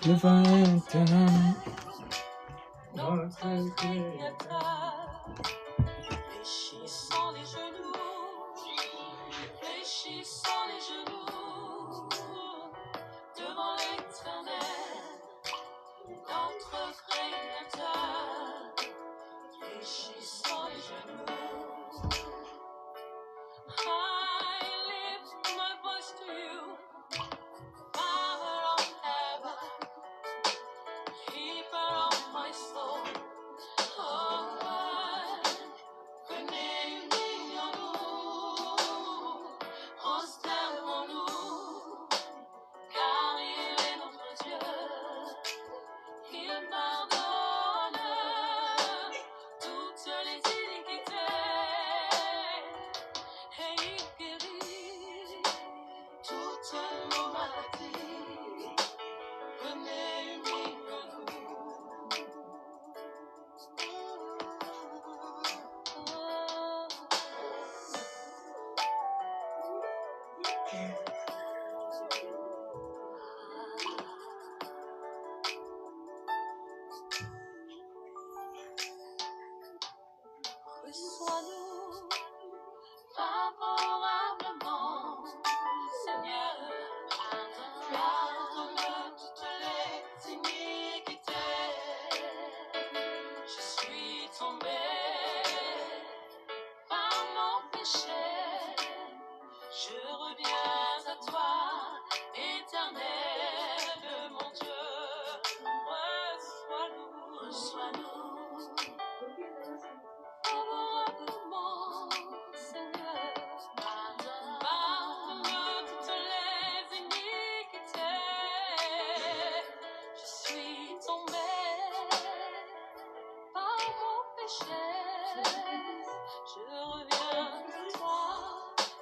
devant l'éternel, notre Créateur. Fléchissons les genoux, fléchissons les genoux, devant l'Éternel, notre Créateur. Fléchissons les genoux. I lift my voice to you, Father of heaven, Keeper of my soul. Oh God, bénis-nous, prosternons-nous, car il est notre Dieu. Il pardonne toutes les iniquités et il guérit toutes nos maladies. Venez unir-nous. Reçois-nous favorablement, Seigneur. Pardonne toutes les iniquités. Je suis tombé par mon péché. Je reviens à toi, Éternel, mon Dieu. Reçois-nous, reçois-nous favorablement, Seigneur. Pardonne toutes les iniquités. Je suis tombé par mon péché. Je reviens à toi,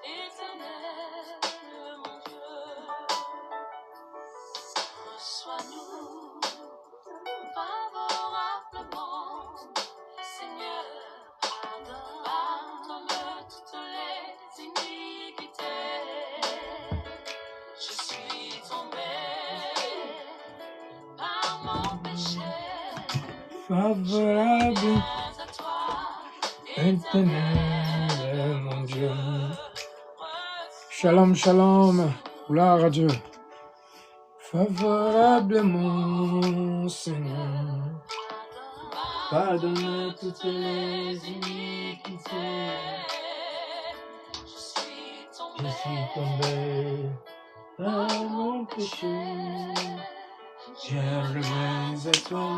Éternel, mon Dieu. Reçois-nous favorablement, Seigneur. Pardonne toutes les iniquités. Je suis tombé par mon péché. favorable, Viens à toi, éternel, mon Dieu. Shalom, shalom, gloire à Dieu. Favorablement, Seigneur, pardonne toutes les iniquités. Je suis tombé par mon péché. Je reviens à toi,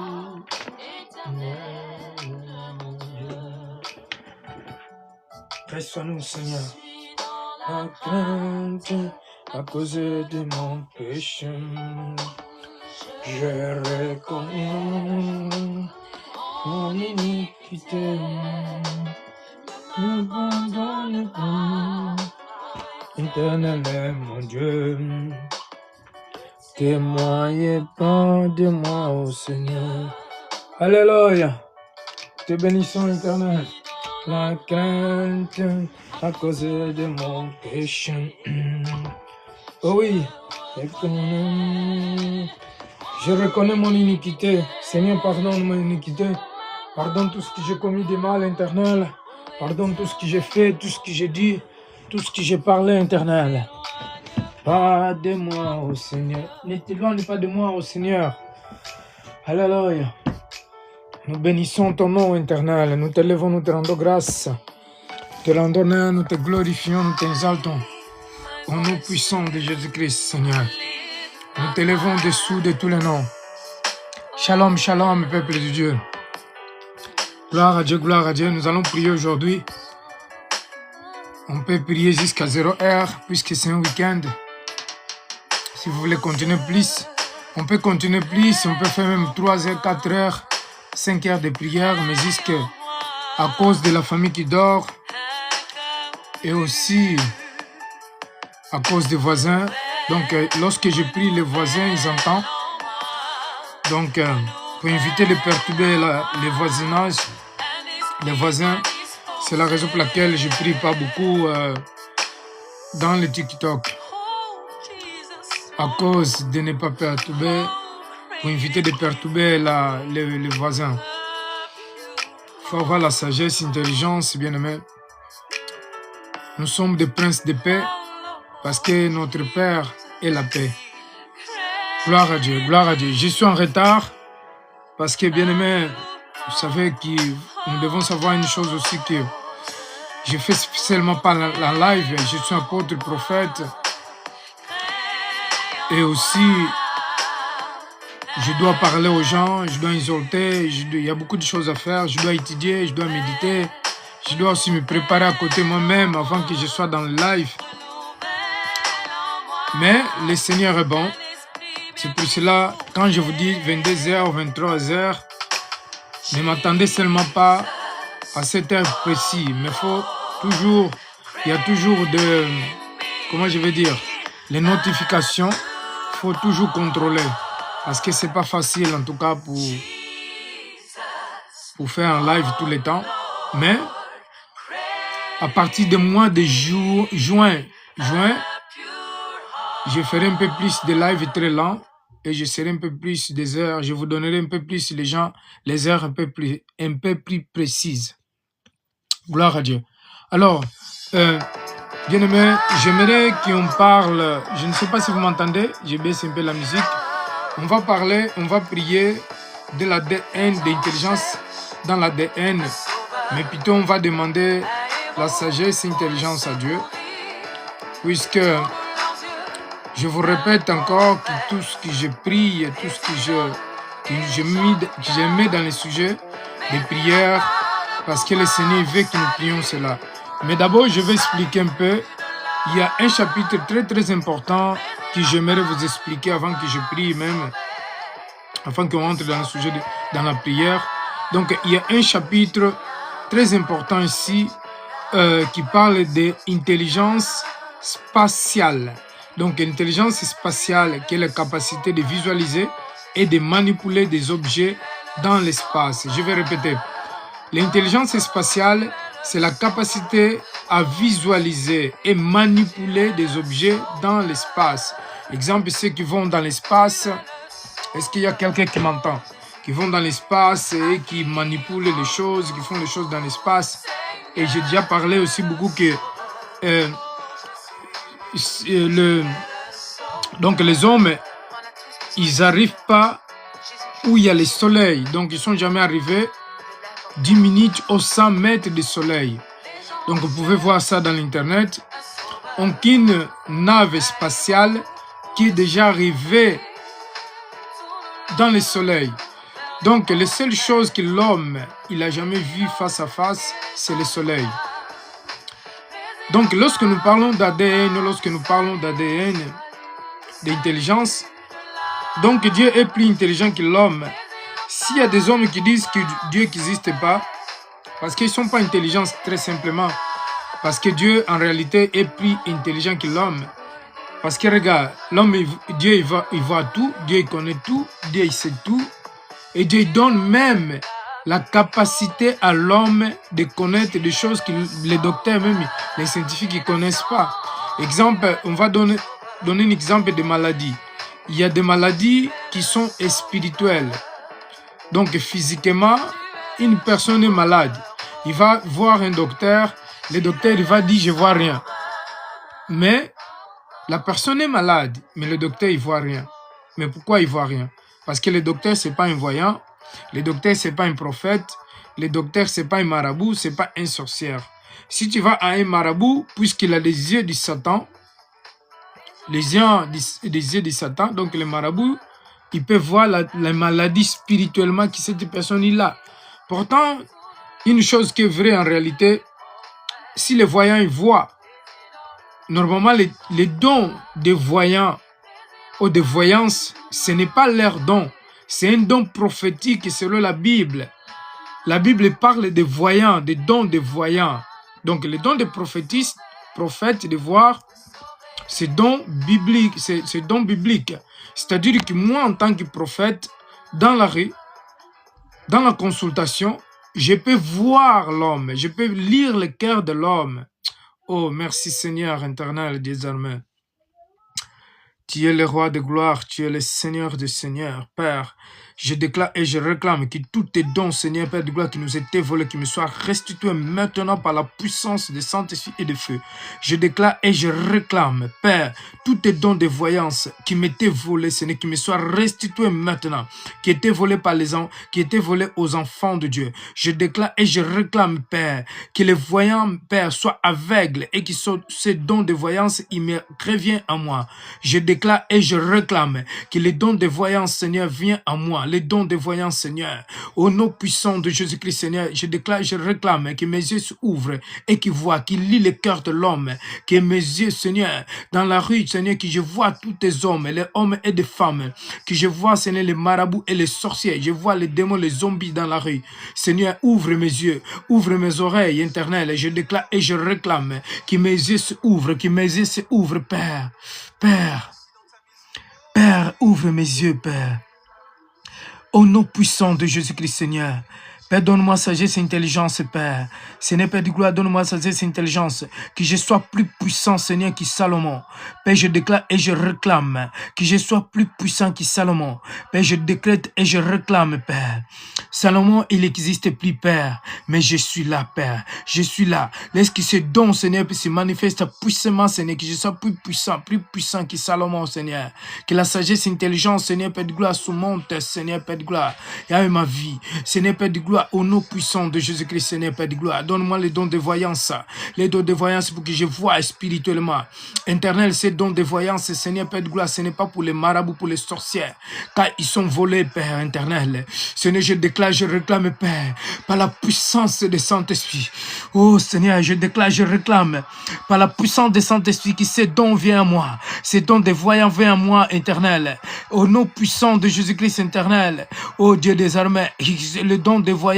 éternel, mon Dieu. Reçois-nous, Seigneur, la crainte à cause de mon péché. Je reconnais mon iniquité. N'abandonne pas, éternel, mon Dieu. Témoignez pas de moi, ô Seigneur. Alléluia. Te bénissons, éternel. La crainte à cause de mon péché. Oh oui, je reconnais mon iniquité. Seigneur, pardonne mon iniquité. Pardonne tout ce que j'ai commis de mal, éternel. Pardonne tout ce que j'ai fait, tout ce que j'ai dit, tout ce que j'ai parlé, éternel. Pas de moi, ô Seigneur. Ne t'éloigne pas de moi, ô Seigneur. Alléluia. Nous bénissons ton nom, éternel. Nous t'élevons, nous te rendons grâce. Te rendons honneur, nous te glorifions, nous t'exaltons. Au nom puissant de Jésus-Christ, Seigneur. Nous t'élevons dessous de tous les noms. Shalom, shalom, peuple de Dieu. Gloire à Dieu, gloire à Dieu. Nous allons prier aujourd'hui. On peut prier jusqu'à 0 heure, puisque c'est un week-end. Si vous voulez continuer plus, on peut continuer plus. On peut faire même 3 heures, 4 heures, 5 heures de prière, mais jusqu'à cause de la famille qui dort et aussi à cause des voisins. Donc, lorsque je prie, les voisins, ils entendent. Donc, pour éviter de perturber les voisinages, les voisins, c'est la raison pour laquelle je ne prie pas beaucoup dans le TikTok. à cause de ne pas perturber, pour éviter de perturber les voisins. Il faut avoir la sagesse, l'intelligence, bien aimé. Nous sommes des princes de paix parce que notre Père est la paix. Gloire à Dieu, gloire à Dieu. Je suis en retard parce que, bien aimé, vous savez que nous devons savoir une chose aussi, que je fais seulement pas la live, je suis apôtre, prophète, et aussi je dois parler aux gens, je dois exhorter, il y a beaucoup de choses à faire, je dois étudier, je dois méditer, je dois aussi me préparer à côté moi-même avant que je sois dans le live. Mais le Seigneur est bon. C'est pour cela, quand je vous dis 22h, 23h, ne m'attendez seulement pas à cette heure précise, mais il y a toujours comment je vais dire, les notifications, il faut toujours contrôler, parce que c'est pas facile en tout cas pour faire un live tout le temps, mais à partir du mois de juin, je ferai un peu plus de live très lent et je serai un peu plus des heures, je vous donnerai un peu plus les heures un peu plus précises. Gloire à Dieu. Alors, bien aimé, j'aimerais qu'on parle, je ne sais pas si vous m'entendez, je baisse un peu la musique. On va prier de l'ADN, d'intelligence dans l'ADN, mais plutôt on va demander la sagesse et l'intelligence à Dieu, puisque je vous répète encore que tout ce que je prie, tout ce que je mets dans les sujets des prières, parce que le Seigneur veut que nous prions cela. Mais d'abord, je vais expliquer un peu. Il y a un chapitre très très important que j'aimerais vous expliquer avant que je prie même, afin qu'on entre dans le sujet, dans la prière. Donc, il y a un chapitre très important ici qui parle d'intelligence spatiale. Donc, l'intelligence spatiale, qui est la capacité de visualiser et de manipuler des objets dans l'espace. Je vais répéter. L'intelligence spatiale, c'est la capacité à visualiser et manipuler des objets dans l'espace. Exemple, ceux qui vont dans l'espace, est-ce qu'il y a quelqu'un qui m'entend? Qui vont dans l'espace et qui manipulent les choses, qui font les choses dans l'espace. Et j'ai déjà parlé aussi beaucoup que donc les hommes, ils n'arrivent pas où il y a le soleil. Donc ils ne sont jamais arrivés 10 minutes au 100 mètres du soleil. Donc vous pouvez voir ça dans l'internet. Aucune nave spatiale qui est déjà arrivée dans le soleil. Donc les seules choses que l'homme il a jamais vues face à face, c'est le soleil. Donc lorsque nous parlons d'ADN, d'intelligence, donc Dieu est plus intelligent que l'homme. S'il y a des hommes qui disent que Dieu n'existe pas, parce qu'ils ne sont pas intelligents très simplement, parce que Dieu en réalité est plus intelligent que l'homme. Parce que regarde, l'homme, Dieu il voit tout, Dieu il connaît tout, Dieu il sait tout, et Dieu donne même la capacité à l'homme de connaître des choses que les docteurs, même les scientifiques ne connaissent pas. Exemple, on va donner un exemple de maladie. Il y a des maladies qui sont spirituelles. Donc physiquement, une personne est malade. Il va voir un docteur, le docteur il va dire je vois rien. Mais la personne est malade, mais le docteur il voit rien. Mais pourquoi il voit rien? Parce que le docteur c'est pas un voyant, le docteur c'est pas un prophète, le docteur c'est pas un marabout, c'est pas un sorcière. Si tu vas à un marabout, puisqu'il a des yeux du Satan, les yeux du Satan, donc le marabout, il peut voir la maladie spirituellement que cette personne a. Pourtant, une chose qui est vraie en réalité, si les voyants ils voient, normalement les dons des voyants ou de voyance, ce n'est pas leur don, c'est un don prophétique selon la Bible. La Bible parle des voyants, des dons des voyants. Donc les dons des prophètes de voir, c'est don biblique, c'est don biblique. C'est-à-dire que moi, en tant que prophète, dans la rue, dans la consultation, je peux voir l'homme, je peux lire le cœur de l'homme. Oh, merci Seigneur éternel des armées. Tu es le roi de gloire, tu es le Seigneur des seigneurs, Père. Je déclare et je réclame que tous tes dons, Seigneur, Père de gloire, qui nous étaient volés, qui me soient restitués maintenant par la puissance de Saint-Esprit et de feu. Je déclare et je réclame, Père, tous tes dons de voyance qui m'étaient volés, Seigneur, qui me soient restitués maintenant, qui étaient volés par les enfants, qui étaient volés aux enfants de Dieu. Je déclare et je réclame, Père, que les voyants, Père, soient aveugles et que ces dons de voyance, ils me reviennent à moi. Je déclare et je réclame que les dons de voyance, Seigneur, viennent à moi. Les dons de voyance, Seigneur. Au nom puissant de Jésus-Christ, Seigneur, je déclare, je réclame que mes yeux s'ouvrent et qu'ils voient, qu'ils lisent le cœur de l'homme. Que mes yeux, Seigneur, dans la rue, Seigneur, que je vois tous tes hommes, les hommes et les femmes. Que je vois, Seigneur, les marabouts et les sorciers. Je vois les démons, les zombies dans la rue. Seigneur, ouvre mes yeux, ouvre mes oreilles éternelles. Je déclare et je réclame que mes yeux s'ouvrent, que mes yeux s'ouvrent, Père. Père, Père, ouvre mes yeux, Père. Au nom puissant de Jésus-Christ, Seigneur. Père, donne-moi sagesse et intelligence, Père. Seigneur, Père de gloire, donne-moi sagesse et intelligence. Que je sois plus puissant, Seigneur, que Salomon. Père, je déclare et je réclame que je sois plus puissant que Salomon. Père, je décrète et je réclame, Père. Salomon, il n'existe plus, Père. Mais je suis là, Père. Je suis là. Laisse que ce don, Seigneur, se manifeste puissamment, Seigneur. Que je sois plus puissant que Salomon, Seigneur. Que la sagesse et l'intelligence, Seigneur, Père de gloire, surmonte, Seigneur, Père de gloire. Et avec ma vie, Seigneur, Père de gloire, au nom puissant de Jésus-Christ, Seigneur, Père de gloire. Donne-moi les dons de voyance. Les dons de voyance pour que je voie spirituellement. Éternel, ces dons de voyance, Seigneur, Père de gloire, ce n'est pas pour les marabouts, pour les sorcières. Car ils sont volés, Père éternel. Seigneur, je déclare, je réclame, Père, par la puissance du Saint-Esprit. Oh Seigneur, je déclare, je réclame, par la puissance du Saint-Esprit, que ces dons viennent à moi. Ces dons de voyants viennent à moi, éternel. Au nom puissant de Jésus-Christ éternel. Oh Dieu des armées, le don de voyants.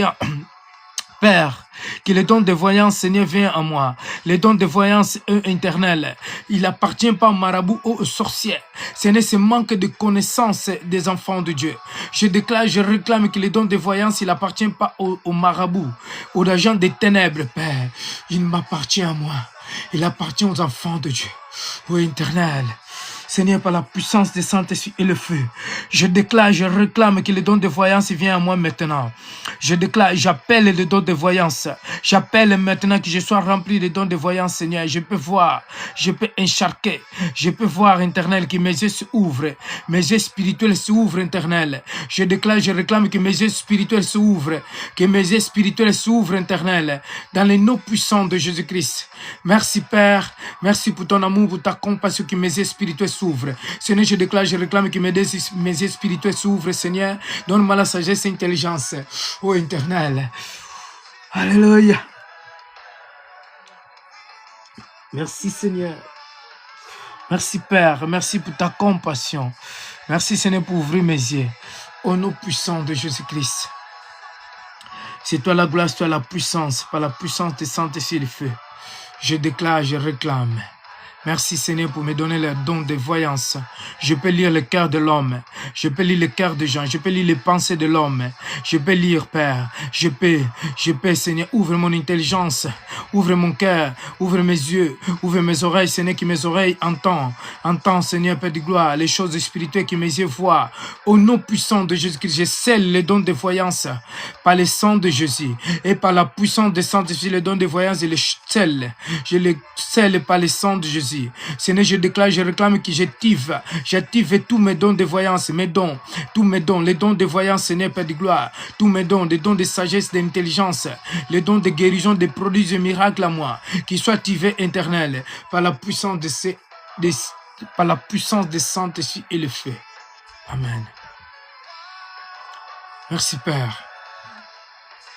Père, que les dons de voyance, Seigneur, viennent à moi. Les dons de voyance éternels, il n'appartient pas aux marabouts ou aux sorciers. Seigneur, ce manque de connaissance des enfants de Dieu. Je déclare, je réclame que les dons de voyance, il n'appartient pas aux marabouts, aux agents des ténèbres, Père. Il m'appartient à moi. Il appartient aux enfants de Dieu. Ô éternel. Seigneur, par la puissance des Saint-Esprit et le feu, je déclare, je réclame que les dons de voyance viennent à moi maintenant. Je déclare, j'appelle les dons de voyance. J'appelle maintenant que je sois rempli de dons de voyance, Seigneur. Je peux voir, je peux encharquer, je peux voir, éternel, que mes yeux s'ouvrent. Mes yeux spirituels s'ouvrent, éternel. Je déclare, je réclame que mes yeux spirituels s'ouvrent. Que mes yeux spirituels s'ouvrent, éternel. Dans les noms puissants de Jésus-Christ. Merci, Père. Merci pour ton amour, pour ta compassion, que mes yeux spirituels s'ouvrent. Seigneur, je déclare, je réclame que mes yeux spirituels s'ouvrent, Seigneur. Donne-moi la sagesse et l'intelligence. Oh, éternel. Alléluia. Merci, Seigneur. Merci, Père. Merci pour ta compassion. Merci, Seigneur, pour ouvrir mes yeux. Au nom puissant de Jésus-Christ. C'est toi la gloire, c'est toi la puissance. Par la puissance de Saint-Esprit et le feu. Je déclare, je réclame. Merci Seigneur pour me donner le don de voyance. Je peux lire le cœur de l'homme. Je peux lire le cœur des gens. Je peux lire les pensées de l'homme. Je peux lire, Père. Je peux, Seigneur, ouvre mon intelligence. Ouvre mon cœur. Ouvre mes yeux. Ouvre mes oreilles, Seigneur, que mes oreilles entendent. Entends, Seigneur, Père de gloire, les choses spirituelles que mes yeux voient. Au nom puissant de Jésus-Christ, je scelle les dons de voyance par le sang de Jésus. Et par la puissance de Saint-Esprit, les dons de voyance, je les scelle. Je les scelle par le sang de Jésus. Seigneur, je déclare, je réclame que j'active tous mes dons de voyance, mes dons, tous mes dons, les dons de voyance, Seigneur, Père de gloire, tous mes dons, les dons de sagesse, d'intelligence, les dons de guérison, de prodiges et miracles à moi, qui soient activés éternels par la puissance par la puissance de Saint-Esprit et le feu. Amen. Merci, Père.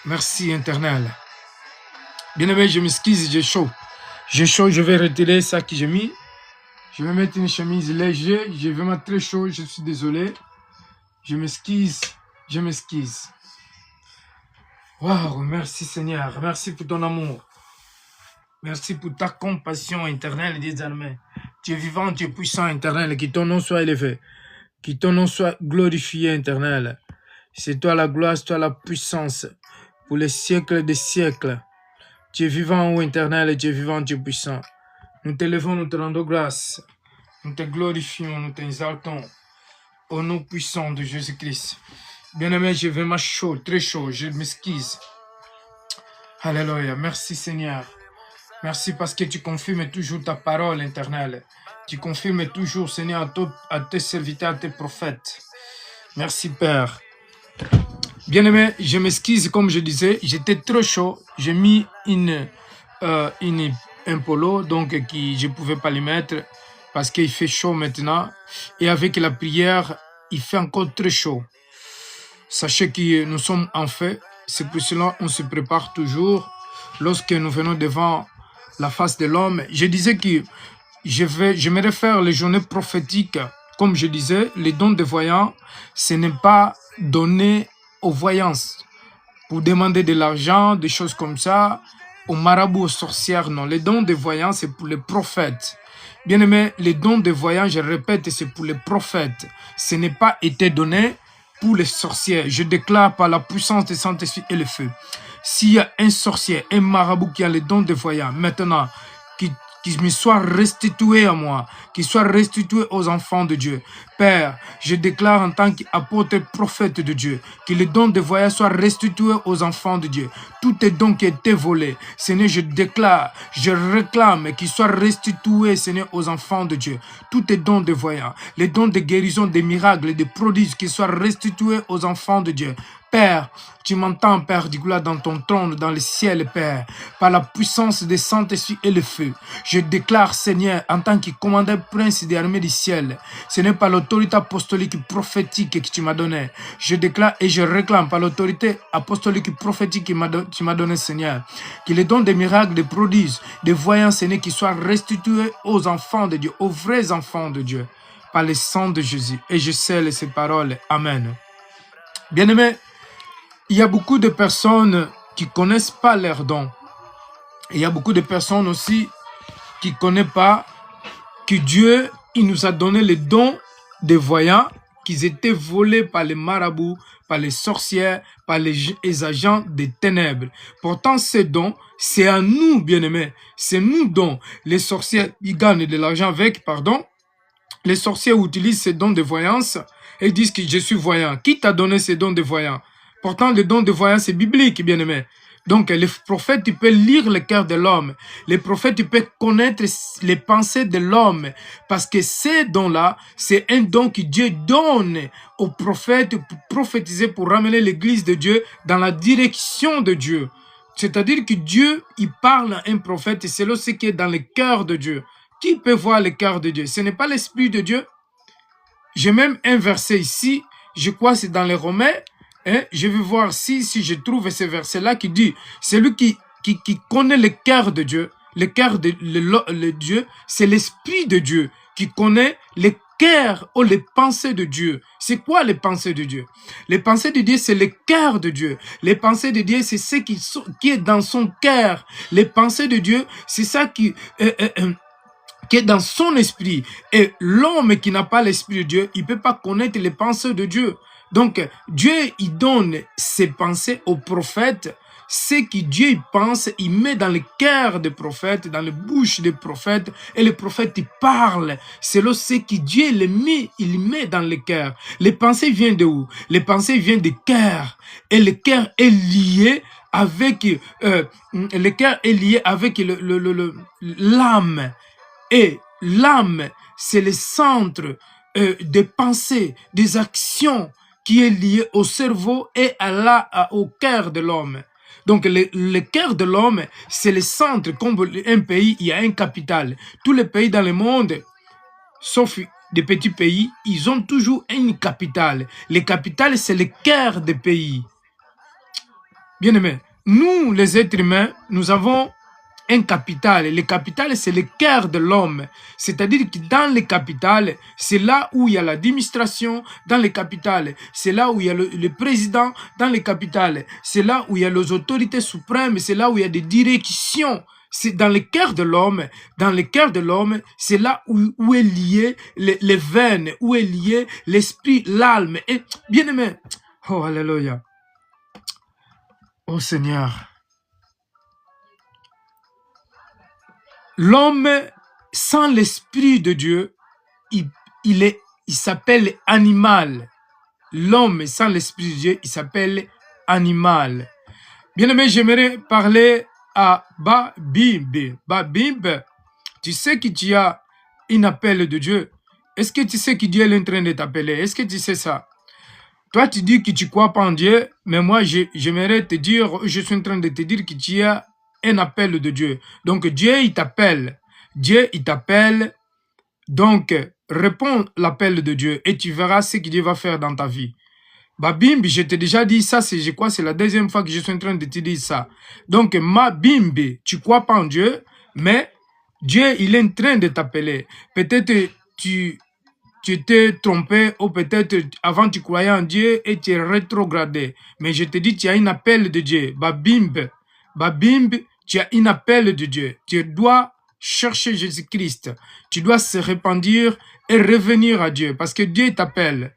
Merci, éternel. Bien-aimé, je m'excuse, j'ai chaud. J'ai chaud, je vais retirer ça que j'ai mis. Je vais mettre une chemise légère. Je vais mettre très chaud, je suis désolé. Je m'excuse, je m'excuse. Waouh, merci Seigneur. Merci pour ton amour. Merci pour ta compassion éternelle des armées. Tu es vivant, tu es puissant éternel. Que ton nom soit élevé. Que ton nom soit glorifié éternel. C'est toi la gloire, c'est toi la puissance. Pour les siècles des siècles. Tu es vivant, ô éternel, et tu es vivant, tu es puissant. Nous t'élevons, nous te rendons grâce. Nous te glorifions, nous t'exaltons. Au nom puissant de Jésus-Christ. Bien-aimé, je vais chaud, très chaud, je m'excuse. Alléluia. Merci Seigneur. Merci parce que tu confirmes toujours ta parole éternelle. Tu confirmes toujours, Seigneur, à tes serviteurs, à tes prophètes. Merci Père. Bien-aimé, je m'excuse, comme je disais, j'étais trop chaud. J'ai mis un polo, donc je ne pouvais pas le mettre parce qu'il fait chaud maintenant. Et avec la prière, il fait encore très chaud. Sachez que nous sommes en fait, c'est pour cela qu'on se prépare toujours lorsque nous venons devant la face de l'homme. Je disais que j'aimerais faire les journées prophétiques. Comme je disais, les dons de voyants, ce n'est pas donné aux voyances pour demander de l'argent, des choses comme ça, aux marabouts, aux sorcières, non. Les dons de voyants, c'est pour les prophètes. Bien aimé, les dons de voyants, je répète, c'est pour les prophètes. Ce n'est pas été donné pour les sorcières. Je déclare par la puissance du Saint-Esprit et le feu. S'il y a un sorcier, un marabout qui a les dons de voyants, maintenant, qu'il me soit restitué à moi, qu'il soit restitué aux enfants de Dieu. Père, je déclare en tant qu'apôtre prophète de Dieu, que les dons de voyage soient restitués aux enfants de Dieu. Tout est don qui a été volé, Seigneur, je déclare, je réclame qu'il soit restitué, Seigneur, aux enfants de Dieu. Tout est don de voyage, les dons de guérison, des miracles, des prodiges, qu'ils soient restitués aux enfants de Dieu. Père, tu m'entends, Père, du gloire dans ton trône, dans le ciel, Père, par la puissance des Saint-Esprit et le feu. Je déclare, Seigneur, en tant que commandant prince des armées du ciel, ce n'est pas l'autorité apostolique prophétique que tu m'as donnée. Je déclare et je réclame par l'autorité apostolique prophétique que tu m'as donnée, Seigneur, que les dons des miracles, des prodiges, des voyants, Seigneur, qui soient restitués aux enfants de Dieu, aux vrais enfants de Dieu, par le sang de Jésus. Et je scelle ces paroles. Amen. Bien-aimés, il y a beaucoup de personnes qui ne connaissent pas leurs dons. Il y a beaucoup de personnes aussi qui ne connaissent pas que Dieu, il nous a donné les dons des voyants, qu'ils étaient volés par les marabouts, par les sorcières, par les agents des ténèbres. Pourtant, ces dons, c'est à nous, bien-aimés. C'est nous dons. Les sorcières, ils gagnent de l'argent avec, pardon. Les sorciers utilisent ces dons de voyance et disent que je suis voyant. Qui t'a donné ces dons de voyant? Pourtant, le don de voyance, c'est biblique, bien-aimé. Donc, les prophètes, tu peux lire le cœur de l'homme. Les prophètes, tu peux connaître les pensées de l'homme. Parce que ces dons-là, c'est un don que Dieu donne aux prophètes pour prophétiser, pour ramener l'église de Dieu dans la direction de Dieu. C'est-à-dire que Dieu, il parle à un prophète et c'est là ce qui est dans le cœur de Dieu. Qui peut voir le cœur de Dieu? Ce n'est pas l'Esprit de Dieu. J'ai même un verset ici, je crois que c'est dans les Romains. Je vais voir si je trouve ce verset-là qui dit, celui qui connaît le cœur de Dieu, le cœur de Dieu, c'est l'Esprit de Dieu qui connaît le cœur ou les pensées de Dieu. C'est quoi les pensées de Dieu? Les pensées de Dieu, c'est le cœur de Dieu. Les pensées de Dieu, c'est ce qui est dans son cœur. Les pensées de Dieu, c'est ça qui est dans son esprit. Et l'homme qui n'a pas l'esprit de Dieu, il ne peut pas connaître les pensées de Dieu. Donc, Dieu, il donne ses pensées aux prophètes. Ce que Dieu pense, il met dans le cœur des prophètes, dans les bouches des prophètes, et les prophètes, ils parlent. C'est là ce que Dieu il met dans le cœur. Les pensées viennent de où? Les pensées viennent du cœur. Et le cœur est lié avec l'âme. Et l'âme, c'est le centre des pensées, des actions qui est lié au cerveau et au cœur de l'homme. Donc, le cœur de l'homme, c'est le centre. Comme un pays, il y a une capitale. Tous les pays dans le monde, sauf des petits pays, ils ont toujours une capitale. Les capitales, c'est le cœur des pays. Bien aimé, nous, les êtres humains, nous avons un capital. Le capital, c'est le cœur de l'homme. C'est-à-dire que dans le capital, c'est là où il y a l'administration. Dans le capital, c'est là où il y a le président. Dans le capital, c'est là où il y a les autorités suprêmes. C'est là où il y a des directions. C'est dans le cœur de l'homme. Dans le cœur de l'homme, c'est là où est lié les veines, où est lié l'esprit, l'âme. Et bien aimé, oh alléluia, oh Seigneur. L'homme sans l'Esprit de Dieu, il, il s'appelle animal. L'homme sans l'Esprit de Dieu, il s'appelle animal. Bien-aimé, j'aimerais parler à Babimbe. Babimbe, tu sais que tu as un appel de Dieu. Est-ce que tu sais que Dieu est en train de t'appeler? Est-ce que tu sais ça? Toi, tu dis que tu crois pas en Dieu, mais moi, j'aimerais te dire, je suis en train de te dire que tu as un appel de Dieu. Donc, Dieu, il t'appelle. Dieu, il t'appelle. Donc, réponds l'appel de Dieu et tu verras ce que Dieu va faire dans ta vie. Babimbi, je t'ai déjà dit ça, je crois que c'est la deuxième fois que je suis en train de te dire ça. Donc, ma bimbi, tu crois pas en Dieu, mais Dieu, il est en train de t'appeler. Peut-être tu t'es trompé ou peut-être avant tu croyais en Dieu et tu es rétrogradé. Mais je te dis, tu as un appel de Dieu. Babimbi, Babimbi, tu as un appel de Dieu. Tu dois chercher Jésus-Christ. Tu dois se répandre et revenir à Dieu parce que Dieu t'appelle.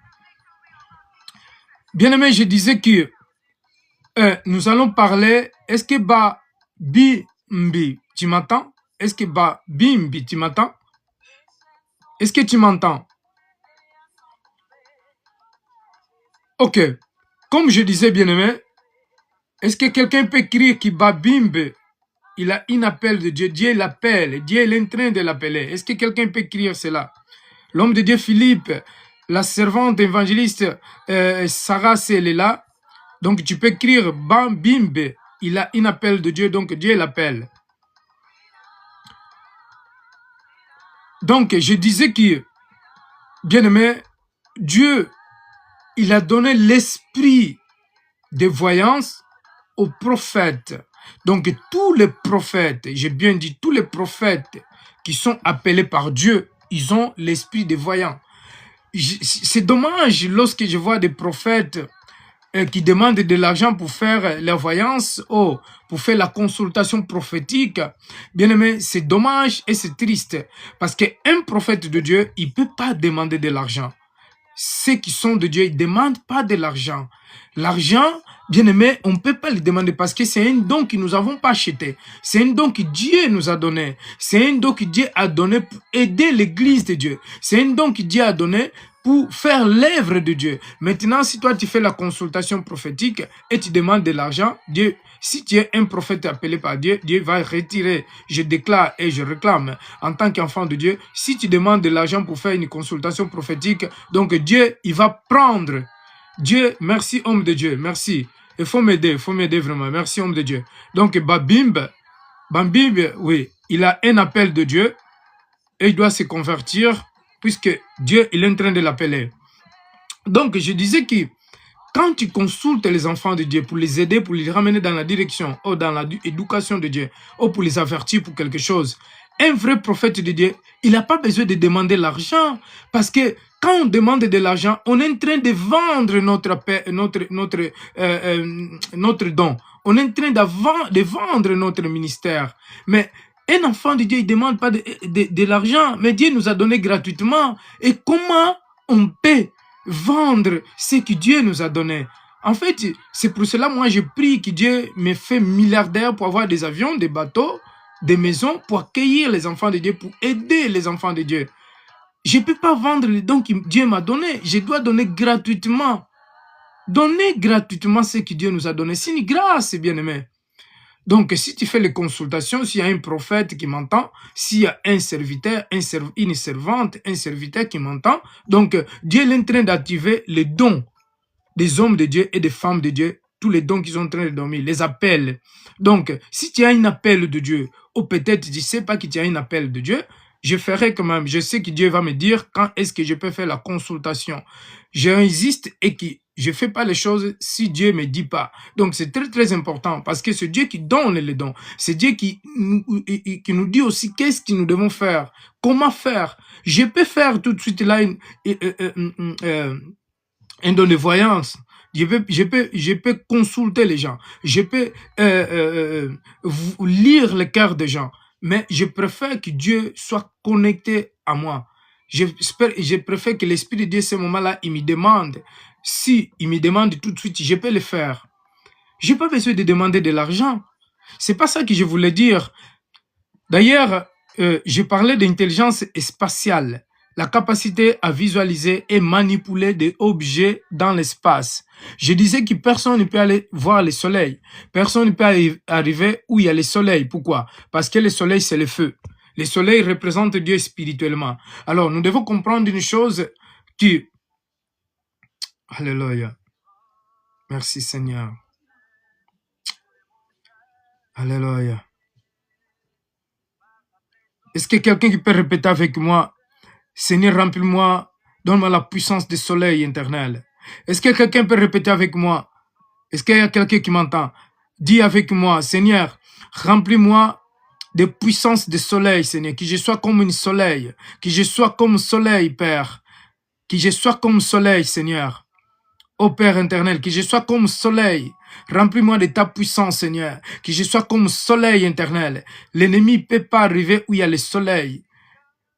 Bien-aimé, je disais que nous allons parler. Est-ce que Bimbi, tu m'entends? Est-ce que Bimbi, tu m'entends? Est-ce que tu m'entends? Ok. Comme je disais, bien-aimé, est-ce que quelqu'un peut écrire que Babimbi, il a un appel de Dieu? Dieu l'appelle. Dieu est en train de l'appeler. Est-ce que quelqu'un peut écrire cela? L'homme de Dieu Philippe, la servante évangéliste Sarah, elle est là. Donc tu peux écrire Babimbi, il a un appel de Dieu, donc Dieu l'appelle. Donc je disais que, bien aimé, Dieu, il a donné l'esprit de voyance aux prophètes. Donc tous les prophètes, j'ai bien dit tous les prophètes qui sont appelés par Dieu, ils ont l'esprit de voyant. C'est dommage lorsque je vois des prophètes qui demandent de l'argent pour faire la voyance ou pour faire la consultation prophétique. Bien aimé, c'est dommage et c'est triste parce qu'un prophète de Dieu, il ne peut pas demander de l'argent. Ceux qui sont de Dieu, ils ne demandent pas de l'argent. L'argent, bien aimé, on ne peut pas le demander parce que c'est un don que nous n'avons pas acheté. C'est un don que Dieu nous a donné. C'est un don que Dieu a donné pour aider l'église de Dieu. C'est un don que Dieu a donné pour faire l'œuvre de Dieu. Maintenant, si toi tu fais la consultation prophétique et tu demandes de l'argent, Dieu, si tu es un prophète appelé par Dieu, Dieu va retirer. Je déclare et je réclame en tant qu'enfant de Dieu, si tu demandes de l'argent pour faire une consultation prophétique, donc Dieu, il va prendre. Dieu, merci homme de Dieu, merci. Il faut m'aider vraiment. Merci homme de Dieu. Donc Babimbe, oui, il a un appel de Dieu et il doit se convertir puisque Dieu il est en train de l'appeler. Donc je disais que quand tu consultes les enfants de Dieu pour les aider, pour les ramener dans la direction ou dans l'éducation de Dieu ou pour les avertir pour quelque chose, un vrai prophète de Dieu, il n'a pas besoin de demander l'argent parce que quand on demande de l'argent, on est en train de vendre notre don. On est en train de vendre notre ministère. Mais un enfant de Dieu, il ne demande pas de l'argent, mais Dieu nous a donné gratuitement. Et comment on peut vendre ce que Dieu nous a donné? En fait, c'est pour cela, moi, je prie que Dieu me fait milliardaire pour avoir des avions, des bateaux, des maisons, pour accueillir les enfants de Dieu, pour aider les enfants de Dieu. Je ne peux pas vendre les dons que Dieu m'a donné. Je dois donner gratuitement. Donner gratuitement ce que Dieu nous a donné. C'est une grâce, bien-aimé. Donc, si tu fais les consultations, s'il y a un prophète qui m'entend, s'il y a un serviteur, une servante, un serviteur qui m'entend, donc Dieu est en train d'activer les dons des hommes de Dieu et des femmes de Dieu, tous les dons qu'ils sont en train de dormir, les appels. Donc, si tu as un appel de Dieu, ou peut-être tu ne sais pas que tu as un appel de Dieu, je ferai quand même, je sais que Dieu va me dire quand est-ce que je peux faire la consultation. Je résiste et que je ne fais pas les choses si Dieu ne me dit pas. Donc, c'est très, très important parce que c'est Dieu qui donne les dons. C'est Dieu qui nous dit aussi qu'est-ce que nous devons faire, comment faire. Je peux faire tout de suite là un don de voyance. Je peux consulter les gens. Je peux lire le cœur des gens. Mais je préfère que Dieu soit connecté à moi. Je préfère que l'Esprit de Dieu, à ce moment-là, il me demande. Si il me demande tout de suite, je peux le faire. Je n'ai pas besoin de demander de l'argent. C'est pas ça que je voulais dire. D'ailleurs, je parlais d'intelligence spatiale. la capacité à visualiser et manipuler des objets dans l'espace. Je disais que personne ne peut aller voir le soleil. Personne ne peut arriver où il y a le soleil. Pourquoi? Parce que le soleil, c'est le feu. Le soleil représente Dieu spirituellement. Alors, nous devons comprendre une chose qui... Alléluia. Merci Seigneur. Alléluia. Est-ce que quelqu'un qui peut répéter avec moi, Seigneur, remplis-moi, donne-moi la puissance du soleil éternel. Est-ce que quelqu'un peut répéter avec moi? Est-ce qu'il y a quelqu'un qui m'entend? Dis avec moi, Seigneur, remplis-moi de puissance du soleil, Seigneur, que je sois comme un soleil, que je sois comme soleil, Père, que je sois comme soleil, Seigneur. Ô Père éternel, que je sois comme soleil. Remplis-moi de ta puissance, Seigneur. Que je sois comme soleil éternel. L'ennemi ne peut pas arriver où il y a le soleil.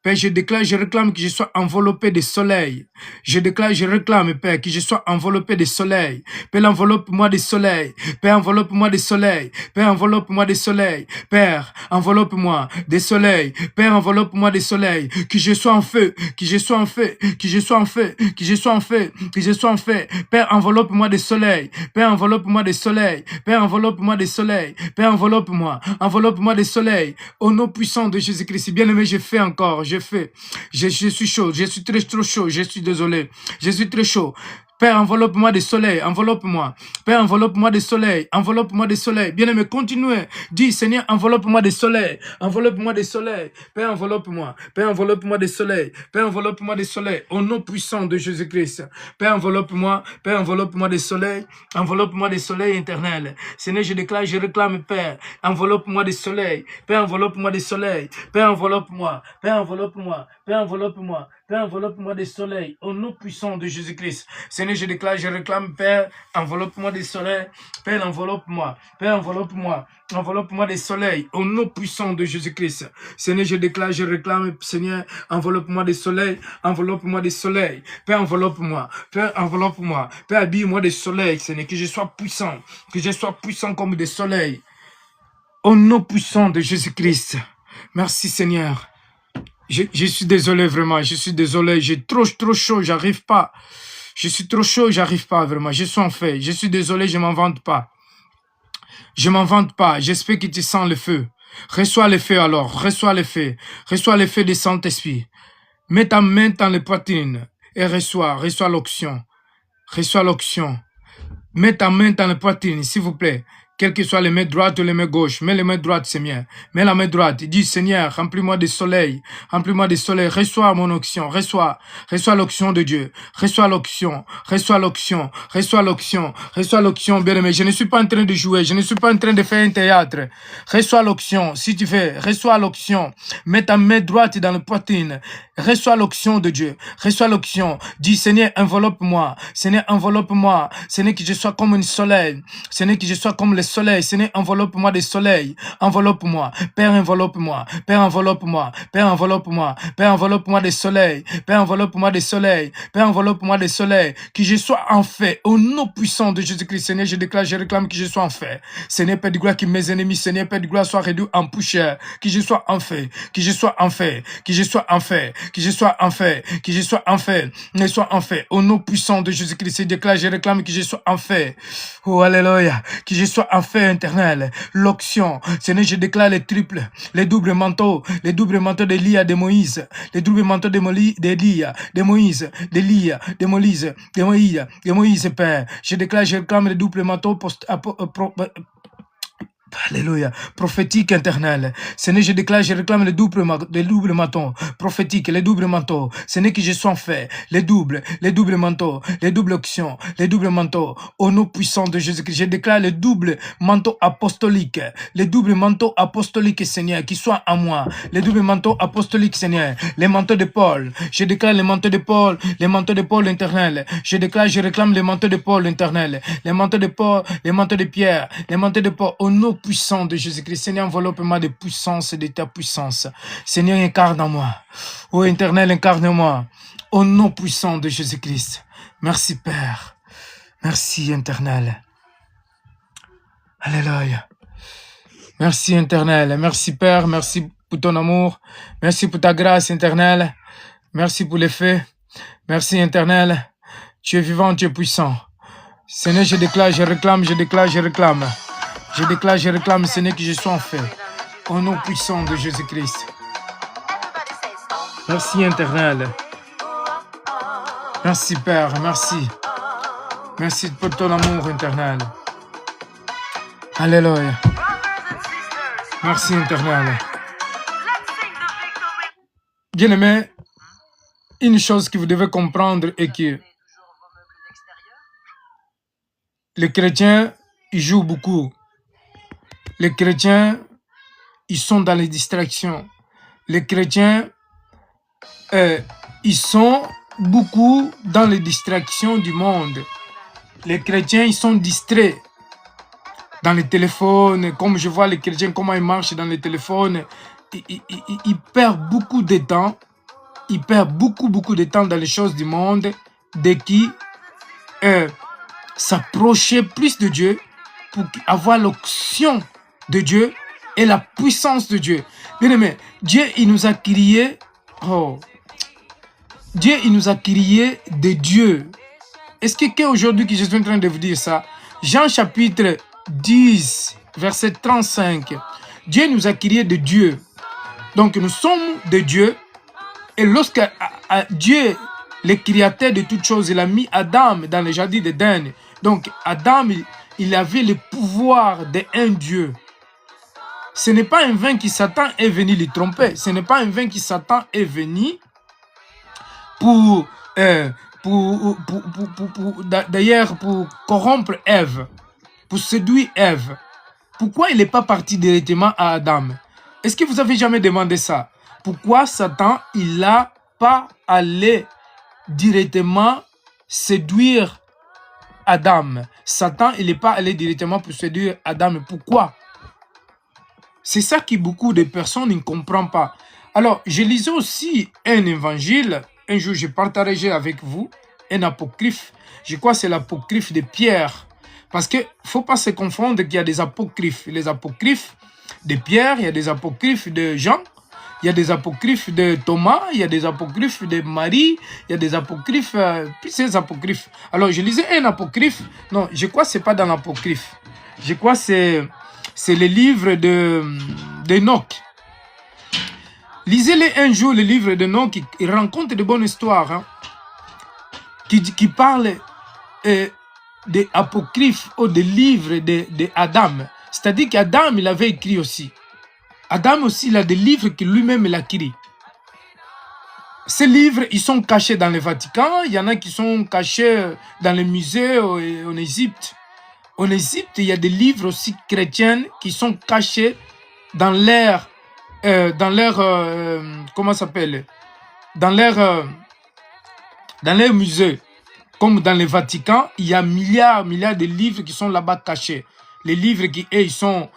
Père, je déclare, je réclame que je sois enveloppé de soleil. Je déclare, je réclame, Père, que je sois enveloppé de soleil. Père, enveloppe-moi de soleil. Père, enveloppe-moi de soleil. Père, enveloppe-moi de soleil. Père, enveloppe-moi de soleil. Père, enveloppe-moi de soleil. Que je sois en feu, que je sois en feu, que je sois en feu, que je sois en feu, que je sois en feu. Père, enveloppe-moi de soleil. Père, enveloppe-moi de soleil. Père, enveloppe-moi de soleil. Père, enveloppe-moi. Enveloppe-moi de soleil. Au nom puissant de Jésus-Christ. Bien-aimé, je fais encore. Je suis chaud, je suis trop chaud, je suis désolé, je suis très chaud. Père, enveloppe-moi de soleil, enveloppe-moi. Père, enveloppe-moi de soleil, enveloppe-moi de soleil. Bien-aimé, continuez. Dis, Seigneur, enveloppe-moi de soleil, enveloppe-moi de soleil. Père, enveloppe-moi. Père, enveloppe-moi de soleil. Père, enveloppe-moi de soleil. Au nom puissant de Jésus-Christ. Père, enveloppe-moi. Père, enveloppe-moi de soleil. Enveloppe-moi de soleil éternel. Seigneur, je déclare, je réclame, Père. Enveloppe-moi de soleil. Père, enveloppe-moi de soleil. Père, enveloppe-moi. Père, enveloppe-moi. Père, enveloppe-moi. Père, enveloppe-moi de soleil. Au nom puissant de Jésus-Christ. Seigneur, je déclare, je réclame, Père, enveloppe-moi des soleils. Père, enveloppe-moi. Père, enveloppe-moi. Enveloppe-moi des soleils. Au nom puissant de Jésus-Christ. Seigneur, je déclare, je réclame, Seigneur, enveloppe-moi des soleils. Enveloppe-moi des soleils. Père, enveloppe-moi. Père, enveloppe-moi. Père, habille-moi des soleils, Seigneur, que je sois puissant. Que je sois puissant comme des soleils. Au nom puissant de Jésus-Christ. Merci, Seigneur. Je suis désolé, vraiment. Je suis désolé. J'ai trop chaud. J'arrive pas. Je suis trop chaud, j'arrive pas vraiment. Je suis en fait. Je suis désolé, je m'en vante pas. Je m'en vante pas. J'espère que tu sens le feu. Reçois le feu alors. Reçois le feu. Reçois le feu du Saint-Esprit. Mets ta main dans les poitrines et reçois l'onction. Reçois l'onction. Mets ta main dans les poitrines, s'il vous plaît. Quelles que soient les mains droites ou les mains gauches, mets les mains droites, c'est bien. Mets la main droite. Dis, Seigneur, remplis-moi de soleil. Remplis-moi de soleil. Reçois mon onction. Reçois l'onction de Dieu. Reçois l'onction. Reçois l'onction. Reçois l'onction. Reçois l'onction, bien-aimé. Je ne suis pas en train de jouer. Je ne suis pas en train de faire un théâtre. Reçois l'onction. Si tu fais, reçois l'onction. Mets ta main droite dans le poitrine. Reçois l'onction de Dieu. Reçois l'onction. Dis, Seigneur, enveloppe-moi. Seigneur, enveloppe-moi. Seigneur, que je sois comme un soleil. Seigneur, que je sois comme le soleil. Seigneur, enveloppe-moi de soleil. Enveloppe-moi. Père, enveloppe-moi. Père, enveloppe-moi. Père, enveloppe-moi. Père, enveloppe-moi de soleil. Père, enveloppe-moi de soleil. Père, enveloppe-moi de soleil. Que je sois en fait. Au nom puissant de Jésus-Christ, Seigneur, je déclare, je réclame que je sois en fait. Seigneur, Père de gloire, que mes ennemis, Seigneur, Père de gloire, soient réduits en poussière. Que je sois en fait. Que je sois en fait. Que je sois en fait. Que je sois en fait. Que je sois en fait. Que je sois en fait. Au nom puissant de Jésus-Christ, je déclare, je réclame que je sois en fait. Oh, alléluia. Que je sois en fait éternel. L'onction. Seigneur, je déclare les triples, les doubles manteaux d'Élia, de Moïse, les doubles manteaux d'Élia, de Moïse, d'Élia, de Moïse, de Moïse, Père. Je déclare, je réclame les doubles manteaux Alléluia. Prophétique éternel. Seigneur, je déclare, je réclame les doubles manteaux. Prophétique, les doubles manteaux. Seigneur, que je sois fait. Les doubles manteaux, les doubles options, les doubles manteaux. Au nom puissant de Jésus-Christ, je déclare les doubles manteaux apostoliques. Les doubles manteaux apostoliques, Seigneur, qui soient en moi. Les doubles manteaux apostoliques, Seigneur. Les manteaux de Paul. Je déclare les manteaux de Paul, les manteaux de Paul éternel. Je déclare, je réclame les manteaux de Paul éternel. Les manteaux de Paul, les manteaux de Pierre, les manteaux de Paul. Au nom puissant de Jésus-Christ. Seigneur, enveloppe-moi de puissance et de ta puissance. Seigneur, incarne en moi. Ô éternel, incarne-moi. Au nom puissant de Jésus-Christ. Merci, Père. Merci, éternel. Alléluia. Merci, éternel. Merci, Père. Merci pour ton amour. Merci pour ta grâce, éternelle. Merci pour les faits. Merci, Éternel. Tu es vivant, tu es puissant. Seigneur, je déclare, je réclame, je déclare, je réclame. Je déclare, je réclame, Seigneur, que je sois en fait. Au nom puissant de Jésus-Christ. Merci, Éternel. Merci, Père. Merci. Merci pour ton amour, Éternel. Alléluia. Merci, Éternel. Bien-aimé, une chose que vous devez comprendre est que les chrétiens, ils jouent beaucoup. Les chrétiens, ils sont dans les distractions. Les chrétiens, ils sont beaucoup dans les distractions du monde. Les chrétiens, ils sont distraits dans les téléphones. Comme je vois les chrétiens, comment ils marchent dans les téléphones, ils perdent beaucoup de temps. Ils perdent beaucoup de temps dans les choses du monde, de qui s'approcher plus de Dieu pour avoir l'onction de Dieu et la puissance de Dieu. Bien aimé, Dieu, il nous a créé, Dieu, il nous a créé de Dieu. Est-ce que qu'aujourd'hui que je suis en train de vous dire ça? Jean chapitre 10, verset 35. Dieu nous a créé de Dieu. Donc nous sommes de Dieu. Et lorsque Dieu, le créateur de toutes choses, il a mis Adam dans le jardin d'Éden. Donc Adam, il avait le pouvoir d'un Dieu. Ce n'est pas un vain qui Satan est venu le tromper. Ce n'est pas un vain qui Satan est venu d'ailleurs pour corrompre Ève, pour séduire Ève. Pourquoi il n'est pas parti directement à Adam? Est-ce que vous avez jamais demandé ça? Pourquoi Satan, il n'a pas allé directement séduire Adam? Satan, il n'est pas allé directement pour séduire Adam. Pourquoi? C'est ça que beaucoup de personnes ne comprennent pas. Alors, je lisais aussi un évangile. Un jour, je partageais avec vous un apocryphe. Je crois que c'est l'apocryphe de Pierre. Parce qu'il ne faut pas se confondre qu'il y a des apocryphes. Les apocryphes de Pierre, il y a des apocryphes de Jean, il y a des apocryphes de Thomas, il y a des apocryphes de Marie, il y a des apocryphes, plusieurs apocryphes. Alors, je lisais un apocryphe. Non, je crois que ce n'est pas dans l'apocryphe. Je crois que c'est le livre d'Enoch. Lisez-le un jour, le livre d'Enoch, il raconte de bonnes histoires, hein, qui parle des apocryphes ou des livres d'Adam. C'est-à-dire qu'Adam, il avait écrit aussi. Adam aussi, il a des livres que lui-même il a écrits. Ces livres, ils sont cachés dans le Vatican. Il y en a qui sont cachés dans les musées en Égypte. En Égypte, il y a des livres aussi chrétiens qui sont cachés dans leur comment ça s'appelle? Dans leur musée. Comme dans le Vatican, il y a milliards de livres qui sont là-bas cachés. Les livres qui, ils sont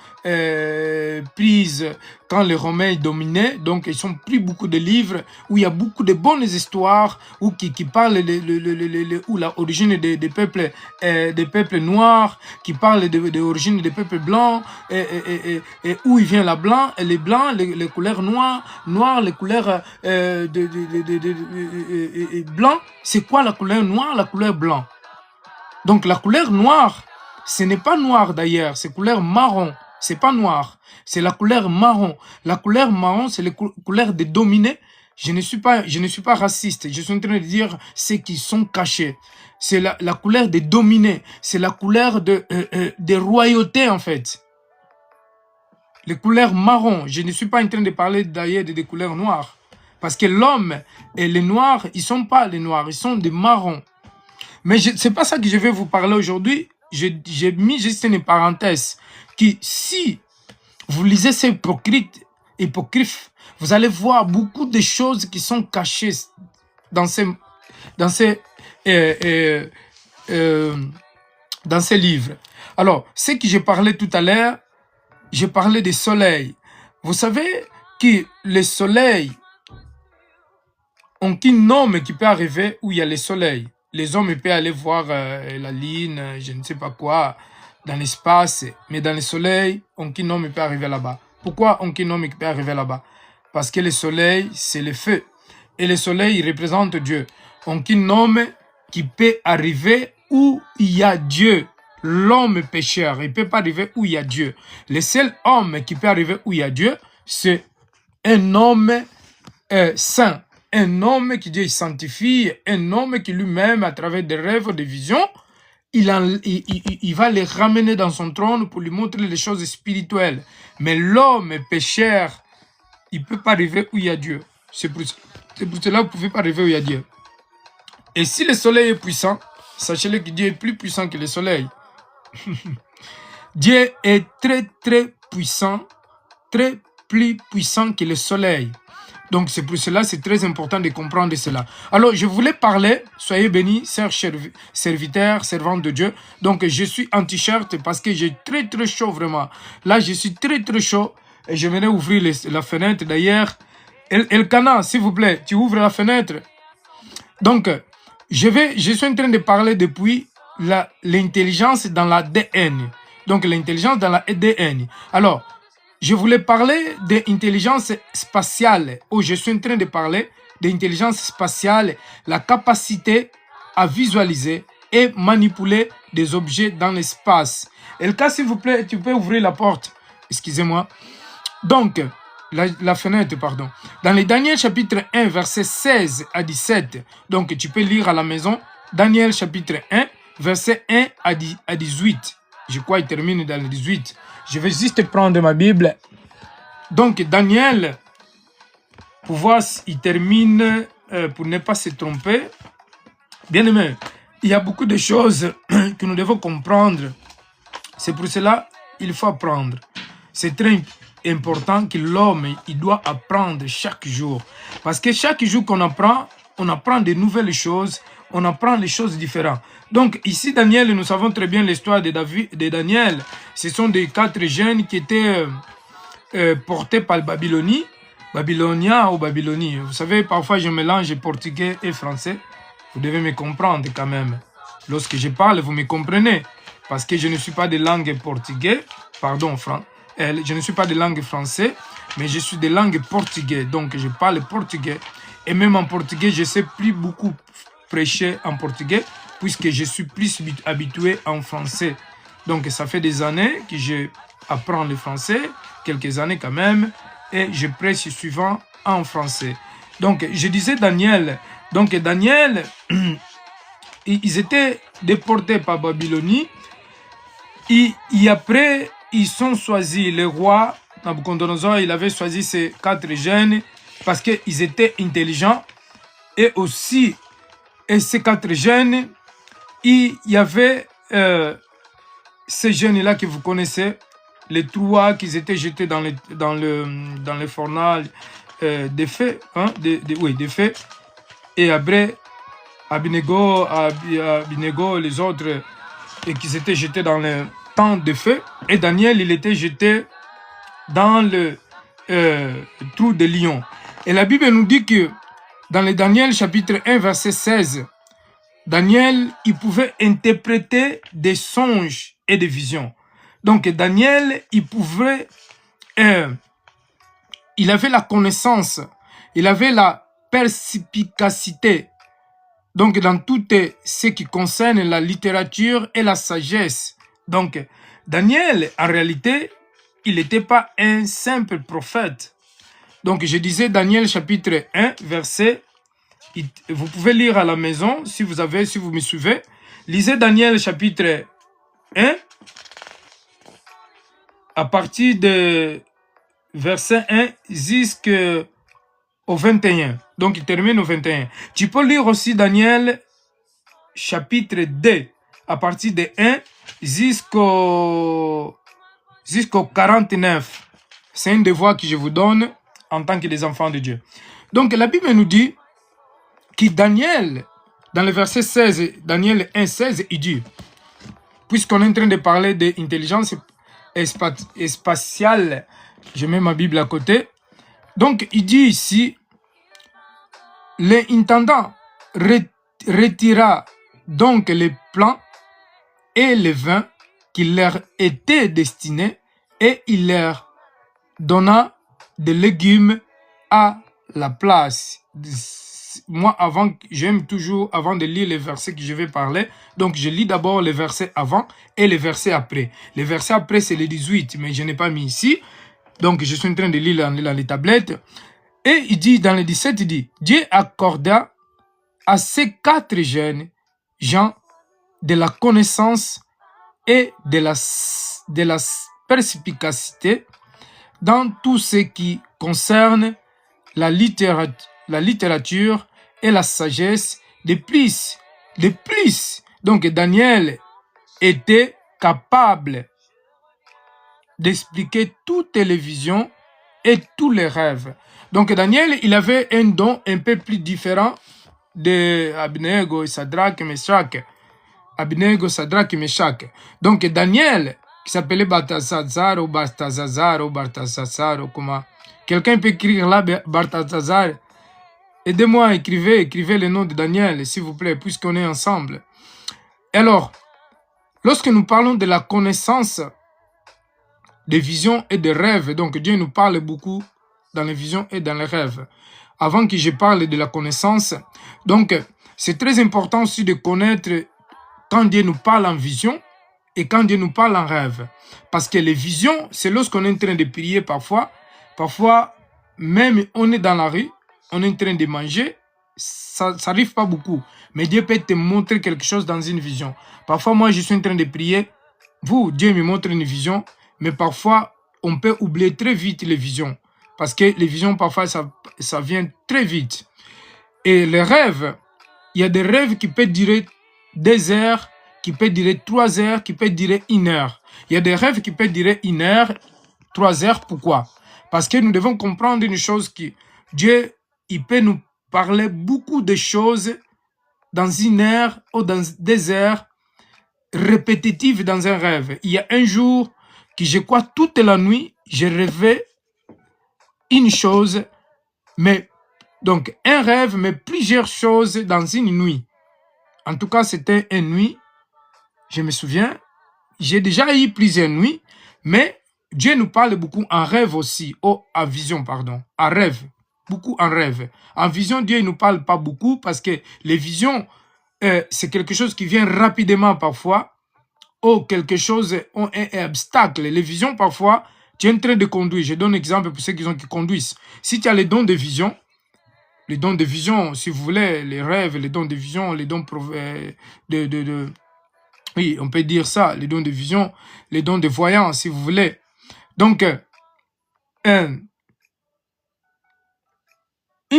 pris quand les Romains dominaient. Donc, ils ont pris beaucoup de livres où il y a beaucoup de bonnes histoires ou qui parlent de l'origine des peuples noirs, qui parlent de l'origine des peuples blancs, et où il vient les blancs, les couleurs noires, les couleurs blanc. C'est quoi la couleur noire, la couleur blanc? Donc, la couleur noire, ce n'est pas noir d'ailleurs, c'est couleur marron. C'est pas noir, c'est la couleur marron. La couleur marron, c'est la couleur des dominés. Je ne suis pas raciste. Je suis en train de dire ceux qui sont cachés. C'est la couleur des dominés. C'est la couleur des royautés en fait. Les couleurs marron. Je ne suis pas en train de parler d'ailleurs des couleurs noires. Parce que l'homme et les noirs, ils ne sont pas les noirs, ils sont des marrons. Mais ce n'est pas ça que je vais vous parler aujourd'hui. J'ai mis juste une parenthèse qui, si vous lisez ces hypocrites, vous allez voir beaucoup de choses qui sont cachées dans ces livres. Alors, ce que j'ai parlé tout à l'heure, j'ai parlé des soleils. Vous savez que le soleil, aucun homme qui peut arriver où il y a le soleil. Les hommes peuvent aller voir la Lune, je ne sais pas quoi, dans l'espace. Mais dans le soleil, aucun homme peut arriver là-bas. Pourquoi aucun homme peut arriver là-bas? Parce que le soleil, c'est le feu. et le soleil représente Dieu. Aucun homme qui peut arriver où il y a Dieu. L'homme pécheur, il ne peut pas arriver où il y a Dieu. Le seul homme qui peut arriver où il y a Dieu, c'est un homme saint. Un homme qui Dieu sanctifie, un homme qui lui-même, à travers des rêves, des visions, il va les ramener dans son trône pour lui montrer les choses spirituelles. Mais l'homme pécheur, il ne peut pas arriver où il y a Dieu. C'est pour cela que vous ne pouvez pas arriver où il y a Dieu. Et si le soleil est puissant, sachez-le que Dieu est plus puissant que le soleil. Dieu est très très puissant, très plus puissant que le soleil. Donc c'est pour cela, c'est très important de comprendre cela. Alors je voulais parler, soyez bénis, chers serviteurs, servants de Dieu. Donc je suis en t-shirt parce que j'ai très très chaud vraiment. Là je suis très très chaud et je venais ouvrir la fenêtre d'ailleurs. Elkana, s'il vous plaît, tu ouvres la fenêtre. Donc je suis en train de parler depuis l'intelligence dans l'ADN. Donc l'intelligence dans l'ADN. Alors, je voulais parler d'intelligence spatiale. Je suis en train de parler d'intelligence spatiale, la capacité à visualiser et manipuler des objets dans l'espace. Elka, s'il vous plaît, tu peux ouvrir la porte. Excusez-moi. Donc, la fenêtre, pardon. Dans les Daniel chapitre 1, versets 16 à 17, donc tu peux lire à la maison, Daniel chapitre 1, verset 1 à 18. Je crois qu'il termine dans le 18. Je vais juste prendre ma Bible. Donc, Daniel, pour voir s'il termine, pour ne pas se tromper. Bien aimé, il y a beaucoup de choses que nous devons comprendre. C'est pour cela qu'il faut apprendre. C'est très important que l'homme, il doit apprendre chaque jour. Parce que chaque jour qu'on apprend, on apprend de nouvelles choses, on apprend les choses différentes. Donc ici, Daniel, nous savons très bien l'histoire de Daniel. Ce sont des 4 jeunes qui étaient portés par le Babylonie, Babylonia ou Babylonie. Vous savez, parfois je mélange portugais et français. Vous devez me comprendre quand même. Lorsque je parle, vous me comprenez. Parce que je ne suis pas de langue portugais, pardon, je ne suis pas de langue français, mais je suis de langue portugais. Donc je parle portugais. Et même en portugais, je sais plus beaucoup prêcher en portugais, puisque je suis plus habitué en français. Donc ça fait des années que j'apprends le français, quelques années quand même, et je prêche souvent en français. Donc je disais Daniel. Donc Daniel, ils étaient déportés par Babylonie. Et après, ils ont choisi le roi Nabucodonosor. Il avait choisi ces 4 jeunes parce qu'ils étaient intelligents. Et aussi, ces 4 jeunes, il y avait ces jeunes-là que vous connaissez, les 3 qui étaient jetés dans le fornal des feux, hein, des feux. Et après, Abednego, les autres, et qui s'étaient jetés dans le temps de feu. Et Daniel, il était jeté dans le trou de lion. Et la Bible nous dit que dans le Daniel chapitre 1, verset 16, Daniel, il pouvait interpréter des songes et des visions. Donc Daniel, il pouvait, il avait la connaissance, il avait la perspicacité. Donc, dans tout ce qui concerne la littérature et la sagesse. Donc, Daniel, en réalité, il n'était pas un simple prophète. Donc, je disais Daniel chapitre 1, verset, vous pouvez lire à la maison, si vous me suivez. Lisez Daniel chapitre 1, à partir de verset 1 jusqu'au 21. Donc, il termine au 21. Tu peux lire aussi Daniel chapitre 2, à partir de 1 jusqu'au 49. C'est un devoir que je vous donne en tant que des enfants de Dieu. Donc, la Bible nous dit que Daniel, dans le verset 16, Daniel 1, 16, il dit, puisqu'on est en train de parler d'intelligence spatiale, je mets ma Bible à côté. Donc, il dit ici, l'intendant retira donc les plants et les vins qui leur étaient destinés et il leur donna des légumes à la place. moi, j'aime toujours, avant de lire les versets que je vais parler, donc je lis d'abord les versets avant et les versets après. Les versets après, c'est les 18, mais je n'ai pas mis ici. Donc, je suis en train de lire dans les tablettes. Et il dit, dans le 17, il dit, Dieu accorda à ces 4 jeunes gens de la connaissance et de la perspicacité dans tout ce qui concerne la littérature et la sagesse de plus. Donc Daniel était capable d'expliquer toutes les visions et tous les rêves. Donc Daniel, il avait un don un peu plus différent de Abednego, Sadrach et Meshach. Abednego, Sadrach et Meshach. Donc Daniel, qui s'appelait Balthazar ou comment. Quelqu'un peut écrire là, Balthazar. Aidez-moi, écrivez le nom de Daniel, s'il vous plaît, puisqu'on est ensemble. Alors, lorsque nous parlons de la connaissance des visions et des rêves, donc Dieu nous parle beaucoup dans les visions et dans les rêves. Avant que je parle de la connaissance, donc c'est très important aussi de connaître quand Dieu nous parle en vision et quand Dieu nous parle en rêve. Parce que les visions, c'est lorsqu'on est en train de prier parfois. Parfois, même on est dans la rue, on est en train de manger, ça n'arrive pas beaucoup. Mais Dieu peut te montrer quelque chose dans une vision. Parfois, moi, je suis en train de prier. Dieu me montre une vision. Mais parfois, on peut oublier très vite les visions. Parce que les visions, parfois, ça vient très vite. Et les rêves, il y a des rêves qui peuvent durer 2 heures, qui peuvent durer 3 heures, qui peuvent durer 1 heure. Il y a des rêves qui peuvent durer 1 heure, 3 heures. Pourquoi? Parce que nous devons comprendre une chose qui Dieu, il peut nous parler beaucoup de choses dans 1 heure ou dans 2 heures répétitives dans un rêve. Il y a un jour que je crois toute la nuit, j'ai rêvé une chose, mais donc un rêve, mais plusieurs choses dans une nuit. En tout cas, c'était une nuit, je me souviens, j'ai déjà eu plusieurs nuits, mais Dieu nous parle beaucoup en rêve aussi, en vision, pardon, en rêve, beaucoup en rêve. En vision, Dieu ne nous parle pas beaucoup parce que les visions, c'est quelque chose qui vient rapidement parfois, ou quelque chose, un obstacle. Les visions, parfois, tu es en train de conduire. Je donne un exemple pour ceux qui conduisent. Si tu as les dons de vision, si vous voulez, les rêves, les dons de vision, les dons oui, on peut dire ça, les dons de vision, les dons de voyance, si vous voulez. Donc, une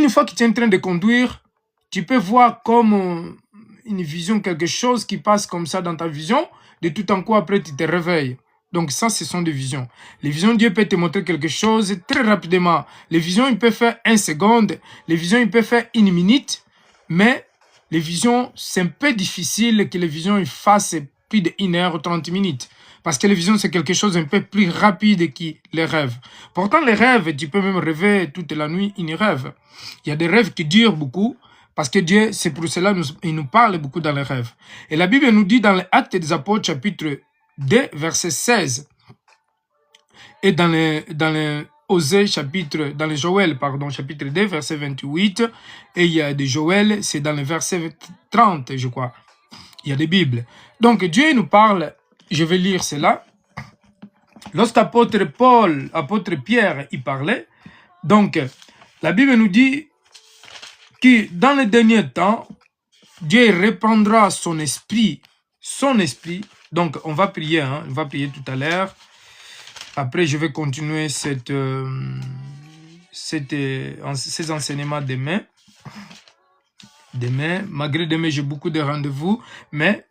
fois que tu es en train de conduire, tu peux voir comme une vision, quelque chose qui passe comme ça dans ta vision, de tout en coup après tu te réveilles. Donc ça, ce sont des visions. Les visions, Dieu peut te montrer quelque chose très rapidement. Les visions, il peut faire 1 seconde. Les visions, il peut faire 1 minute. Mais les visions, c'est un peu difficile que les visions ils fassent plus de 1 heure ou 30 minutes. Parce que les visions, c'est quelque chose un peu plus rapide que les rêves. Pourtant, les rêves, tu peux même rêver toute la nuit, une rêve. Il y a des rêves qui durent beaucoup. Parce que Dieu, c'est pour cela qu'il nous parle beaucoup dans les rêves. Et la Bible nous dit dans les Actes des Apôtres, chapitre 2, verset 16, et dans les Osée, dans les Joël, pardon, chapitre 2, verset 28, et il y a des Joël, c'est dans le verset 30, je crois. Il y a des Bibles. Donc Dieu nous parle, je vais lire cela. Lorsqu'apôtre Pierre, il parlait, donc la Bible nous dit que dans les derniers temps, Dieu répandra son esprit. Donc, on va prier, on va prier tout à l'heure. Après, je vais continuer ces enseignements demain. Malgré demain, j'ai beaucoup de rendez-vous, mais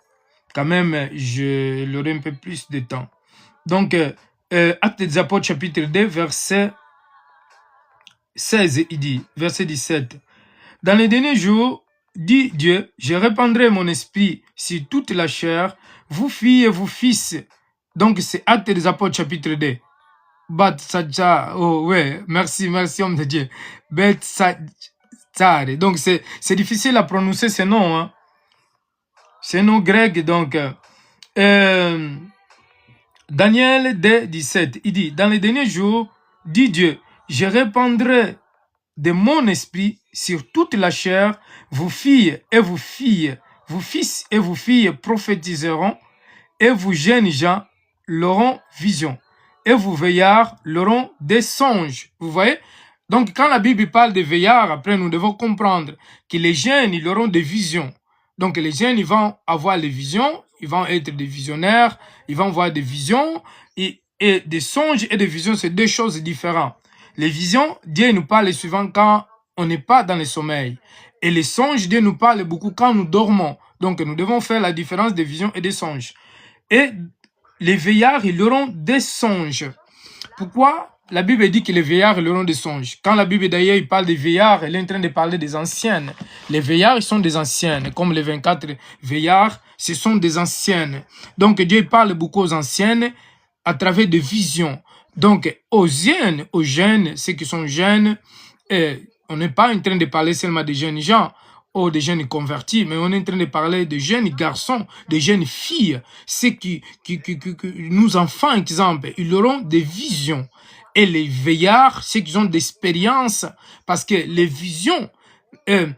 quand même, je l'aurai un peu plus de temps. Donc, Actes des Apôtres, chapitre 2, verset 16, il dit, verset 17. Dans les derniers jours, dit Dieu, je répandrai mon esprit sur toute la chair, vous filles et vous fils. Donc c'est Actes des Apôtres chapitre 2. Oh ouais, merci homme de Dieu. Donc c'est difficile à prononcer ces noms. Hein. Ces noms grecs, donc. Daniel 2, 17, il dit, dans les derniers jours, dit Dieu, je répandrai de mon esprit sur toute la chair, vos filles et vos filles, vos fils et vos filles prophétiseront, et vos jeunes gens l'auront vision, et vos veillards l'auront des songes. Vous voyez? Donc, quand la Bible parle de veillards, après, nous devons comprendre que les jeunes, ils auront des visions. Donc, les jeunes, ils vont avoir les visions, ils vont être des visionnaires, ils vont avoir des visions, et des songes et des visions, c'est deux choses différentes. Les visions, Dieu nous parle souvent quand on n'est pas dans le sommeil. Et les songes, Dieu nous parle beaucoup quand nous dormons. Donc, nous devons faire la différence des visions et des songes. Et les veillards, ils auront des songes. Pourquoi la Bible dit que les veillards, ils auront des songes? Quand la Bible, d'ailleurs, il parle des veillards, elle est en train de parler des anciennes. Les veillards, ils sont des anciennes. Comme les 24 veillards, ce sont des anciennes. Donc, Dieu parle beaucoup aux anciennes à travers des visions. Donc, aux jeunes, ceux qui sont jeunes, on n'est pas en train de parler seulement des jeunes gens ou des jeunes convertis, mais on est en train de parler de jeunes garçons, de jeunes filles, ceux qui nous enfants, exemple, ils auront des visions. Et les veillards, ceux qui ont d'expérience, parce que les visions, Dieu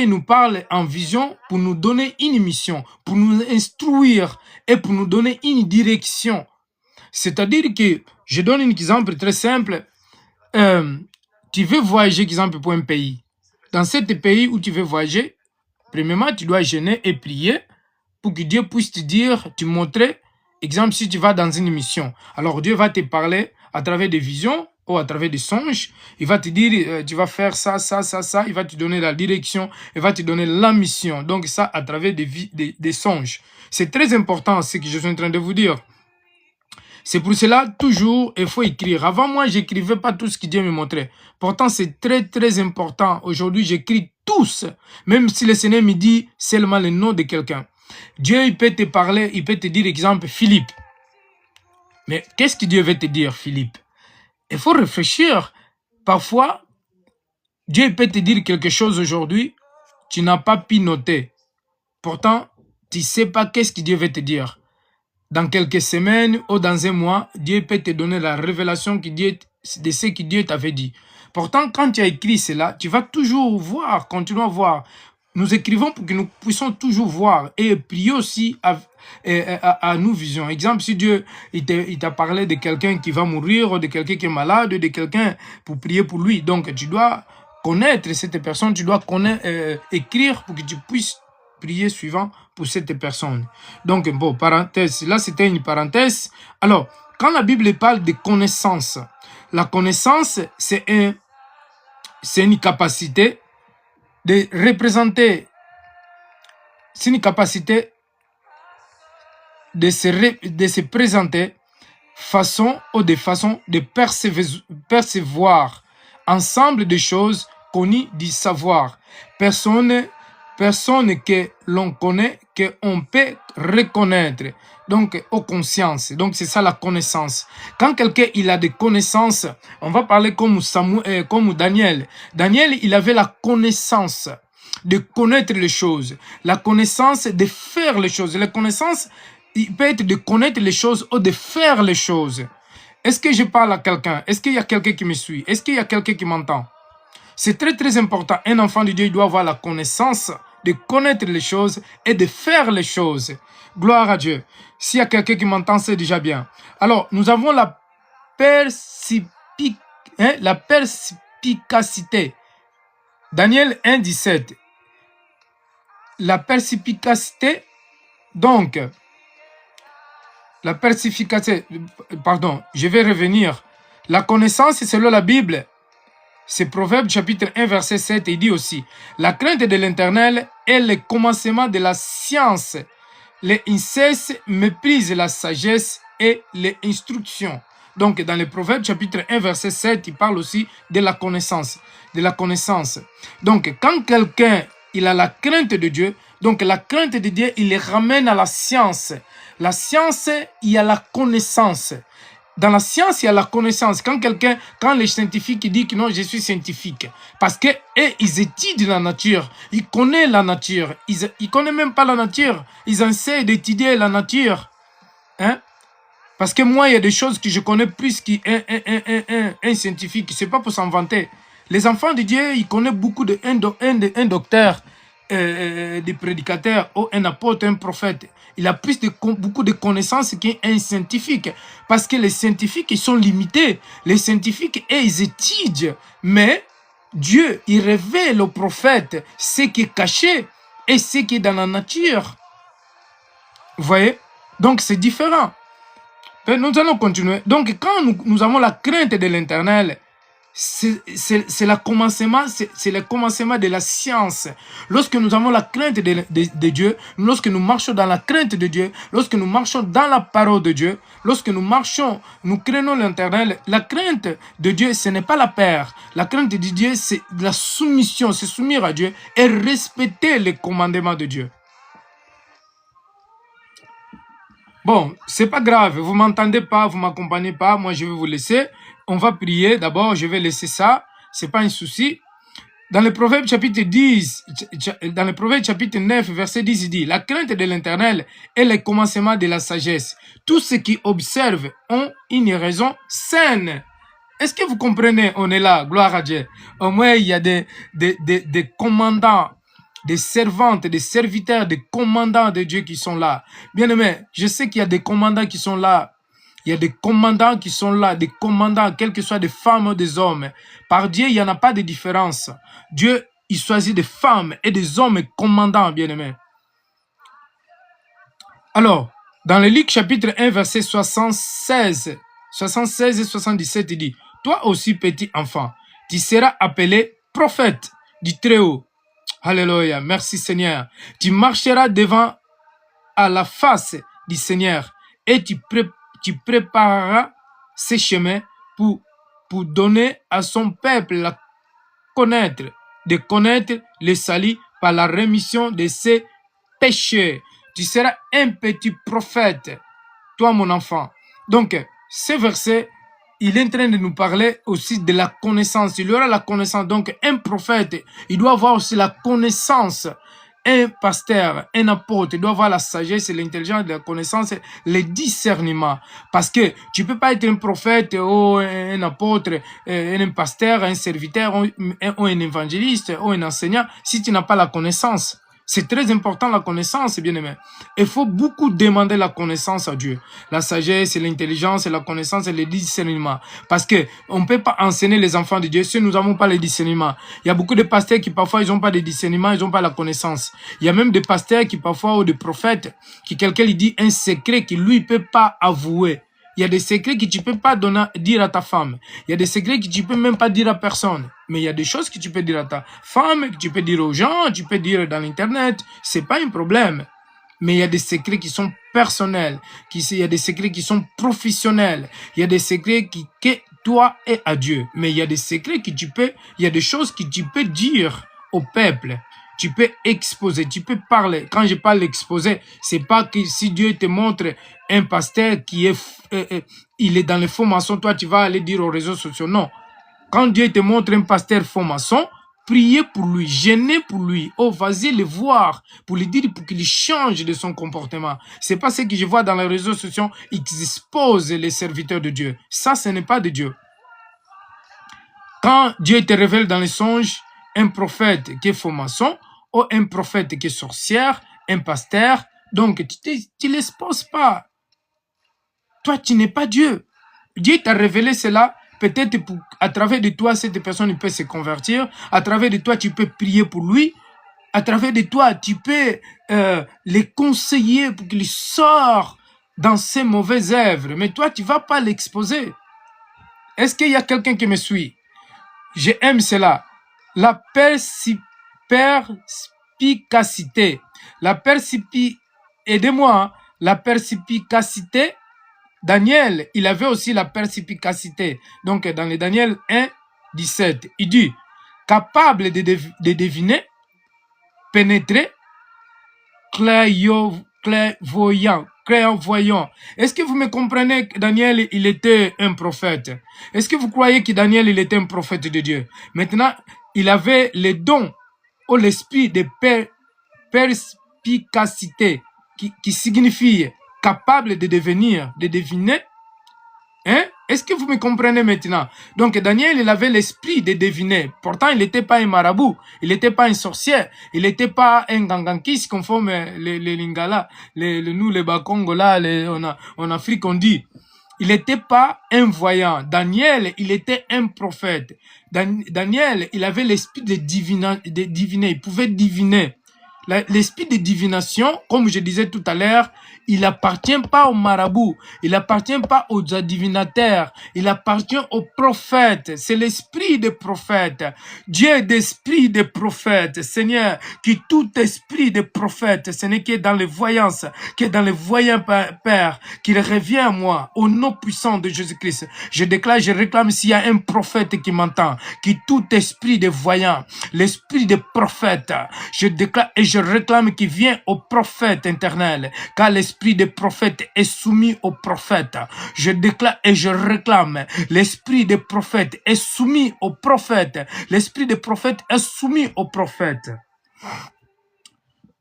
nous parle en vision pour nous donner une mission, pour nous instruire et pour nous donner une direction. C'est-à-dire que, je donne un exemple très simple, tu veux voyager, exemple, pour un pays. Dans ce pays où tu veux voyager, premièrement, tu dois jeûner et prier pour que Dieu puisse te dire, te montrer, exemple, si tu vas dans une mission. Alors, Dieu va te parler à travers des visions ou à travers des songes. Il va te dire, tu vas faire ça, ça, ça, ça. Il va te donner la direction. Il va te donner la mission. Donc, ça, à travers des songes. C'est très important ce que je suis en train de vous dire. C'est pour cela, toujours, il faut écrire. Avant, moi, j'écrivais pas tout ce que Dieu me montrait. Pourtant, c'est très, très important. Aujourd'hui, j'écris tous. Même si le Seigneur me dit seulement le nom de quelqu'un. Dieu, il peut te parler, il peut te dire, exemple, Philippe. Mais qu'est-ce que Dieu veut te dire, Philippe? Il faut réfléchir. Parfois, Dieu peut te dire quelque chose aujourd'hui, tu n'as pas pu noter. Pourtant, tu ne sais pas qu'est-ce que Dieu veut te dire. Dans quelques semaines ou dans un mois, Dieu peut te donner la révélation de ce que Dieu t'avait dit. Pourtant, quand tu as écrit cela, tu vas toujours voir, continuer à voir. Nous écrivons pour que nous puissions toujours voir et prier aussi à nos visions. Exemple, si Dieu il t'a parlé de quelqu'un qui va mourir, ou de quelqu'un qui est malade, ou de quelqu'un pour prier pour lui. Donc, tu dois connaître cette personne, tu dois écrire pour que tu puisses prier suivant pour cette personne. Donc, bon, parenthèse, là c'était une parenthèse. Alors, quand la Bible parle de connaissance, la connaissance, c'est une capacité de représenter, c'est une capacité de se présenter façon ou de façon de percevoir ensemble de choses connues du savoir. Personne que l'on connaît, qu'on peut reconnaître. Donc, aux consciences. Donc, c'est ça la connaissance. Quand quelqu'un il a des connaissances, on va parler comme Daniel. Daniel, il avait la connaissance de connaître les choses. La connaissance de faire les choses. La connaissance, il peut être de connaître les choses ou de faire les choses. Est-ce que je parle à quelqu'un? Est-ce qu'il y a quelqu'un qui me suit? Est-ce qu'il y a quelqu'un qui m'entend? C'est très très important. Un enfant de Dieu, il doit avoir la connaissance de connaître les choses et de faire les choses. Gloire à Dieu. S'il y a quelqu'un qui m'entend, c'est déjà bien. Alors, nous avons la perspicacité. Daniel 1, 17. La perspicacité, donc, la perspicacité, pardon, je vais revenir. La connaissance, selon la Bible, c'est Proverbe chapitre 1 verset 7, il dit aussi, la crainte de l'Éternel est le commencement de la science. Les incesses méprisent la sagesse et les instructions. Donc, dans le Proverbe chapitre 1 verset 7, il parle aussi de la connaissance. De la connaissance. Donc, quand quelqu'un il a la crainte de Dieu, donc la crainte de Dieu, il les ramène à la science. La science, il y a la connaissance. Dans la science, il y a la connaissance. Quand les scientifiques disent que non, je suis scientifique, parce que ils étudient la nature, ils connaissent la nature, ils connaissent même pas la nature, ils essaient d'étudier la nature. Hein? Parce que moi, il y a des choses que je connais plus qu'un scientifique. C'est pas pour s'en vanter. Les enfants de Dieu, ils connaissent beaucoup un docteur, des prédicateurs, ou un apôtre, un prophète. Il a plus beaucoup de connaissances qu'un scientifique. Parce que les scientifiques, ils sont limités. Les scientifiques, ils étudient. Mais Dieu, il révèle aux prophètes ce qui est caché et ce qui est dans la nature. Vous voyez? Donc, c'est différent. Nous allons continuer. Donc, quand nous avons la crainte de l'Éternel, c'est le commencement de la science. Lorsque nous avons la crainte de Dieu, lorsque nous marchons dans la crainte de Dieu, lorsque nous marchons dans la parole de Dieu, lorsque nous marchons, nous craignons l'Éternel, la crainte de Dieu, ce n'est pas la peur. La crainte de Dieu, c'est la soumission, c'est soumettre à Dieu et respecter les commandements de Dieu. Bon, c'est pas grave, vous m'entendez pas, vous m'accompagnez pas, moi je vais vous laisser. On va prier, d'abord je vais laisser ça, c'est pas un souci. Dans le Proverbe chapitre 10, dans le Proverbe chapitre 9, verset 10, il dit, la crainte de l'Éternel est le commencement de la sagesse. Tous ceux qui observent ont une raison saine. Est-ce que vous comprenez? On est là, gloire à Dieu. Au moins, il y a des commandants, des servantes, des serviteurs, des commandants de Dieu qui sont là. Bien aimé, je sais qu'il y a des commandants qui sont là. Il y a des commandants qui sont là, des commandants, quels que soient des femmes ou des hommes. Par Dieu, il n'y en a pas de différence. Dieu, il choisit des femmes et des hommes commandants, bien aimé. Alors, dans le Luc chapitre 1, verset 76 et 77, il dit, toi aussi, petit enfant, tu seras appelé prophète du Très-Haut. Alléluia, merci Seigneur. Tu marcheras devant à la face du Seigneur et tu prépareras ses chemins pour donner à son peuple de connaître le salut par la rémission de ses péchés. Tu seras un petit prophète, toi mon enfant. Donc, ce verset, il est en train de nous parler aussi de la connaissance. Il y aura la connaissance. Donc, un prophète, il doit avoir aussi la connaissance. Un pasteur, un apôtre, il doit avoir la sagesse, l'intelligence, la connaissance, le discernement. Parce que tu ne peux pas être un prophète ou un apôtre, un pasteur, un serviteur ou un évangéliste ou un enseignant si tu n'as pas la connaissance. C'est très important la connaissance, bien aimé. Il faut beaucoup demander la connaissance à Dieu. La sagesse, l'intelligence, la connaissance et le discernement. Parce que on ne peut pas enseigner les enfants de Dieu si nous n'avons pas le discernement. Il y a beaucoup de pasteurs qui parfois ils n'ont pas de discernement, ils n'ont pas la connaissance. Il y a même des pasteurs qui parfois ou des prophètes qui quelqu'un lui dit un secret qu'il lui peut pas avouer. Il y a des secrets que tu peux pas dire à ta femme. Il y a des secrets que tu peux même pas dire à personne. Mais il y a des choses que tu peux dire à ta femme, que tu peux dire aux gens, tu peux dire dans l'internet. C'est pas un problème. Mais il y a des secrets qui sont personnels. Il y a des secrets qui sont professionnels. Il y a des secrets que toi et à Dieu. Mais il y a des secrets que il y a des choses que tu peux dire au peuple. Tu peux exposer, tu peux parler. Quand je parle d'exposer, c'est pas que si Dieu te montre un pasteur qui il est dans les faux maçons, toi tu vas aller dire aux réseaux sociaux. Non. Quand Dieu te montre un pasteur faux maçon, priez pour lui, gênez pour lui. Oh, vas-y le voir pour lui dire pour qu'il change de son comportement. C'est pas ce que je vois dans les réseaux sociaux. Ils exposent les serviteurs de Dieu. Ça, ce n'est pas de Dieu. Quand Dieu te révèle dans les songes un prophète qui est faux maçon, ou un prophète qui est sorcière, un pasteur, donc tu ne l'exposes pas. Toi, tu n'es pas Dieu. Dieu t'a révélé cela, peut-être à travers de toi, cette personne peut se convertir, à travers de toi, tu peux prier pour lui, à travers de toi, tu peux les conseiller pour qu'il sorte dans ses mauvaises œuvres, mais toi, tu ne vas pas l'exposer. Est-ce qu'il y a quelqu'un qui me suit? J'aime cela. La perspicacité. Aidez-moi. La perspicacité. Daniel, il avait aussi la perspicacité. Donc, dans le Daniel 1, 17, il dit, capable de deviner, pénétrer, clairvoyant. Est-ce que vous me comprenez que Daniel, il était un prophète? Est-ce que vous croyez que Daniel, il était un prophète de Dieu? Maintenant, il avait les dons ou l'esprit de perspicacité qui signifie capable de deviner. Hein? Est-ce que vous me comprenez maintenant? Donc Daniel, il avait l'esprit de deviner. Pourtant, il n'était pas un marabout, il n'était pas un sorcier, il n'était pas un gangankis conforme les Lingala, nous les Bakongo là, en Afrique on dit. Il n'était pas un voyant. Daniel, il était un prophète. Daniel, il avait l'esprit de diviner, il pouvait diviner. L'esprit de divination, comme je disais tout à l'heure, il appartient pas aux marabouts, il appartient pas aux divinateurs, il appartient aux prophètes. C'est l'esprit des prophètes. Dieu est d'esprit des prophètes. Seigneur, qui tout esprit des prophètes, ce n'est que dans les voyances, que dans les voyants, Père, qu'il revient à moi, au nom puissant de Jésus-Christ. Je déclare, je réclame s'il y a un prophète qui m'entend, qui tout esprit de voyants, l'esprit des prophètes, je déclare et je réclame qu'il vient au prophète éternel, car l'esprit des prophètes est soumis au prophète. Je déclare et je réclame, l'esprit des prophètes est soumis au prophète. L'esprit des prophètes est soumis au prophète.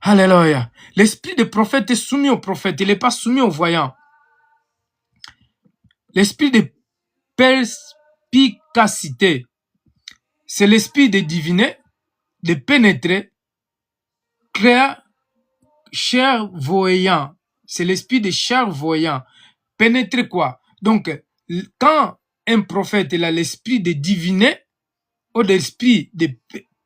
Alléluia. L'esprit des prophètes est soumis au prophète, il n'est pas soumis aux voyants. L'esprit de perspicacité, c'est l'esprit de diviner, de pénétrer, clairvoyant. C'est l'esprit de clairvoyant. Pénétrer quoi? Donc, quand un prophète il a l'esprit de diviner ou l'esprit de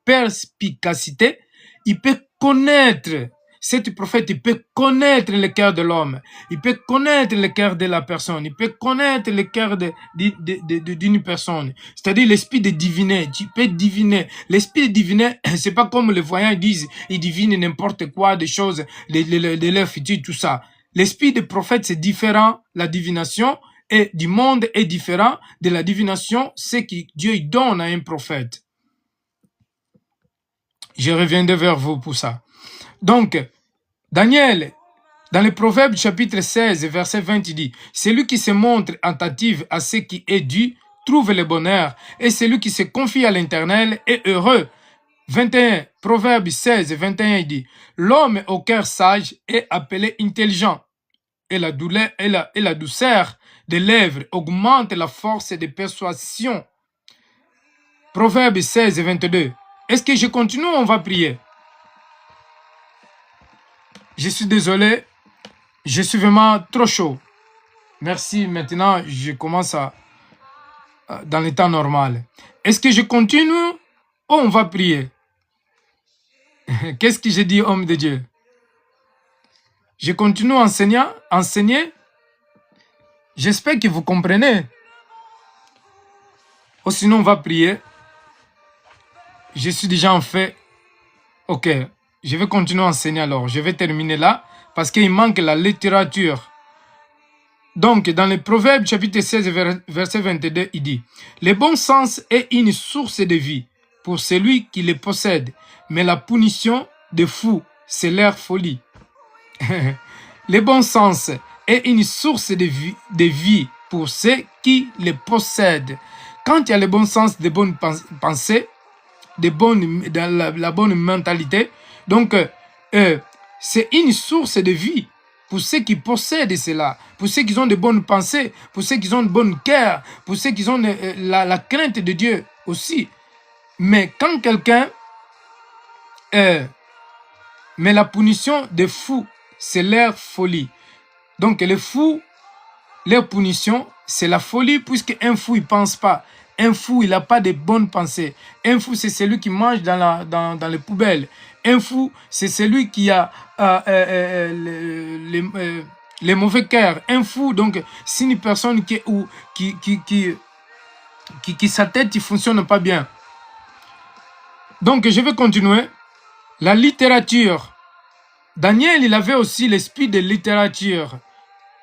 perspicacité, il peut connaître. Cet prophète, il peut connaître le cœur de l'homme. Il peut connaître le cœur de la personne. Il peut connaître le cœur d'une personne. C'est-à-dire l'esprit de diviner. Tu peux diviner. L'esprit de diviner, c'est pas comme les voyants disent, ils divinent n'importe quoi, des choses, de leur futur, tout ça. L'esprit de prophète, c'est différent. La divination et du monde est différent de la divination, c'est que Dieu donne à un prophète. Je reviendrai vers vous pour ça. Donc, Daniel, dans le Proverbe chapitre 16, verset 20, il dit, « Celui qui se montre attentif à ce qui est dû trouve le bonheur, et celui qui se confie à l'Éternel est heureux. » 21, Proverbe 16, 21, il dit, « L'homme au cœur sage est appelé intelligent, et la douceur des lèvres augmente la force de persuasion. » Proverbe 16, 22. Est-ce que je continue ou on va prier? Je suis désolé, je suis vraiment trop chaud. Merci, maintenant je commence dans le temps normal. Est-ce que je continue ou on va prier? Qu'est-ce que j'ai dit, homme de Dieu? Je continue à enseigner. J'espère que vous comprenez. Ou sinon on va prier. Je suis déjà en fait. Ok. Je vais continuer à enseigner alors. Je vais terminer là parce qu'il manque la littérature. Donc, dans le Proverbe chapitre 16, verset 22, il dit « Le bon sens est une source de vie pour celui qui le possède, mais la punition des fous, c'est leur folie. » Le bon sens est une source de vie pour ceux qui le possèdent. Quand il y a le bon sens, de bonnes pensées, la bonne mentalité, donc c'est une source de vie pour ceux qui possèdent cela, pour ceux qui ont de bonnes pensées, pour ceux qui ont de bonnes cœurs, pour ceux qui ont la crainte de Dieu aussi. Mais quand quelqu'un mais la punition des fous, c'est leur folie. Donc les fous, leur punition, c'est la folie, puisque un fou, il ne pense pas. Un fou, il n'a pas de bonnes pensées. Un fou, c'est celui qui mange dans les poubelles. Un fou, c'est celui qui a les mauvais cœurs. Un fou, donc, c'est une personne qui sa tête ne fonctionne pas bien. Donc, je vais continuer. La littérature. Daniel, il avait aussi l'esprit de littérature.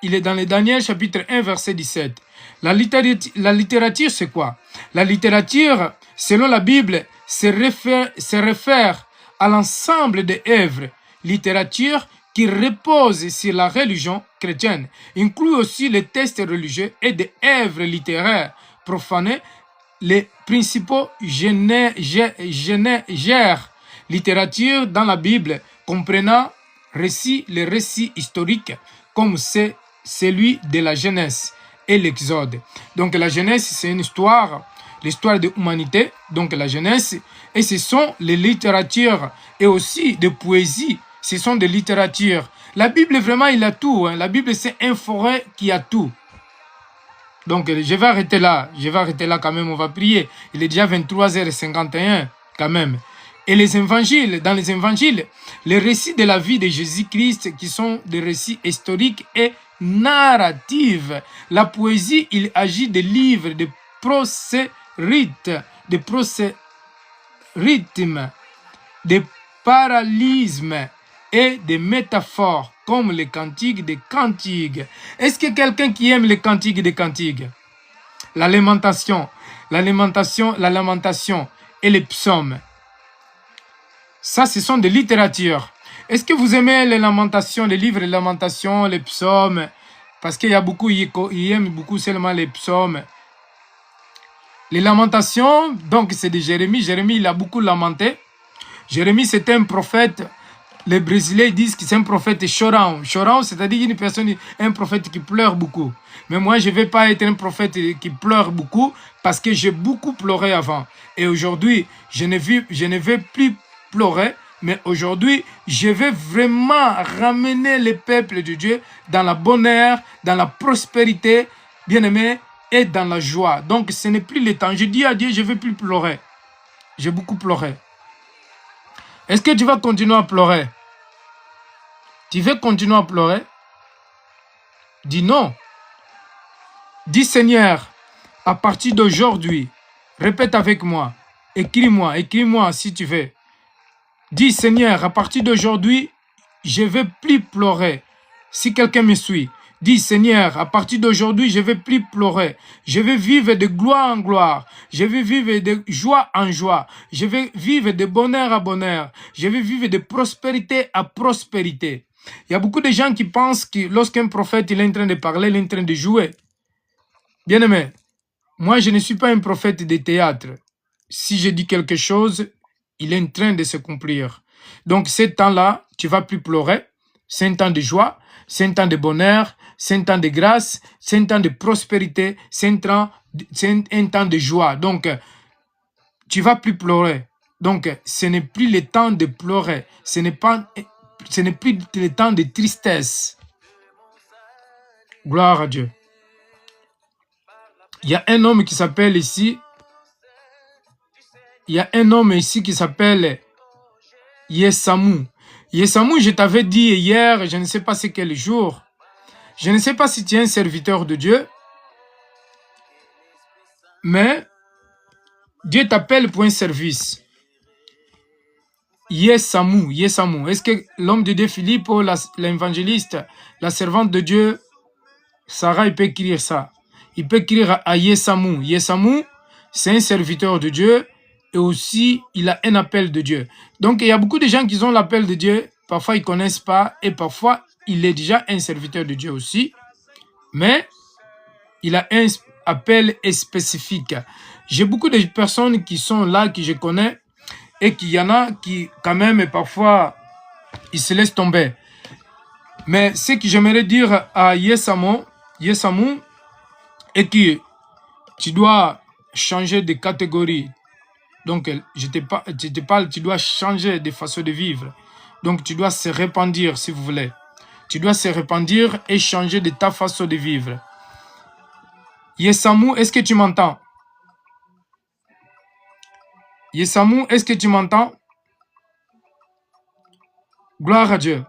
Il est dans le Daniel chapitre 1, verset 17. La littérature, c'est quoi? La littérature, selon la Bible, se réfère à l'ensemble des œuvres. Littérature qui repose sur la religion chrétienne. Inclut aussi les textes religieux et des œuvres littéraires profanées, les principaux génères. Littérature dans la Bible comprenant les récits historiques, comme c'est celui de la Genèse et l'Exode. Donc la Genèse, c'est une histoire, l'histoire de l'humanité, donc la Genèse, et ce sont les littératures et aussi de poésie, ce sont des littératures. La Bible, vraiment, il a tout. Hein. La Bible, c'est un forêt qui a tout. Donc, je vais arrêter là quand même, on va prier. Il est déjà 23h51 quand même. Et les évangiles, dans les évangiles, les récits de la vie de Jésus-Christ qui sont des récits historiques et narratifs. La poésie, il agit de livres, de procès-rites, de procès-rythmes, de paralysmes et des métaphores comme les cantiques des cantiques. Est-ce que quelqu'un qui aime les cantiques des cantiques? La lamentation et les psaumes. Ça, ce sont des littératures. Est-ce que vous aimez les lamentations, les livres de lamentations, les psaumes? Parce qu'il y a beaucoup, ils aiment beaucoup seulement les psaumes. Les lamentations, donc c'est de Jérémie. Jérémie, il a beaucoup lamenté. Jérémie, c'était un prophète. Les Brésiliens disent que c'est un prophète chorão. Chorão, c'est-à-dire une personne, un prophète qui pleure beaucoup. Mais moi, je ne vais pas être un prophète qui pleure beaucoup parce que j'ai beaucoup pleuré avant. Et aujourd'hui, je ne vais plus pleurer, mais aujourd'hui, je vais vraiment ramener le peuple de Dieu dans la bonheur, dans la prospérité, bien aimé, et dans la joie. Donc, ce n'est plus le temps. Je dis à Dieu, je ne vais plus pleurer. J'ai beaucoup pleuré. Est-ce que tu vas continuer à pleurer? Tu veux continuer à pleurer? Dis non. Dis Seigneur, à partir d'aujourd'hui, répète avec moi, écris-moi si tu veux. Dis Seigneur, à partir d'aujourd'hui, je ne vais plus pleurer. Si quelqu'un me suit, dis Seigneur, à partir d'aujourd'hui, je ne vais plus pleurer. Je vais vivre de gloire en gloire. Je vais vivre de joie en joie. Je vais vivre de bonheur à bonheur. Je vais vivre de prospérité à prospérité. Il y a beaucoup de gens qui pensent que lorsqu'un prophète il est en train de parler, il est en train de jouer. Bien aimé, moi je ne suis pas un prophète de théâtre. Si je dis quelque chose, il est en train de s'accomplir. Donc ce temps-là, tu ne vas plus pleurer. C'est un temps de joie, c'est un temps de bonheur, c'est un temps de grâce, c'est un temps de prospérité, c'est un temps de joie. Donc, tu ne vas plus pleurer. Donc, ce n'est plus le temps de pleurer. Ce n'est plus le temps de tristesse. Gloire à Dieu. Il y a un homme qui s'appelle ici. Il y a un homme ici qui s'appelle Yesamou. Yesamou, je t'avais dit hier, je ne sais pas c'est quel jour. Je ne sais pas si tu es un serviteur de Dieu. Mais Dieu t'appelle pour un service. Yesamou. Est-ce que l'homme de Dieu Philippe, l'évangéliste, la servante de Dieu, Sarah, il peut écrire ça. Il peut écrire à Yesamou. Yesamou, c'est un serviteur de Dieu et aussi il a un appel de Dieu. Donc il y a beaucoup de gens qui ont l'appel de Dieu. Parfois ils ne connaissent pas et parfois il est déjà un serviteur de Dieu aussi. Mais il a un appel spécifique. J'ai beaucoup de personnes qui sont là, que je connais, et qu'il y en a qui, quand même, parfois, ils se laissent tomber. Mais ce que j'aimerais dire à Yesamou, est que tu dois changer de catégorie. Donc, je te parle, tu dois changer de façon de vivre. Donc, tu dois se répandre, si vous voulez. Tu dois se répandre et changer de ta façon de vivre. Yesamou, est-ce que tu m'entends? Yesamou, est-ce que tu m'entends? Gloire à Dieu.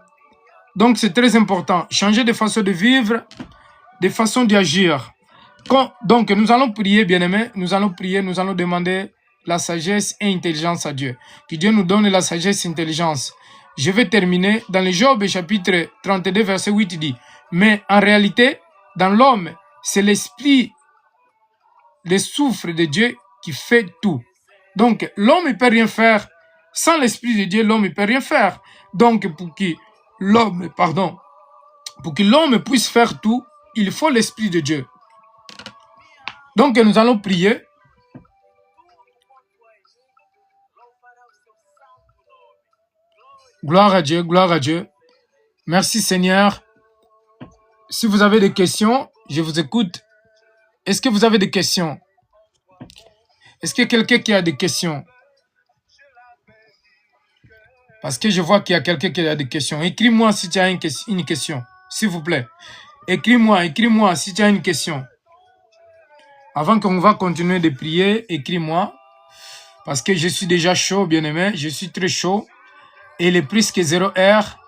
Donc, c'est très important. Changer de façon de vivre, de façon d'agir. Donc, nous allons prier, bien-aimés. Nous allons prier, nous allons demander la sagesse et l'intelligence à Dieu. Que Dieu nous donne la sagesse et l'intelligence. Je vais terminer. Dans le Job, chapitre 32, verset 8, il dit, mais en réalité, dans l'homme, c'est l'esprit, le souffle de Dieu qui fait tout. Donc, l'homme ne peut rien faire. Sans l'esprit de Dieu, l'homme ne peut rien faire. Donc, pour que l'homme puisse faire tout, il faut l'esprit de Dieu. Donc, nous allons prier. Gloire à Dieu, gloire à Dieu. Merci Seigneur. Si vous avez des questions, je vous écoute. Est-ce que vous avez des questions? Est-ce qu'il y a quelqu'un qui a des questions? Parce que je vois qu'il y a quelqu'un qui a des questions. Écris-moi si tu as une question, s'il vous plaît. Écris-moi si tu as une question. Avant qu'on va continuer de prier, écris-moi. Parce que je suis déjà chaud, bien-aimé. Je suis très chaud. Et il est presque 0 heure.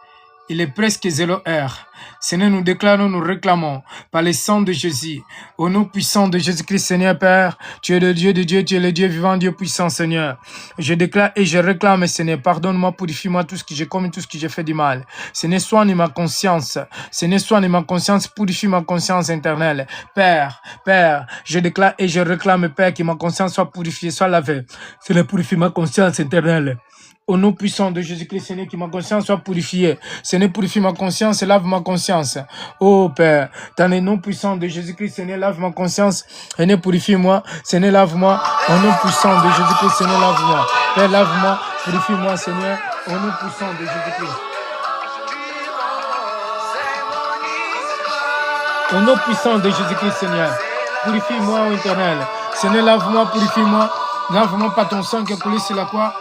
Il est presque 0 heure. Seigneur, nous déclarons, nous réclamons par le sang de Jésus, au nom puissant de Jésus-Christ, Seigneur Père, tu es le Dieu de Dieu, tu es le Dieu vivant, Dieu puissant, Seigneur. Je déclare et je réclame, Seigneur, pardonne-moi, purifie-moi tout ce que j'ai commis, tout ce que j'ai fait du mal. Seigneur, soigne ma conscience. Seigneur, soigne ma conscience, purifie ma conscience interne. Père, je déclare et je réclame, Père, que ma conscience soit purifiée, soit lavée. Seigneur, purifie ma conscience interne. Au nom puissant de Jésus-Christ, Seigneur, que ma conscience soit purifiée. Seigneur, purifie ma conscience et lave ma conscience. Oh Père, dans le nom puissant de Jésus-Christ, Seigneur, lave ma conscience. Seigneur, purifie-moi. Seigneur, lave-moi. Au nom puissant de Jésus-Christ, Seigneur, lave-moi. Père, lave-moi, purifie-moi, Seigneur. Au nom puissant de Jésus-Christ. Au nom puissant de Jésus-Christ, Seigneur, purifie-moi, ô Éternel. Seigneur, lave-moi, purifie-moi. Lave-moi par ton sang qui a coulé sur la croix.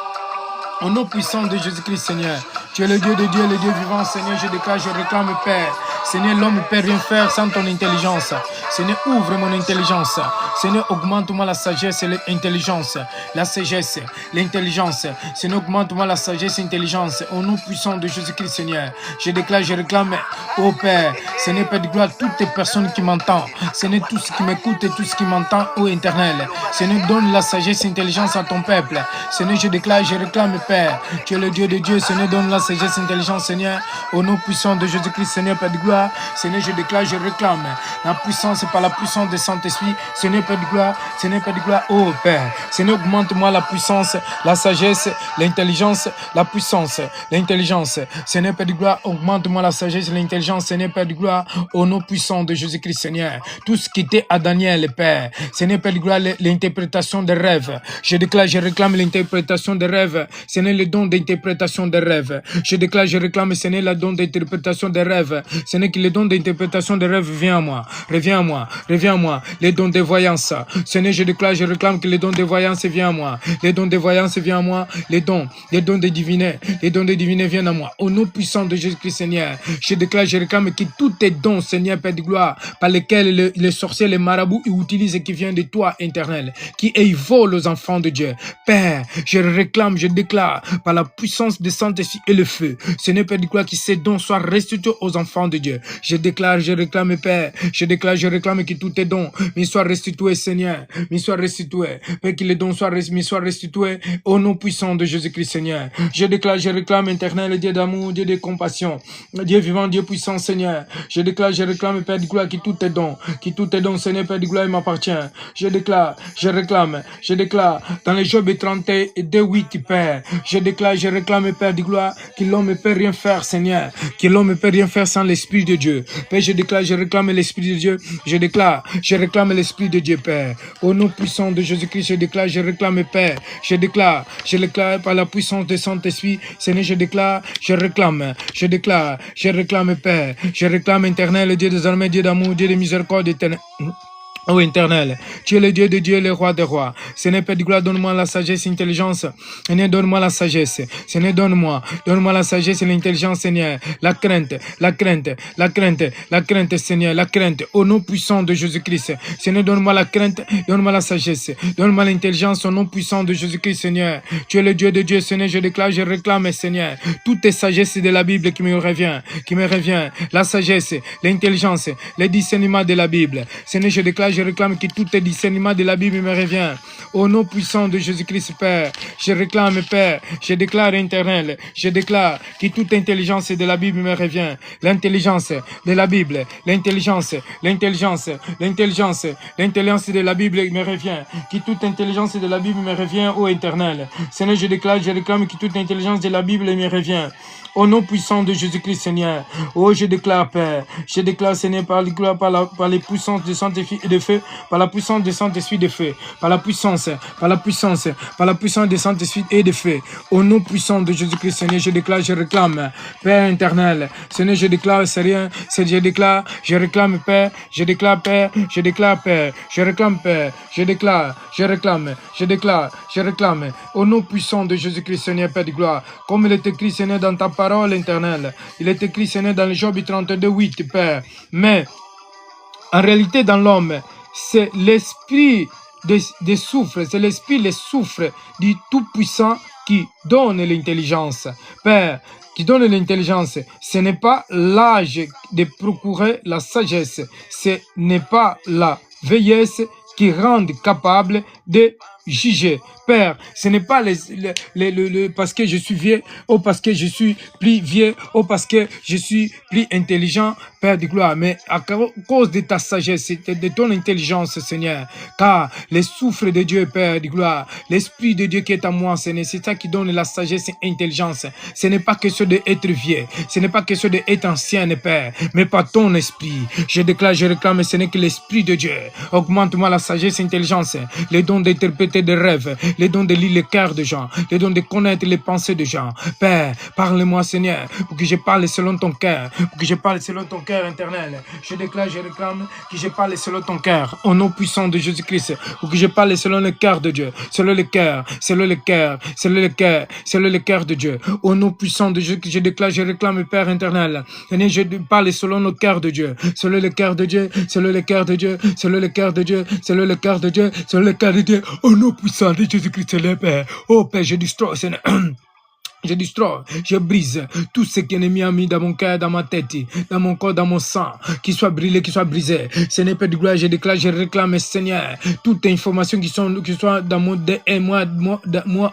Au nom puissant de Jésus-Christ, Seigneur, tu es le Dieu de Dieu, le Dieu vivant, Seigneur, je déclare, je réclame, Père. Seigneur, l'homme ne peut rien faire sans ton intelligence. Seigneur, ouvre mon intelligence. Seigneur, augmente-moi la sagesse et l'intelligence. La sagesse, l'intelligence. Seigneur, augmente-moi la sagesse et l'intelligence. Au nom puissant de Jésus-Christ, Seigneur, je déclare, je réclame, ô Père. Seigneur, Père de gloire, toutes les personnes qui m'entendent. Seigneur, tous ceux qui m'écoutent et tous ceux qui m'entendent, ô Éternel. Seigneur, donne la sagesse et l'intelligence à ton peuple. Seigneur, je déclare, je réclame, Père. Tu es le Dieu de Dieu. Seigneur, donne la sagesse et l'intelligence, Seigneur. Au nom puissant de Jésus-Christ, Seigneur, Père de gloire. Seigneur, je déclare, je réclame la puissance et par la puissance du Saint-Esprit. Seigneur, Père de gloire. Seigneur, Père de gloire. Oh Père. Seigneur, augmente-moi la puissance, la sagesse, l'intelligence, la puissance, l'intelligence. Seigneur, Père de gloire, augmente-moi la sagesse et l'intelligence. Seigneur, Père de gloire. Au nom puissant de Jésus-Christ, Seigneur. Tout ce qui était à Daniel, Père. Seigneur, Père de gloire, l'interprétation des rêves. Je déclare, je réclame l'interprétation des rêves. Seigneur, le don d'interprétation des rêves. Je déclare, je réclame, Seigneur, le don d'interprétation des rêves. Seigneur, que le don d'interprétation des rêves vient à moi. Reviens à moi. Reviens à moi. Les dons de voyance. Seigneur, je déclare, je réclame que les dons de voyance viennent à moi. Les dons de voyance viennent à moi. Les dons de diviner. Les dons de diviner viennent à moi. Au nom puissant de Jésus-Christ, Seigneur, je déclare, je réclame que tous tes dons, Seigneur, Père de gloire, par lesquels les sorciers, les marabouts utilisent et qui viennent de toi, éternel, qui volent aux enfants de Dieu. Père, je réclame, je déclare, par la puissance du Saint-Esprit et le feu, Seigneur, Père de gloire, que ces dons soient restitués aux enfants de Dieu. Je déclare, je réclame, Père, je déclare, je réclame que tous tes dons me soient restitués, Seigneur, me soient restitués. Père, que les dons me soient restitués au nom puissant de Jésus-Christ, Seigneur. Je déclare, je réclame, éternel, Dieu d'amour, Dieu de compassion, Dieu vivant, Dieu puissant, Seigneur. Je déclare, je réclame, Père de gloire, que tous tes dons, Seigneur, Père de gloire, m'appartient. Je déclare, je réclame, je déclare, dans les Job 32, 8, Père, je déclare, je réclame, Père de gloire, que l'homme ne peut rien faire, Seigneur, que l'homme ne peut rien faire sans l'Esprit de Dieu. Père, je déclare, je réclame l'Esprit de Dieu, je déclare, je réclame l'Esprit de Dieu, Père. Au nom puissant de Jésus-Christ, je déclare, je réclame, Père, je déclare par la puissance du Saint-Esprit, Seigneur, je déclare, je réclame, je déclare, je réclame, Père, je réclame, éternel, Dieu des armées, Dieu d'amour, Dieu de miséricorde, éternel. Ô éternel, tu es le Dieu de Dieu, le roi des rois. Seigneur, Père de gloire, donne-moi la sagesse et l'intelligence. Seigneur, donne-moi la sagesse. Seigneur, donne-moi la sagesse et l'intelligence, Seigneur. La crainte, Seigneur, la crainte. Au nom puissant de Jésus-Christ. Seigneur, donne-moi la crainte, donne-moi la sagesse. Donne-moi l'intelligence au nom puissant de Jésus-Christ, Seigneur. Tu es le Dieu de Dieu, Seigneur, je déclare, je réclame, Seigneur. Toutes les sagesses de la Bible qui me revient. La sagesse, l'intelligence, les discernements de la Bible. Seigneur, je déclare, je réclame que tout les discernements de la Bible me revient. Au nom puissant de Jésus-Christ, Père, je réclame, Père, je déclare, éternel, je déclare que toute intelligence de la Bible me revient. L'intelligence de la Bible, l'intelligence de la Bible me revient. Que toute intelligence de la Bible me revient, ô éternel. Seigneur, je déclare, je réclame que toute intelligence de la Bible me revient. Au nom puissant de Jésus-Christ, Seigneur. Oh, je déclare, Père. Je déclare, Seigneur, par les puissances de Saint-Esprit et de feu, par la puissance de Saint-Esprit de feu, par la puissance de Saint-Esprit et de feu. Au nom puissant de Jésus-Christ, Seigneur, je déclare, je réclame, Père éternel. Seigneur, je déclare, Seigneur, je déclare, je réclame, Père, je déclare, Père, je déclare, Père, je réclame, Père, je déclare, je réclame, je déclare, je réclame. Au nom puissant de Jésus-Christ, Seigneur, Père de gloire, comme il est écrit, Seigneur, dans ta parole éternelle, il est écrit, Seigneur, dans le Job 32, 8, Père, mais en réalité, dans l'homme, c'est l'esprit des souffres, c'est l'esprit, les souffres du Tout-Puissant qui donne l'intelligence. Père, qui donne l'intelligence, ce n'est pas l'âge de procurer la sagesse, ce n'est pas la vieillesse qui rend capable de juger. Père, ce n'est pas parce que je suis vieux, ou parce que je suis plus vieux, ou parce que je suis plus intelligent, Père de gloire, mais à cause de ta sagesse, de ton intelligence, Seigneur, car les souffles de Dieu, Père de gloire, l'Esprit de Dieu qui est en moi, Seigneur, c'est ça qui donne la sagesse et l'intelligence. Ce n'est pas question d'être vieux, ce n'est pas question d'être ancien, Père, mais par ton esprit. Je déclare, je réclame, ce n'est que l'Esprit de Dieu. Augmente-moi la sagesse et l'intelligence, les dons d'interpréter des rêves, les dons de lire le cœur de gens, les dons de connaître les pensées de gens. Père, parle-moi, Seigneur, pour que je parle selon ton cœur, pour que je parle selon ton cœur éternel. Je déclare, je réclame que je parle selon ton cœur, au nom puissant de Jésus-Christ, pour que je parle selon le cœur de Dieu, selon le cœur, selon le cœur, selon le cœur, selon le cœur de Dieu. Au nom puissant de Jésus-Christ, je déclare, je réclame, Père éternel. Seigneur, je parle selon le cœur de Dieu, selon le cœur de Dieu, selon le cœur de Dieu, selon le cœur de Dieu, selon le cœur de Dieu, selon le cœur de Dieu. Au nom puissant de Jésus-Christ, le Père. Oh Père, je destroy, Seigneur. Je destroy, je brise tout ce qui est ennemi a mis dans mon cœur, dans ma tête, dans mon corps, dans mon sang, qui soit brûlé, qui soit brisé. Seigneur Père de gloire, je déclare, je réclame, Seigneur, toute information qui soit dans mon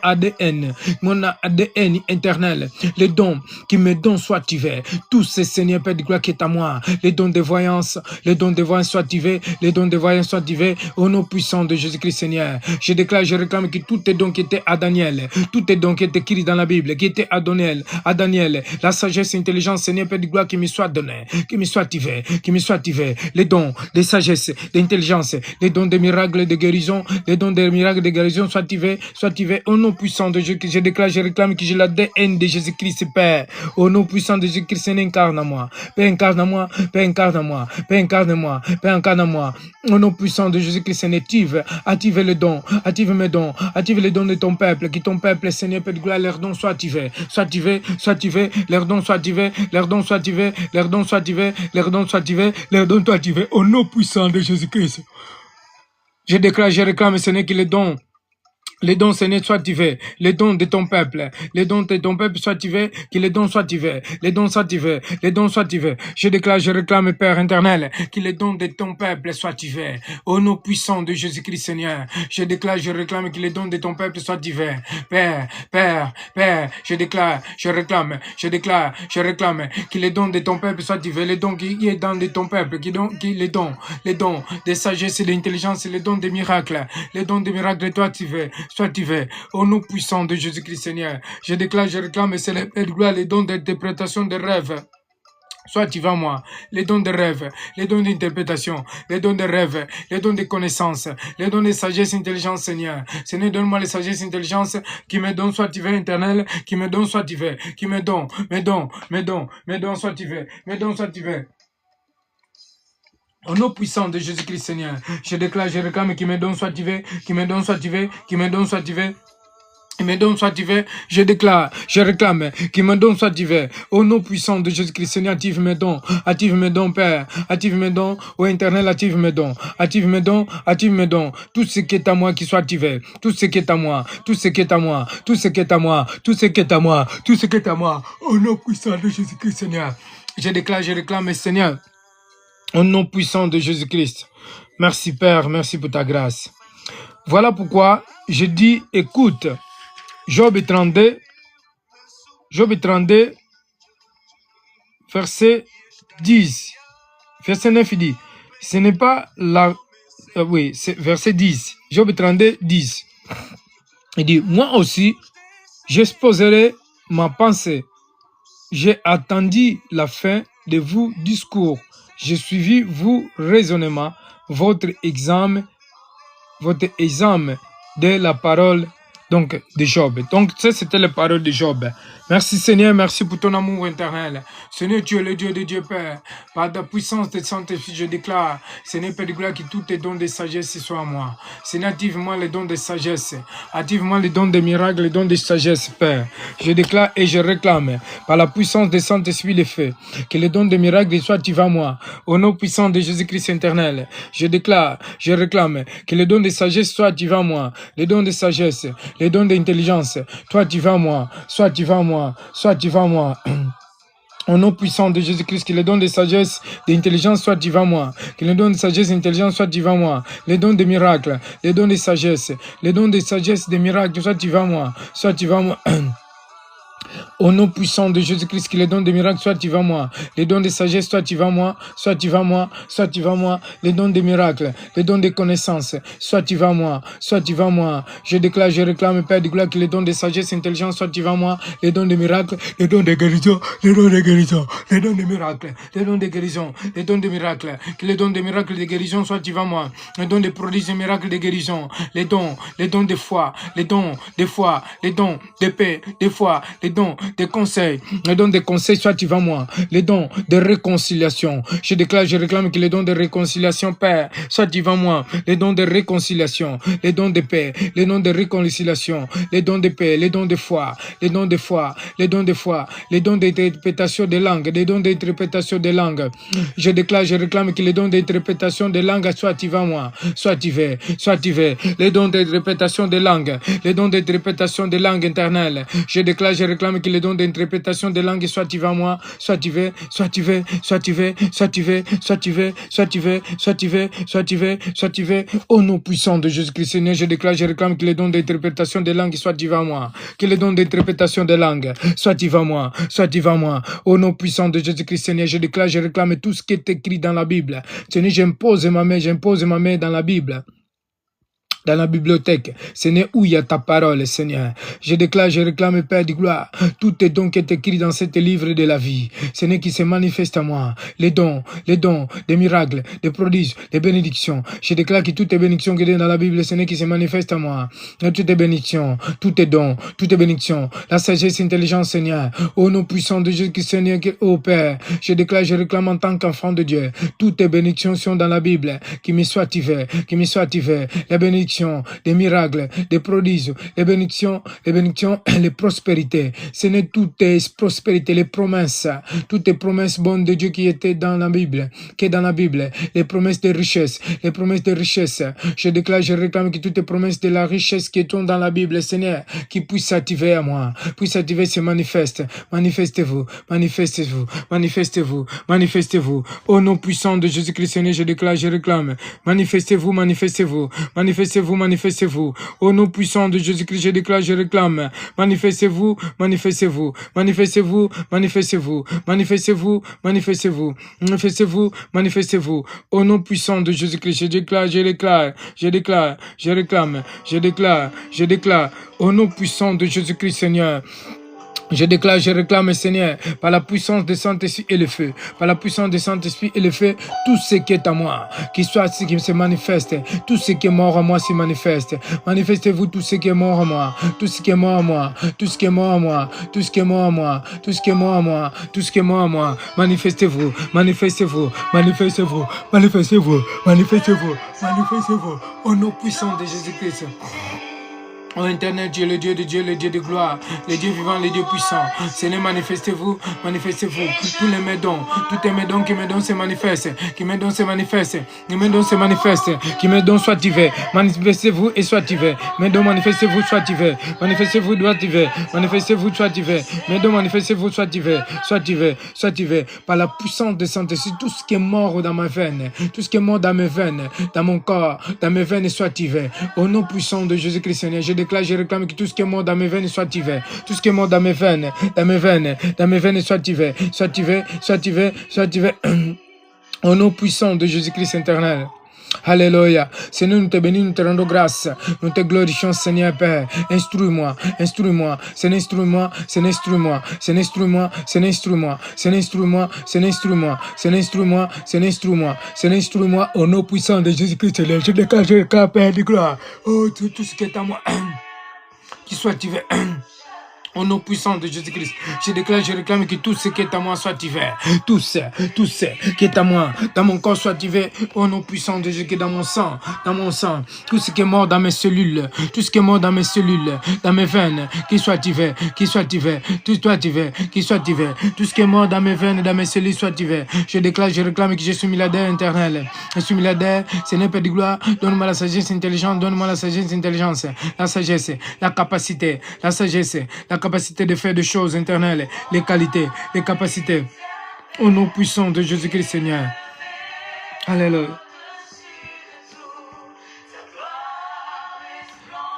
ADN, mon ADN interne, les dons qui me donnent soient activés. Tous ces Seigneur Père de gloire qui est à moi, les dons de voyance soient activés, les dons de voyance soient activés, au nom puissant de Jésus-Christ, Seigneur. Je déclare, je réclame que tout est don qui était à Daniel, tout est don qui est écrit dans la Bible, qui était à Daniel, la sagesse et l'intelligence, Seigneur Père de gloire, qui me soit donné, qui me soit activé, les dons de sagesse, d'intelligence, les dons de miracles de guérison, les dons de miracles de guérison soient activés, au nom puissant de Jésus. Je déclare, je réclame que j'ai l'ADN de Jésus-Christ, Père, au nom puissant de Jésus-Christ, Seigneur, incarne en moi, Père, incarne en moi, Père, incarne en moi, Père, incarne en moi, Père, incarne en moi, au nom puissant de Jésus-Christ, Seigneur, active les dons, active mes dons, active les dons de ton peuple, que ton peuple, Seigneur Père de gloire, leurs dons soient activés, leurs dons soient activés, leurs dons soient activés, leurs dons soient activés, leurs dons soient activés, leurs dons soient activés, au nom puissant de Jésus-Christ. Je déclare, je réclame, Seigneur, que les dons, Seigneur, soient activés. Les dons de ton peuple. Les dons de ton peuple soient activés. Que les dons soient activés. Les dons soient activés. Les dons soient activés. Je déclare, je réclame, Père éternel, que les dons de ton peuple soient activés. Au nom puissant de Jésus-Christ, Seigneur. Je déclare, je réclame que les dons de ton peuple soient activés. Père, je déclare, je réclame que les dons de ton peuple soient activés. Les dons qui est dans de ton peuple. Les dons de sagesse et d'intelligence, les dons de miracles. Les dons de miracles soient activés. Soit activé au nom puissant de Jésus-Christ, Seigneur. Je déclare, je réclame, et c'est les dons d'interprétation des rêves. Soit activé en moi, les dons de rêve, les dons d'interprétation, les dons de rêve, les dons de connaissance, les dons de sagesse, intelligence, Seigneur. Seigneur, donne-moi les sagesse, intelligence, qui me donne soit activé, éternel, qui me donne soit activé, qui me donne, mes dons, soit activé, mes dons soit activé. Au nom puissant de Jésus-Christ, Seigneur, je déclare, je réclame, qui me donne soit activé, qui me donne soit activé, qui me donne soit activé. Qui me donne soit activé, je déclare, je réclame, qui me donne soit activé. Au nom puissant de Jésus-Christ, Seigneur, active mes dons, Père, active mes dons, au éternel, active mes dons, tout ce qui est à moi qui soit activé, tout ce qui est à moi, tout ce qui est à moi, tout ce qui est à moi, tout ce qui est à moi, tout ce qui est à moi, au nom puissant de Jésus-Christ, Seigneur. Je déclare, je réclame, Seigneur, au nom puissant de Jésus-Christ. Merci Père, merci pour ta grâce. Voilà pourquoi je dis, écoute, Job 32, verset 10. Verset 9, il dit, ce n'est pas la... c'est verset 10. Job 32, 10. Il dit, moi aussi, j'exposerai ma pensée J'ai attendu la fin de vos discours. J'ai suivi vos raisonnements, votre examen de la parole donc de Job. Donc ça c'était la parole de Job. Merci Seigneur, merci pour ton amour éternel. Seigneur, tu es le Dieu de Dieu Père. Par ta puissance de Saint-Esprit, je déclare, Seigneur Père de gloire, que tous tes dons de sagesse soient à moi. Seigneur, active-moi les dons de sagesse. Active-moi les dons de miracles, les dons de sagesse, Père. Je déclare et je réclame, par la puissance de Saint-Esprit, les faits, que les dons de miracles soient activés à moi. Au nom puissant de Jésus-Christ éternel, je déclare, je réclame, que les dons de sagesse soient activés à moi. Les dons de sagesse, les dons d'intelligence, toi activés à moi, soit activés à moi, soit activés à moi. Au nom puissant de Jésus-Christ, que les dons de sagesse, d'intelligence soient divins à moi. Que les dons de sagesse et d'intelligence soient divins à moi. Les dons de miracles, les dons de sagesse, les dons de sagesse, des miracles soient divins à moi. Soient divins à moi. Au nom puissant de Jésus-Christ, que les dons de miracles soient activés à moi. Les dons de sagesse soient activés à moi. Soient activés à moi. Soient activés à moi. Les dons de miracles, les dons de connaissances soient activés à moi. Soient activés à moi. Je déclare, je réclame, Père de gloire, que les dons de sagesse et d'intelligence soient activés à moi. Les dons de miracles, les dons de guérison, les dons de guérison, les dons de miracles, les dons de guérison, les dons de miracles. Que les dons de miracles et de guérison soient activés à moi. Les dons de prodiges et miracles de guérison. Les dons de foi, les dons de foi, les dons de paix, de foi, les dons des conseils, les dons des conseils soient activés à moi, les dons de réconciliation. Je déclare, je réclame que les dons de réconciliation, Père, soient activés à moi, les dons de réconciliation, les dons de paix, les dons de réconciliation, les dons de paix, les dons de foi, les dons de foi, les dons de foi, les dons d'interprétation des langues, les dons d'interprétation des langues. Je déclare, je réclame que les dons d'interprétation des langues soient activés à moi, soient activés, les dons d'interprétation des langues, les dons d'interprétation des langues éternelles. Je déclare, je réclame que les dons d'interprétation des langues soient activés à moi, soient activés, soient activés, soient activés, soient activés, soient activés, soient activés, soient activés, soient activés, soient activés. Au nom puissant de Jésus-Christ, Seigneur, je déclare, je réclame que les dons d'interprétation des langues soient activés à moi, que les dons d'interprétation des langues soient activés à moi, soient activés à moi. Au nom puissant de Jésus-Christ, Seigneur, je déclare, je réclame tout ce qui est écrit dans la Bible. Seigneur, j'impose ma main dans la Bible. Dans la bibliothèque, Seigneur, où il y a ta parole, Seigneur. Je déclare, je réclame, Père de gloire, tout est donc qui est écrit dans ce livre de la vie. Seigneur, qui se manifeste à moi. Les dons, des miracles, des prodiges, des bénédictions. Je déclare que toutes les bénédictions qui sont dans la Bible, Seigneur, qui se manifestent à moi. Toutes les bénédictions, tout est dons, toutes les bénédictions. La sagesse, l'intelligence, Seigneur. Au nom puissant de Jésus, Seigneur, ô Père, je déclare, je réclame en tant qu'enfant de Dieu. Toutes les bénédictions sont dans la Bible, qui me soient activées, Les bénédictions, des miracles, des prodiges, les bénédictions, les prospérités. Ce n'est toutes les prospérités, les promesses, toutes les promesses bonnes de Dieu qui étaient dans la Bible, les promesses de richesse, Je déclare, je réclame que toutes les promesses de la richesse qui sont dans la Bible, Seigneur, qui puissent s'activer à moi, puissent s'activer, se manifestent. Manifestez-vous, manifestez-vous, manifestez-vous, manifestez-vous. Au nom puissant de Jésus-Christ, Seigneur, je déclare, je réclame. Manifestez-vous, manifestez-vous, manifestez-vous, manifestez-vous. Au nom puissant de Jésus-Christ, je déclare, je réclame. Manifestez-vous, manifestez-vous, manifestez-vous, manifestez-vous, manifestez-vous, manifestez-vous, manifestez-vous, manifestez-vous. Au nom puissant de Jésus-Christ, je déclare, je déclare, je déclare, je réclame, je déclare, je déclare. Au nom puissant de Jésus-Christ, Seigneur. Je déclare, je réclame, Seigneur, par la puissance de Saint-Esprit et le feu, par la puissance de Saint-Esprit et le feu, tout ce qui est à moi, qui soit ce qui se manifeste, tout ce qui est mort à moi se manifeste. Manifestez-vous tout ce qui est mort à moi, tout ce qui est mort à moi, tout ce qui est mort à moi, tout ce qui est mort à moi, tout ce qui est mort à moi, tout ce qui est mort à moi. Manifestez-vous, manifestez-vous, manifestez-vous, manifestez-vous, manifestez-vous, manifestez-vous, au nom puissant de Jésus-Christ. Ô Éternel Dieu, le Dieu de Dieu, le Dieu de gloire, le Dieu vivant, le Dieu puissant. Seigneur, manifestez-vous, manifestez-vous. Tous les mes dons, tous mes dons qui me donnent se manifestent, qui me donnent se manifestent, qui me donnent se manifestent, qui me donnent soit activés. Manifestez-vous et soit activés. Mes dons, manifestez-vous, soit activés. Manifestez-vous, soit activés. Manifestez-vous, soit activés. Mes dons, manifestez-vous, soit activés. Soit activés, soit activés. Par la puissance de Saint-Esprit, tout ce qui est mort dans ma veine, tout ce qui est mort dans mes veines, dans mon corps, dans mes veines, soit activé. Au nom puissant de Jésus-Christ, Seigneur, je déclare, je réclame que tout ce qui est mort dans mes veines soit activé. Tout ce qui est mort dans mes veines, dans mes veines soit activé. Soit activé, soit activé, soit activé. Au nom puissant de Jésus-Christ éternel. Alléluia. Seigneur, nous te bénissons, nous te rendons grâce. Nous te glorifions, Seigneur Père. Instruis-moi, instruis-moi, Seigneur, instruis-moi, Seigneur, instruis-moi, Seigneur, instruis-moi, Seigneur, instruis-moi, Seigneur, instruis-moi, Seigneur, instruis-moi, Seigneur, instruis-moi, Seigneur, instruis-moi, Seigneur, instruis-moi, au nom puissant de Jésus-Christ, Seigneur. Je déclare, Père de gloire. Oh, tout ce qui est à moi, qui soit activé. Au nom puissant de Jésus-Christ, je déclare, je réclame que tout ce qui est à moi soit activé. Tout ce qui est à moi, dans mon corps soit activé. Au nom puissant de Jésus-Christ, dans mon sang, tout ce qui est mort dans mes cellules, tout ce qui est mort dans mes cellules, dans mes veines, qu'il soit activé, qu'il soit activé, tout soit activé, qu'il soit activé. Tout ce qui est mort dans mes veines, dans mes cellules soit activé. Je déclare, je réclame que je suis milliardaire éternel. Je suis milliardaire, Seigneur Père de gloire, donne-moi la sagesse intelligente, donne-moi la sagesse intelligence, la sagesse, la capacité, la sagesse, la capacité de faire des choses éternelles, les qualités, les capacités. Au nom puissant de Jésus-Christ, Seigneur. Alléluia.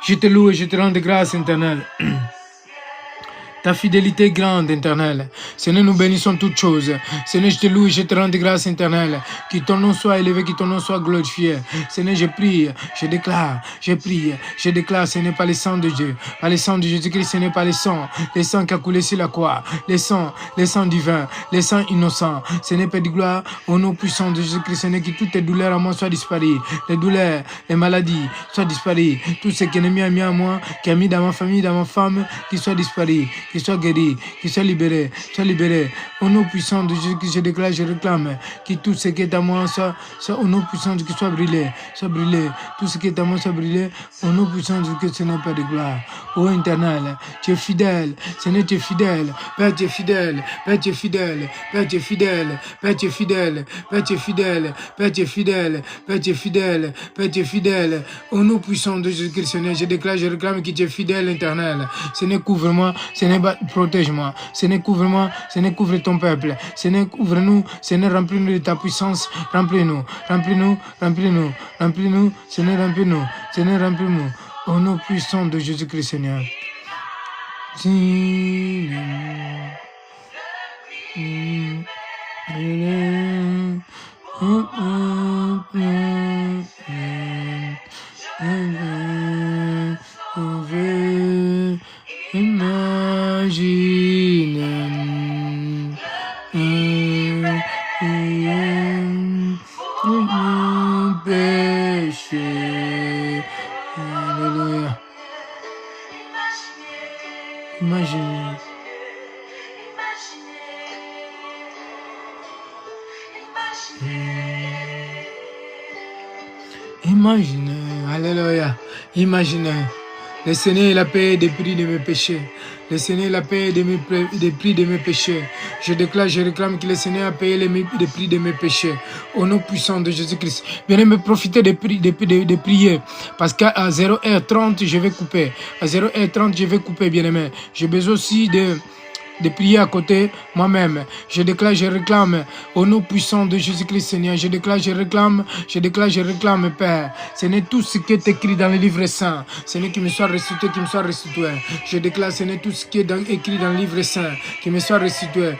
Je te loue et je te rends de grâce, éternelle. Ta fidélité est grande, éternelle. Seigneur, nous bénissons toutes choses. Seigneur, je te loue et je te rends de grâce, éternelle. Que ton nom soit élevé, que ton nom soit glorifié. Seigneur, je prie, je déclare, je prie, je déclare, ce n'est pas le sang de Dieu, pas le sang de Jésus-Christ, ce n'est pas le sang qui a coulé sur la croix, le sang divin, le sang innocent. Seigneur, Père de gloire, au nom puissant de Jésus-Christ, Seigneur, que toutes tes douleurs à moi soient disparues. Les douleurs, les maladies soient disparues. Tout ce qui est mis à moi, qui a mis dans ma famille, dans ma femme, qui soit disparu. Qu'il soit guéri, qu'il soit libéré, Au nom puissant de Jésus, je déclare, je réclame, que tout ce qui est à moi soit au nom puissant de Jésus, soit brûlé. Tout ce qui est à moi soit brûlé, au nom puissant de Jésus, ce n'est pas de gloire. Ô éternel, tu es fidèle, Seigneur, tu es fidèle, Père, tu es fidèle, Père, tu es fidèle, Père, tu es fidèle, Père, tu es fidèle, Père, tu es fidèle, Père, tu es fidèle, Père, tu es fidèle, Père, tu es fidèle. Au nom puissant de Jésus-Christ, Seigneur, je déclare, je réclame que tu es fidèle, éternel. Seigneur, couvre-moi, Seigneur, protège-moi, Seigneur, couvre-moi, Seigneur, couvre ton peuple, Seigneur, ouvre-nous, Seigneur, remplis-nous de ta puissance, remplis-nous, Seigneur, remplis-nous, Seigneur, remplis-nous, au nom puissant de Jésus-Christ, Seigneur. Imagine mon péché. Alléluia. Imaginez. Imaginez. Alléluia. Imaginez. Le Seigneur, il a payé des prix de mes péchés. Le Seigneur, il a payé des prix de mes péchés. Je déclare, je réclame que le Seigneur a payé les prix de mes péchés. Au nom puissant de Jésus-Christ. Bien-aimés, profitez de prier. Parce qu'à 0h30, je vais couper. À 0h30, je vais couper, bien-aimés. J'ai besoin aussi de prier à côté moi-même. Je déclare, je réclame au nom puissant de Jésus-Christ, Seigneur. Je déclare, je réclame, Père. Seigneur, tout ce qui est écrit dans le livre saint, Seigneur, qui me soit restitué, Je déclare, Seigneur, tout ce qui est écrit dans le livre saint, qui me soit restitué,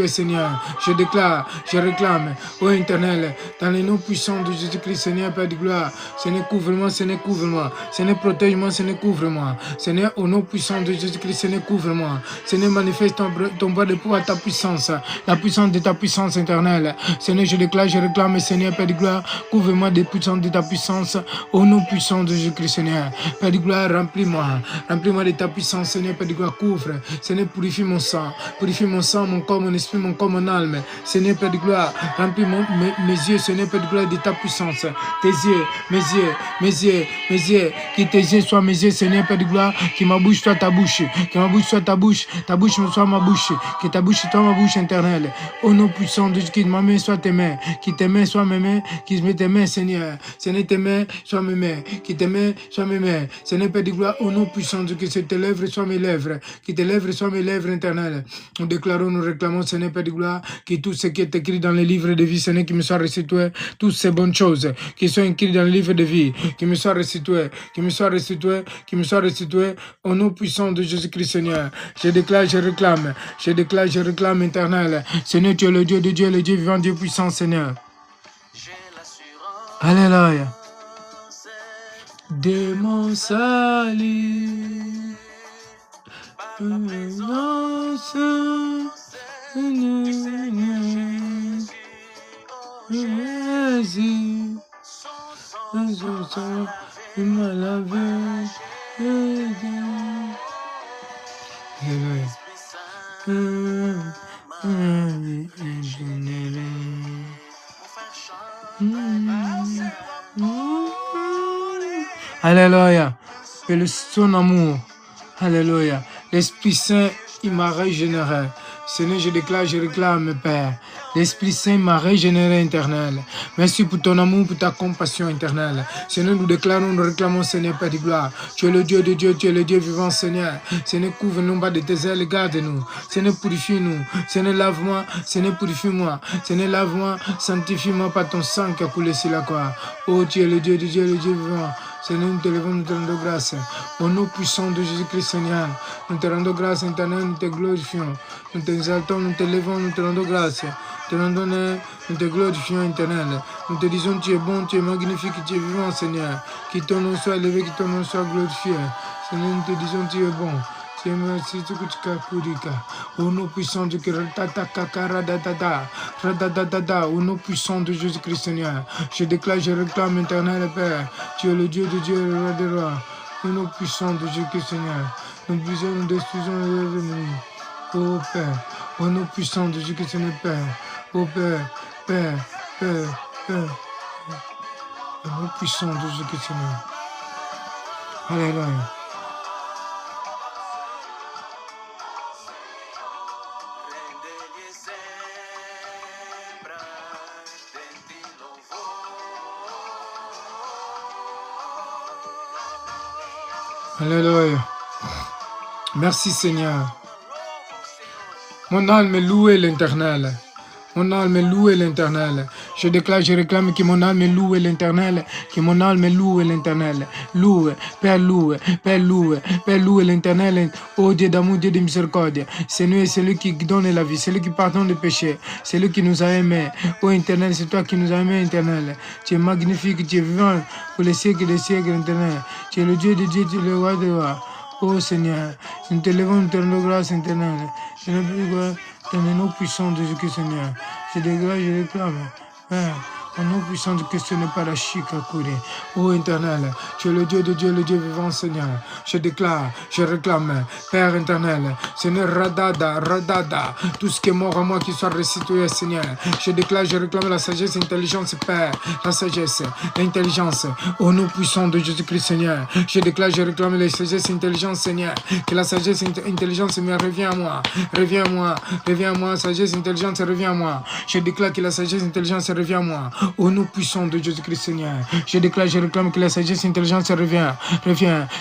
Seigneur. Je déclare, je réclame, ô éternel, dans le nom puissant de Jésus-Christ, Seigneur, Père de gloire. Seigneur, couvre-moi, Seigneur, couvre-moi. Seigneur, protège-moi, Seigneur, couvre-moi. Seigneur, au nom puissant de Jésus-Christ, Seigneur, couvre-moi. Seigneur, manifeste ton bras de pouvoir, ta puissance, la puissance de ta puissance éternelle. Seigneur, je déclare, je réclame, Seigneur, Père de gloire, couvre-moi des puissances de ta puissance, au nom puissant de Jésus-Christ, Seigneur. Père de gloire, remplis-moi de ta puissance, Seigneur, Père de gloire, couvre. Seigneur, purifie mon sang, mon corps, mon esprit, mon corps, mon âme. Seigneur, Père de gloire, remplis mes yeux, Seigneur, Père de gloire, de ta puissance. Tes yeux, mes yeux, que tes yeux soient mes yeux, Seigneur, Père de gloire, que ma bouche soit ta bouche, ta bouche soit ma bouche, que ta bouche soit ma bouche éternelle. Au nom puissant de Dieu, que ma main soit tes mains, que tes mains soient mes mains, que tes mains, Seigneur. Seigneur, tes mains soient mes mains, que tes mains soient mes mains. Seigneur, Père de gloire, au nom puissant de Dieu, que tes lèvres soient mes lèvres, que tes lèvres soient mes lèvres éternelles. Nous déclarons, nous réclamons, Seigneur, Père de gloire, que tout ce qui est écrit dans les livres de vie, Seigneur, qui me soit restitué, toutes ces bonnes choses qui sont écrites dans le livre de vie, qui me soient restituées, au nom puissant de Jésus-Christ, Seigneur. Je déclare, je réclame, éternel. Seigneur, tu es le Dieu de Dieu, le Dieu vivant, Dieu puissant, Seigneur. J'ai l'assurance Alléluia. De mon salut. Jésus, il m'a lavé. Alléluia. Alléluia. Et son amour. Alléluia. L'Esprit Saint, il m'a régénéré. Seigneur, je déclare, je réclame, Père. L'Esprit Saint m'a régénéré, éternel. Merci pour ton amour, pour ta compassion, éternelle. Seigneur, nous déclarons, nous réclamons, Seigneur, Père de gloire. Tu es le Dieu de Dieu, tu es le Dieu vivant, Seigneur. Seigneur, couvre-nous bas de tes ailes, garde-nous. Seigneur, purifie-nous. Seigneur, lave-moi. Seigneur, purifie-moi. Seigneur, lave-moi. Sanctifie-moi par ton sang qui a coulé sur la croix. Oh, tu es le Dieu de Dieu, le Dieu vivant. Seigneur, nous te levons, nous te rendons grâce. Au nom puissant de Jésus-Christ, Seigneur, nous te rendons grâce, éternel, nous te glorifions. Nous t'exaltons, nous te levons, nous te rendons grâce. Te rendons honneur, nous te glorifions, éternel. Nous te disons, tu es bon, tu es magnifique, tu es vivant, Seigneur. Que ton nom soit élevé, que ton nom soit glorifié. Seigneur, nous te disons, tu es bon. Tu es merci, tu es au nom puissant de au nom puissant de Jésus-Christ, Seigneur. Je déclare, je réclame, éternel Père. Tu es le Dieu de Dieu, le roi des rois. Au nom puissant de Jésus-Christ, Seigneur. Nous brisons, nous détruisons les ennemis. Ô Père, au nom puissant de Jésus-Christ, Seigneur Père. Ô Père, Père, Père, Père. Au nom puissant de Jésus-Christ, Seigneur. Alléluia. Alléluia. Merci Seigneur. Mon âme est louée l'Éternel. Mon âme est louée l'Éternel. Je déclare, je réclame que mon âme est louée l'Éternel. Que mon âme est louée l'Éternel. Loué, Père loué, Père loué, Père loué l'Éternel. Ô Dieu d'amour, Dieu de miséricorde. C'est nous et c'est lui qui donne la vie. C'est lui qui pardonne le péché. C'est lui qui nous a aimés. Ô Éternel, c'est toi qui nous as aimés, Éternel. Tu es magnifique, tu es vivant pour les siècles des siècles, Éternel. Tu es le Dieu de Dieu, tu es le roi de roi. Ô Seigneur, nous te levons, nous te rendons grâce, Éternel. Je ne peux pas dans le nom puissant de Jésus, Seigneur. Je dégrade, je réclame. Père, au nom puissant de Christ, ce n'est pas la chic à courir. Ô éternel, tu es le Dieu de Dieu, le Dieu vivant, Seigneur. Je déclare, je réclame, Père éternel, Seigneur, radada, radada, tout ce qui est mort en moi qui soit restitué, Seigneur. Je déclare, je réclame la sagesse, l'intelligence, Père, la sagesse, l'intelligence, au nom puissant de Jésus-Christ, Seigneur. Je déclare, je réclame la sagesse, l'intelligence, Seigneur. Que la sagesse, l'intelligence me revient à moi, revient à moi, revient à moi, sagesse, intelligence, revient à moi. Je déclare que la sagesse, intelligence revient à moi. Au nom puissant de Jésus-Christ, Seigneur. Je déclare, je réclame que la sagesse, intelligence revient.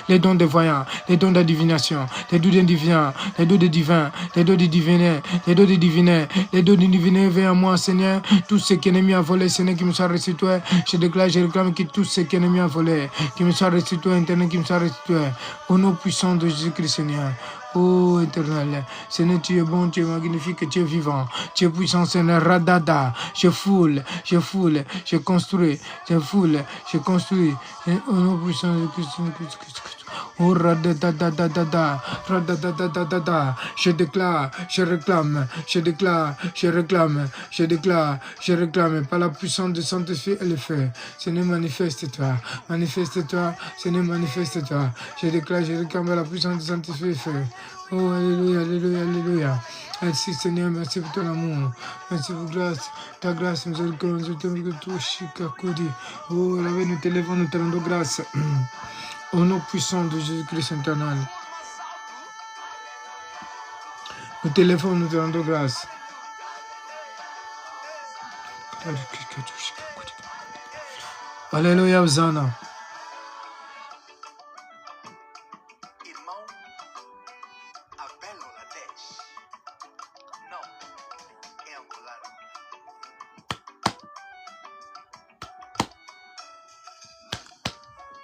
Les dons de voyants, les dons de divination, les dons de divins, les dons de divins, les dons de diviner, les dons de diviner, les dons de diviner viennent à moi, Seigneur. Tout ce qui est ennemi a volé, Seigneur, qui me soit restitué. Je déclare, je réclame que tout ce qui est ennemi a volé, qui me soit restitué, Internet, qui me soit restitué. Au nom puissant de Jésus-Christ, Seigneur. Oh éternel, Seigneur, tu es bon, tu es magnifique, tu es vivant, tu es puissant, Seigneur, radada, je foule, je construis, je foule, je construis, au nom puissant de Christ. Oh radadadadada, radadadadada, je déclare, je réclame, je déclare, je réclame, je déclare, je réclame, par la puissance du Saint-Esprit et le feu. Seigneur, manifeste-toi, Seigneur, manifeste-toi. Je déclare, je réclame par la puissance du Saint-Esprit et le feu. Oh, alléluia, alléluia, alléluia. Merci Seigneur, merci pour ton amour, merci pour ta grâce, miséricorde, je te remercie, Chicago. Oh, là, nous te levons, nous te rendons grâce. Au nom puissant de Jésus-Christ éternel. Nous te levons, nous te rendons grâce. Alléluia, Hosanna.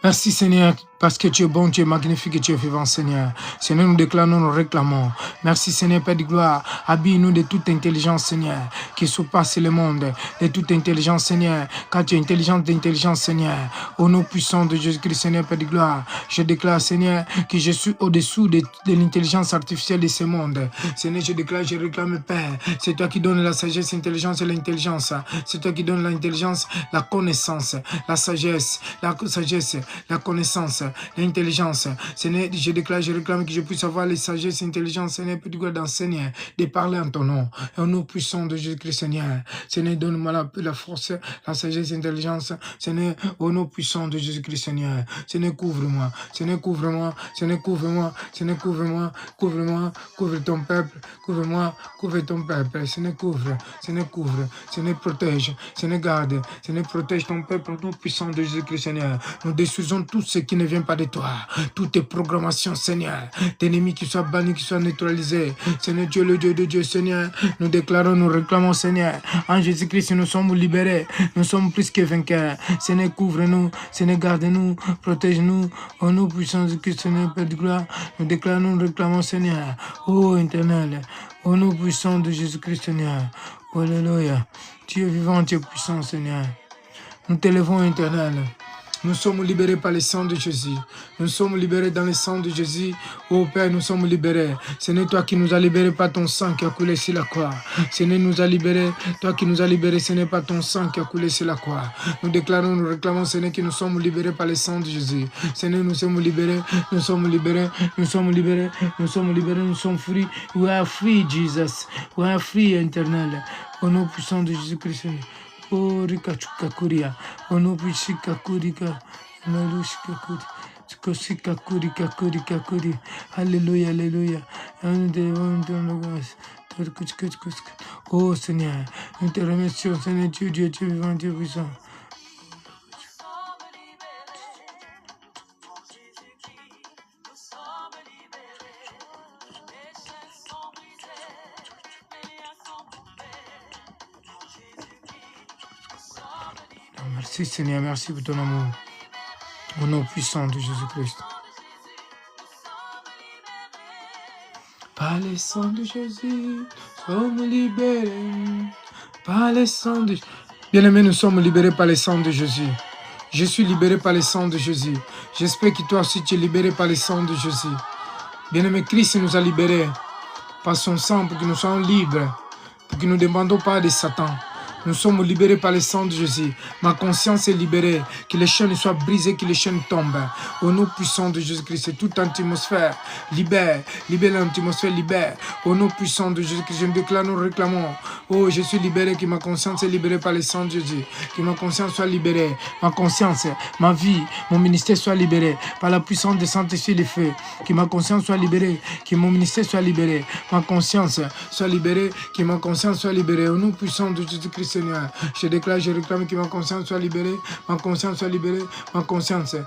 Merci Seigneur, parce que tu es bon, tu es magnifique et tu es vivant Seigneur. Seigneur, nous déclarons, nous réclamons. Merci Seigneur, Père de gloire. Habille-nous de toute intelligence Seigneur, qui surpasse le monde. De toute intelligence Seigneur, car tu es intelligence d'intelligence Seigneur. Au nom puissant de Jésus-Christ Seigneur, Père de gloire. Je déclare Seigneur, que je suis au-dessous de l'intelligence artificielle de ce monde. Seigneur, je déclare, je réclame Père. C'est toi qui donnes la sagesse, l'intelligence et l'intelligence. C'est toi qui donnes l'intelligence, la connaissance, la sagesse, la connaissance, l'intelligence. Seigneur, je déclare, je réclame que je puisse avoir les sagesses, l'intelligence, Seigneur, Père de gloire, d'enseigner, de parler en ton nom. Et au nom puissant de Jésus-Christ, Seigneur. Seigneur, donne-moi la force, la sagesse, l'intelligence. Seigneur, au nom puissant de Jésus-Christ, Seigneur. Seigneur, couvre-moi. Seigneur, couvre-moi. Seigneur, couvre-moi. Seigneur, couvre-moi. Couvre-moi. Couvre ton peuple. Couvre-moi. Couvre ton peuple. Seigneur, couvre. Seigneur, couvre. Seigneur, protège. Seigneur, garde. Seigneur, protège ton peuple au nom puissant de Jésus-Christ, Seigneur. Nous détruisons tout ce qui ne vient pas de toi. Toutes tes programmations, Seigneur. Tes ennemis qui soient bannis, qui soient neutralisés. Seigneur Dieu, le Dieu de Dieu, Seigneur. Nous déclarons, nous réclamons, Seigneur. En Jésus-Christ, nous sommes libérés. Nous sommes plus que vainqueurs. Seigneur, couvre-nous. Seigneur, garde-nous. Protège-nous. Au nom puissant de Christ, Seigneur, Père de gloire. Nous déclarons, nous réclamons, Seigneur. Ô éternel. Au nom puissant de Jésus-Christ, Seigneur. Alléluia. Tu es vivant, tu es puissant, Seigneur. Nous t'élevons, éternel. Nous sommes libérés par le sang de Jésus. Nous sommes libérés dans le sang de Jésus. Oh Père, nous sommes libérés. Ce n'est toi qui nous as libérés par ton sang qui a coulé sur la croix. Ce n'est nous a libérés. Toi qui nous as libérés, ce n'est pas ton sang qui a coulé sur la croix. Nous déclarons, nous réclamons, Seigneur, que nous sommes libérés par le sang de Jésus. Seigneur, nous sommes libérés. Nous sommes libérés. Nous sommes libérés. Nous sommes libérés. Nous sommes free. We are free, Jesus. We are free, éternel. Au nom puissant de Jésus-Christ. Oh, Rika Chukakuria, Ono Pishika Kurika, Nalushika Kuri, Kosika Kurika Kurika Kuri, Alléluia, Alléluia, oh Seigneur, nous te remercions, Seigneur Dieu, Dieu, Dieu vivant, Dieu puissant. Merci Seigneur, merci pour ton amour. Au nom puissant de Jésus-Christ. Par le sang de Jésus, sommes libérés. Par le sang de Jésus. Bien-aimés, nous sommes libérés par le sang de Jésus. Je suis libéré par le sang de Jésus. J'espère que toi aussi tu es libéré par le sang de Jésus. Bien-aimé, Christ nous a libérés par son sang pour que nous soyons libres, pour que nous ne dépendons pas de Satan. Nous sommes libérés par le sang de Jésus. Ma conscience est libérée. Que les chaînes soient brisées, que les chaînes tombent. Au nom puissant de Jésus-Christ, toute atmosphère libère. Libère l'atmosphère, libère. Au nom puissant de Jésus-Christ, je me déclare, nous réclamons. Oh, je suis libéré, que ma conscience est libérée par le sang de Jésus. Que ma conscience soit libérée. Ma conscience, ma vie, mon ministère soit libéré. Par la puissance de Saint-Esprit, les feux. Que ma conscience soit libérée. Que mon ministère soit libéré. Ma conscience soit libérée. Que ma conscience soit libérée. Au nom puissant de Jésus-Christ, Seigneur, je déclare, je réclame que ma conscience soit libérée, ma conscience soit libérée, ma conscience,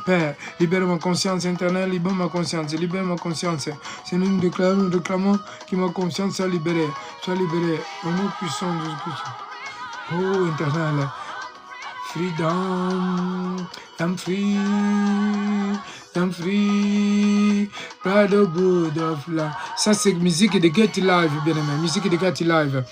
Père, libère ma conscience interne, libère ma conscience, Seigneur, nous déclarons, nous réclamons que ma conscience soit libérée, au nom puissant de Jésus-Christ. Oh, éternel, freedom, I'm free, by the blood of love. Ça, c'est musique de Get Live, bien aimé, musique de Get Live.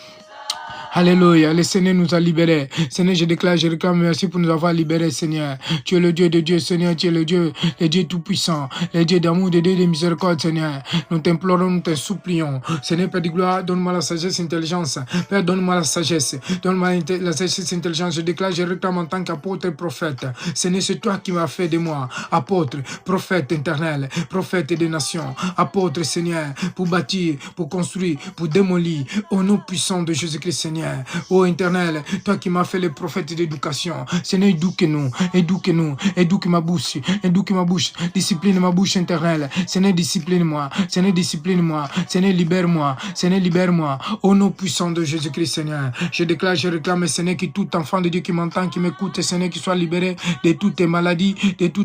Alléluia, le Seigneur nous a libérés. Seigneur, je déclare, je réclame, merci pour nous avoir libérés, Seigneur. Tu es le Dieu de Dieu, Seigneur, tu es le Dieu tout-puissant, le Dieu d'amour, le Dieu de miséricorde, Seigneur. Nous t'implorons, nous te supplions. Seigneur, Père de gloire, donne-moi la sagesse, l'intelligence. Père, donne-moi la sagesse, donne-moi la sagesse, l'intelligence. Je déclare, je réclame en tant qu'apôtre et prophète. Seigneur, c'est toi qui m'as fait de moi, apôtre, prophète éternel, prophète des nations, apôtre, Seigneur, pour bâtir, pour construire, pour démolir, au nom puissant de Jésus-Christ, Seigneur. Ô éternel, toi qui m'as fait le prophète d'éducation, Seigneur, éduque ma bouche, discipline ma bouche internelle, Seigneur, discipline-moi, Seigneur, libère-moi, au nom puissant de Jésus-Christ, Seigneur. Je déclare, je réclame, Seigneur, que tout enfant de Dieu qui m'entend, qui m'écoute, Seigneur, qui soit libéré de toutes tes maladies, de tout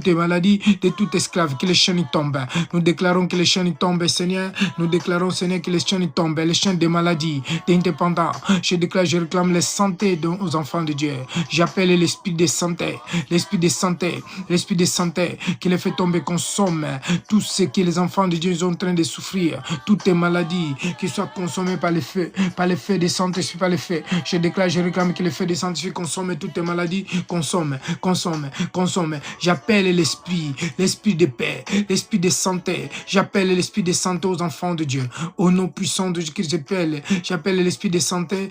esclave, que les chaînes tombent. Nous déclarons que les chaînes tombent, Seigneur. Nous déclarons, Seigneur, que les chaînes tombent, les chaînes des maladies, des indépendants. Je déclare déclare, je réclame la santé aux enfants de Dieu. J'appelle l'esprit de santé, l'esprit de santé, l'esprit de santé qui les fait tomber, consomme tout ce que les enfants de Dieu sont en train de souffrir, toutes les maladies qui soient consommées par les feux de santé, par les feux. Je déclare, je réclame que les feux de santé consomment toutes les maladies, consomme. J'appelle l'esprit de paix, l'esprit de santé. J'appelle l'esprit de santé aux enfants de Dieu. Au nom puissant de Jésus, j'appelle l'esprit de santé,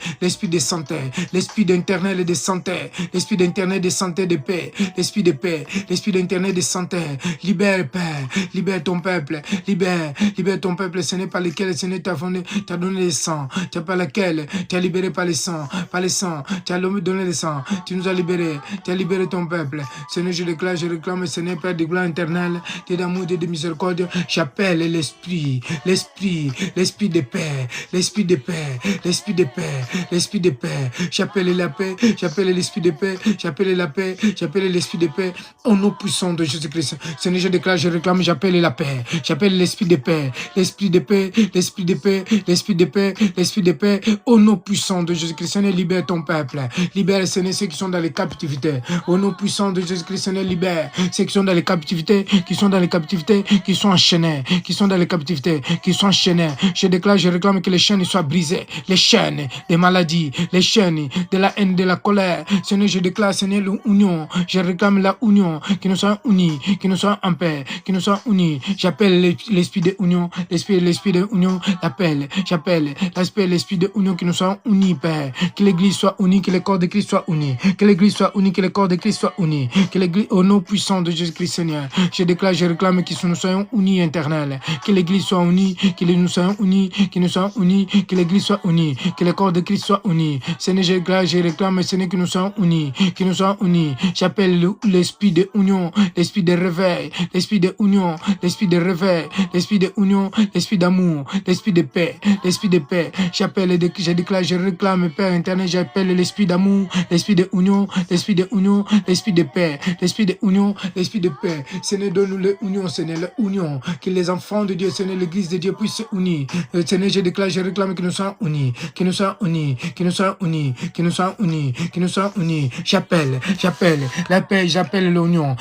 l'esprit d'internet et de santé, l'esprit d'internet de santé, de paix, l'esprit de paix, l'esprit d'internet de santé. Libère, Père, libère ton peuple, libère ton peuple. Ce n'est pas lequel, ce n'est t'as donné le sang, tu n'as pas lequel, tu as libéré par le sang, tu as donné le sang, tu nous as libéré, tu as libéré ton peuple. Seigneur, je déclare, je réclame, Seigneur, Père de gloire éternelle, Dieu d'amour, Dieu de miséricorde, j'appelle l'esprit de paix, l'esprit de paix, l'esprit de paix, l'esprit de paix. J'appelle la paix, j'appelle l'esprit de paix, j'appelle la paix, j'appelle l'esprit de paix, au nom puissant de Jésus-Christ. Seigneur, je déclare, je réclame, j'appelle la paix, j'appelle l'esprit de paix, l'esprit de paix, l'esprit de paix, l'esprit de paix, l'esprit de paix, au nom puissant de Jésus-Christ. Seigneur, libère ton peuple, libère, Seigneur, ceux qui sont dans les captivités, au nom puissant de Jésus-Christ. Seigneur, libère ceux qui sont dans les captivités, qui sont enchaînés, qui sont dans les captivités, qui sont enchaînés. Je déclare, je réclame que les chaînes soient brisées, les chaînes des maladies, les chaînes de la haine, de la colère. Seigneur, je déclare, Seigneur, l'union. Je réclame la union, que nous soyons unis, que nous soyons en paix, que nous soyons unis. J'appelle l'esprit de union, l'esprit de union, j'appelle l'esprit de union, que nous soyons unis, Père. Que l'église soit unie, que le corps de Christ soit uni, que l'église soit unie, que le corps de Christ soit uni, que l'église, au nom puissant de Jésus-Christ, Seigneur, je déclare, je réclame que nous soyons unis, éternels, que l'église soit unie, que nous soyons unis, que l'église soit unie, que le corps de Christ soit uni. Seigneur, je déclare, je réclame, Seigneur, que nous soyons unis, J'appelle l'esprit de union, l'esprit de réveil, l'esprit de union, l'esprit de réveil, l'esprit de union, l'esprit d'amour, l'esprit de paix, l'esprit de paix. J'appelle, je déclare, je réclame, Père éternel, j'appelle l'esprit d'amour, l'esprit de union, l'esprit de union, l'esprit de paix, l'esprit de union, l'esprit de paix. Seigneur, donne-nous l'union, Seigneur, l'union, que les enfants de Dieu, Seigneur, l'église de Dieu puissent se unir. Seigneur, je déclare, je réclame que nous soyons unis, que nous soyons unis, que nous soyons unis, que nous soyons unis, que nous soyons unis. J'appelle la paix, j'appelle l'union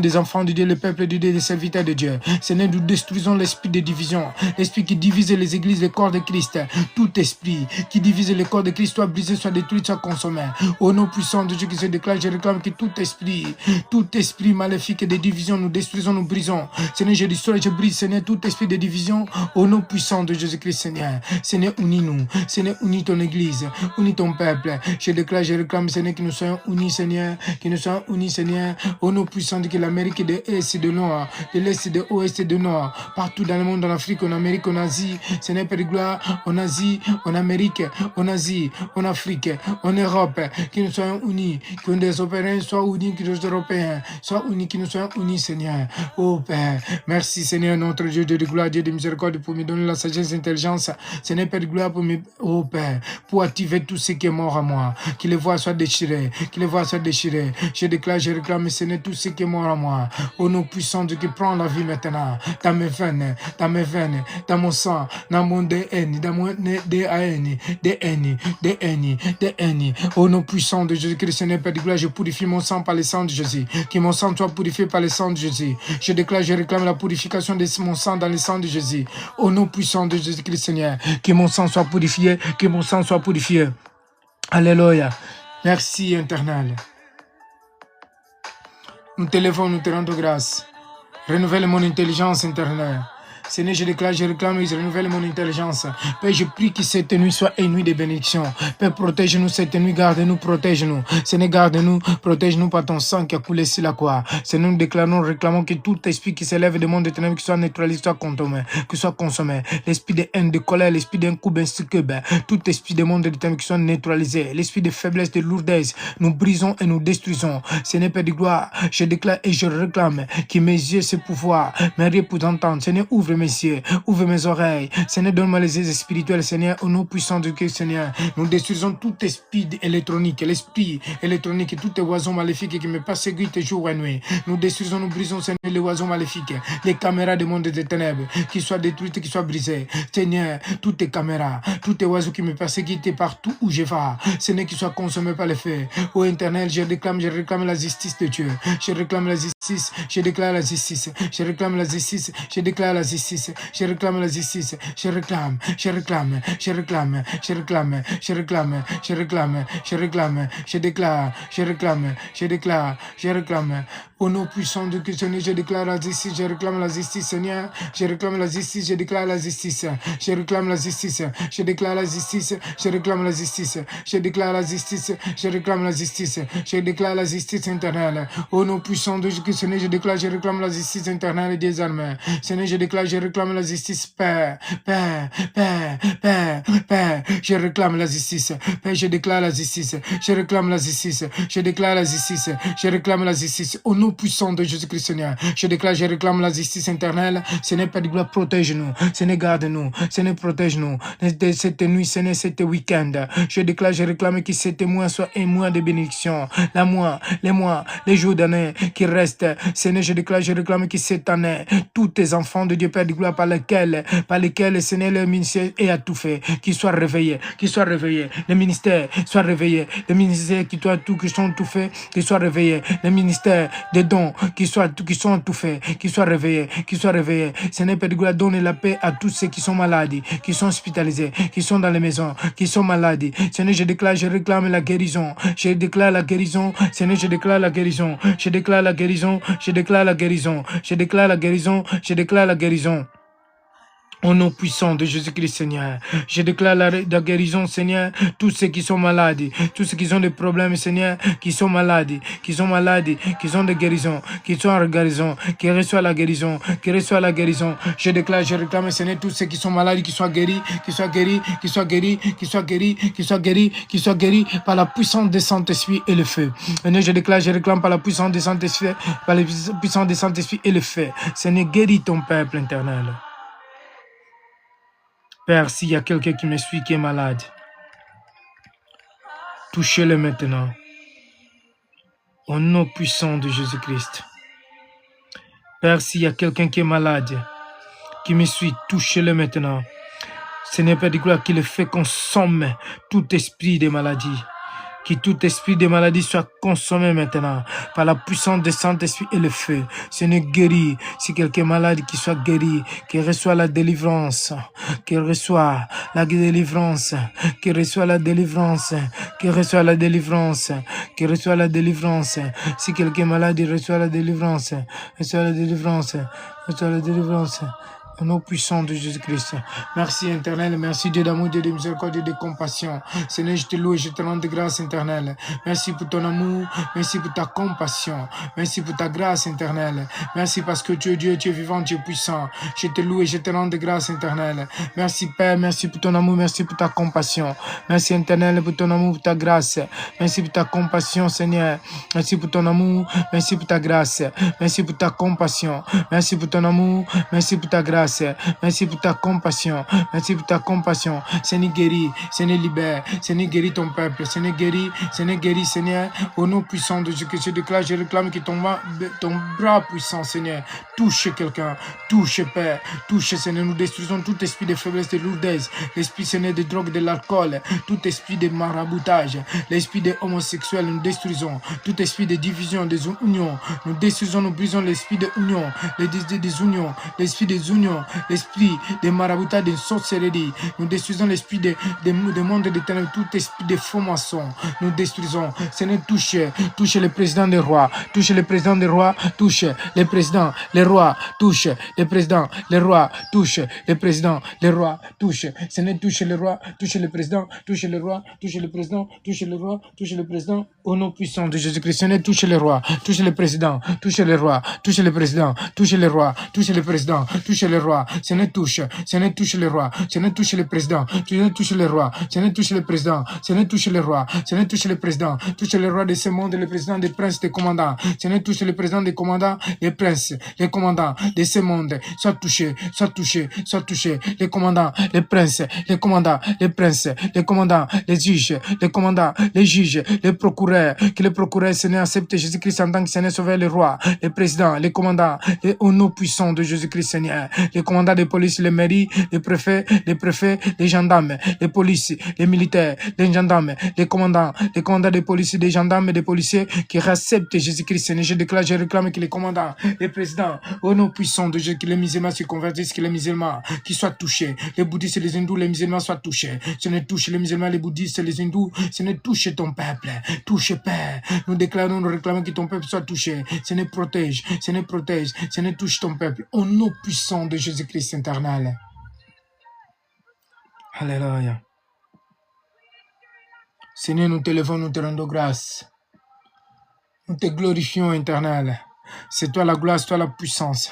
des enfants de Dieu, le peuple de Dieu, les serviteurs de Dieu. Seigneur, nous détruisons l'esprit de division, l'esprit qui divise les églises, le corps de Christ. Tout esprit qui divise le corps de Christ soit brisé, soit détruit, soit consommé. Au nom puissant de Dieu qui se déclare, je réclame que tout esprit maléfique de division, nous détruisons, nous brisons. Seigneur, je détruis, je brise, Seigneur, tout esprit de division, au nom puissant de Jésus-Christ, Seigneur. Seigneur, unis-nous. Seigneur, unis ton église, unis ton peuple. Je déclare, je réclame, Seigneur, que nous soyons unis, Seigneur, que nous soyons unis, Seigneur, au nom puissant de l'Amérique de l'Est et de Nord, de l'Est et de l'Ouest et de Nord, partout dans le monde, en Afrique, en Amérique, en Asie, Seigneur, Père de gloire, en Asie, en Amérique, en Asie, en Afrique, en Europe, que nous soyons unis, que les Européens soient unis, que les Européens soient unis, que nous soyons unis, Seigneur. Oh Père, merci, Seigneur, notre Dieu de gloire, Dieu de miséricorde, pour me donner la sagesse et l'intelligence, Seigneur, Père de gloire, pour me, oh Père, pour activer tout ce qui est mort à moi, que les voix soient déchirées, que les voix soient déchirées. Je déclare, je réclame, Seigneur, tout ce qui est mort à moi, au nom puissant de Dieu, prends la vie maintenant, dans mes veines, dans mon sang, dans mon DN, dans mon DAN, DN, au nom puissant de Jésus-Christ, Seigneur, Père de gloire, je purifie mon sang par le sang de Jésus, que mon sang soit purifié par le sang de Jésus. Je déclare, je réclame la purification de mon sang dans le sang de Jésus, au nom puissant de Jésus-Christ, Seigneur, que mon sang soit purifié, que mon sang soit purifié. Alléluia. Merci, éternel. Nous t'élevons, nous te rendons grâce. Renouvelle mon intelligence, éternelle. Seigneur, je déclare, je réclame, je renouvelle mon intelligence. Père, je prie que cette nuit soit une nuit de bénédiction. Père, protège-nous cette nuit, garde-nous, protège-nous. Seigneur, garde-nous, protège-nous par ton sang qui a coulé sur la croix. Seigneur, nous déclarons, réclamons que tout esprit qui s'élève des mondes de ténèbres, qui soit neutralisé, soit consommé. L'esprit de haine, de colère, l'esprit d'un coup, tout esprit des mondes de ténèbres qui soit neutralisé. L'esprit de faiblesse, de lourdesse, nous brisons et nous détruisons. Seigneur, Père de gloire, je déclare et je réclame que mes yeux, ce pouvoir, mes yeux pour entendre. Seigneur, ouvre mes yeux, ouvre mes oreilles. Seigneur, donne-moi les yeux spirituels, Seigneur, au nom puissant de Christ, Seigneur. Nous détruisons tout esprit électronique, l'esprit électronique, tout oiseau maléfique qui me persécute jour et nuit. Nous détruisons, nous brisons, Seigneur, les oiseaux maléfiques, les caméras du monde des ténèbres, qui soient détruites, qui soient brisées. Seigneur, toutes tes caméras, tous tes oiseaux qui me persécutent partout où je vais, Seigneur, qui soient consommés par le feu. Au éternel, je réclame la justice de Dieu. Je réclame la justice, je déclare la justice, je réclame la justice, je déclare la justice, je réclame la justice, je réclame, je réclame, je réclame, je réclame, je réclame, je réclame, je réclame, je déclare, je réclame, je déclare, je réclame. Au nom puissant de Christ, Seigneur, je déclare la justice, je réclame la justice, Seigneur, je réclame la justice, je déclare la justice, je réclame la justice, je déclare la justice, je réclame la justice, je déclare la justice, je réclame la justice, je déclare la justice éternelle. Au nom puissant de Jésus, Seigneur, je déclare, je réclame la justice éternelle des armées. Seigneur, je déclare, je réclame la justice, Père, Père, Père, Père, Père, je réclame la justice, Père, je déclare la justice, je réclame la justice, je déclare la justice, je réclame la justice. Au nom puissant de Jésus-Christ, Seigneur, je déclare, je réclame la justice éternelle. Seigneur, Père de gloire, protège-nous, Seigneur, garde-nous, Seigneur, protège-nous. Cette nuit, Seigneur, cet week-end, je déclare, je réclame que cet mois soit un mois de bénédiction. Les mois, les jours d'année qui restent, Seigneur, je déclare, je réclame que cette année, tous tes enfants de Dieu, Père de gloire, par lesquels, Seigneur, le ministère est à tout fait, qu'ils soient réveillés, les ministères soient réveillés, les ministères qui sont tout faits, qu'ils soient réveillés, les ministères des dons qui sont tout faits, qu'ils soient réveillés, Seigneur, Père de gloire, donne la paix à tous ceux qui sont malades, qui sont hospitalisés, qui sont dans les maisons, qui sont malades. Seigneur, je déclare, je réclame la guérison, je déclare la guérison, Seigneur, je déclare la guérison, je déclare la guérison, je déclare la guérison, je déclare la guérison, je déclare la guérison. Au nom puissant de Jésus-Christ, Seigneur, je déclare la guérison, Seigneur, tous ceux qui sont malades, tous ceux qui ont des problèmes, Seigneur, qui sont malades, qui ont des guérisons, qui sont en guérison, qui reçoivent la guérison, Je déclare, je réclame, Seigneur, tous ceux qui sont malades, qui soient guéris, par la puissance des Saint-Esprit et le feu. Seigneur, je déclare, je réclame par la puissance des Saint-Esprit, et le feu. Seigneur, guéris ton peuple éternel. Père, s'il y a quelqu'un qui me suit qui est malade, touchez-le maintenant. Au nom puissant de Jésus-Christ. Père, s'il y a quelqu'un qui est malade, qui me suit, touchez-le maintenant. Seigneur Père de gloire, qui le fait consommer tout esprit de maladie. Que tout esprit de maladie soit consommé maintenant par la puissance du Saint-Esprit et le feu. Seigneur, guéris. Si quelqu'un est malade, qu'il soit guéri, qu'il reçoive la délivrance, qu'il reçoive la délivrance, qu'il reçoive la délivrance, qu'il reçoive la délivrance, qu'il reçoive la délivrance. Si quelqu'un est malade, il reçoit la délivrance, reçoit la délivrance, reçoit la délivrance. Au nom puissant de Jésus-Christ. Merci éternel, merci Dieu d'amour, Dieu de miséricorde, Dieu de compassion. Seigneur, je te loue et je te rends de grâce éternelle. Merci pour ton amour, merci pour ta compassion, merci pour ta grâce éternelle. Merci parce que tu es Dieu, tu es vivant, tu es puissant. Je te loue et je te rends de grâce éternelle. Merci Père, merci pour ton amour, merci pour ta compassion. Merci éternel pour ton amour, pour ta grâce. Merci pour ta compassion, Seigneur. Merci pour ton amour, merci pour ta grâce. Merci pour ta compassion, merci pour ton amour, merci pour ta grâce. Merci pour ta compassion. Merci pour ta compassion. Seigneur, guéris. Seigneur, libère. Seigneur, guéris ton peuple. Seigneur, guéris. Seigneur, guéris, Seigneur. Au nom puissant de Jésus, je déclare, je réclame que ton bras puissant, Seigneur, touche quelqu'un. Touche, Père. Touche, Seigneur. Nous détruisons tout esprit de faiblesse, de lourdesse. L'esprit, Seigneur, de drogue, de l'alcool. Tout esprit de maraboutage. L'esprit de homosexuel, nous détruisons. Tout esprit de division, des unions. Nous détruisons, nous brisons l'esprit de union. Des unions. L'esprit des unions. L'esprit des maraboutage, des sorcelleries. Nous détruisons l'esprit des mondes de ténèbres, tout esprit de faux maçons. Nous détruisons. Seigneur, touche le président des rois. Touche le président des rois. Touche les présidents, les rois. Touche les présidents, les rois. Touche les présidents, les rois. Touche. Seigneur, touche les rois. Touche le président. Touche le roi. Touche le président. Touche le roi. Touche le président. Au nom puissant de Jésus-Christ. Seigneur, touche les rois. Touche le président. Touche les rois. Touche le président. Touche les rois. Touche le président. Touche les rois. rois, Seigneur touche, Seigneur touche les rois, Seigneur touche les présidents, Seigneur touche les rois, Seigneur touche les présidents, Seigneur touche les rois, Seigneur touche les présidents, touche les rois de ce monde, les présidents des princes, des commandants, Seigneur touche les présidents des commandants, les princes, les commandants de ce monde, sois touché, sois touché, sois touché, les commandants, les princes, les commandants, les princes, les commandants, les juges, les commandants, les juges, les procureurs, que les procureurs, Seigneur, acceptent Jésus-Christ en tant que Seigneur sauveur, les rois, les présidents, les commandants, les au nom puissant de Jésus-Christ, Seigneur, les commandants des polices, les mairies, les préfets, les gendarmes, les polices, les militaires, les gendarmes, les commandants des polices, des gendarmes et des policiers qui acceptent Jésus-Christ, Seigneur. Je déclare, je réclame que les commandants, les présidents, au nom puissant de Jésus, que les musulmans se convertissent, que les musulmans qui soient touchés, les bouddhistes, les hindous, les musulmans soient touchés. Seigneur, touche les musulmans, les bouddhistes, les hindous, Seigneur, touche ton peuple, touche Père. Nous déclarons, nous réclamons que ton peuple soit touché. Seigneur, protège, Seigneur, protège, Seigneur, touche ton peuple, au nom puissant de Jésus-Christ éternel. Alléluia. Seigneur, nous te levons, nous te rendons grâce. Nous te glorifions, éternel. C'est toi la gloire, c'est toi la puissance.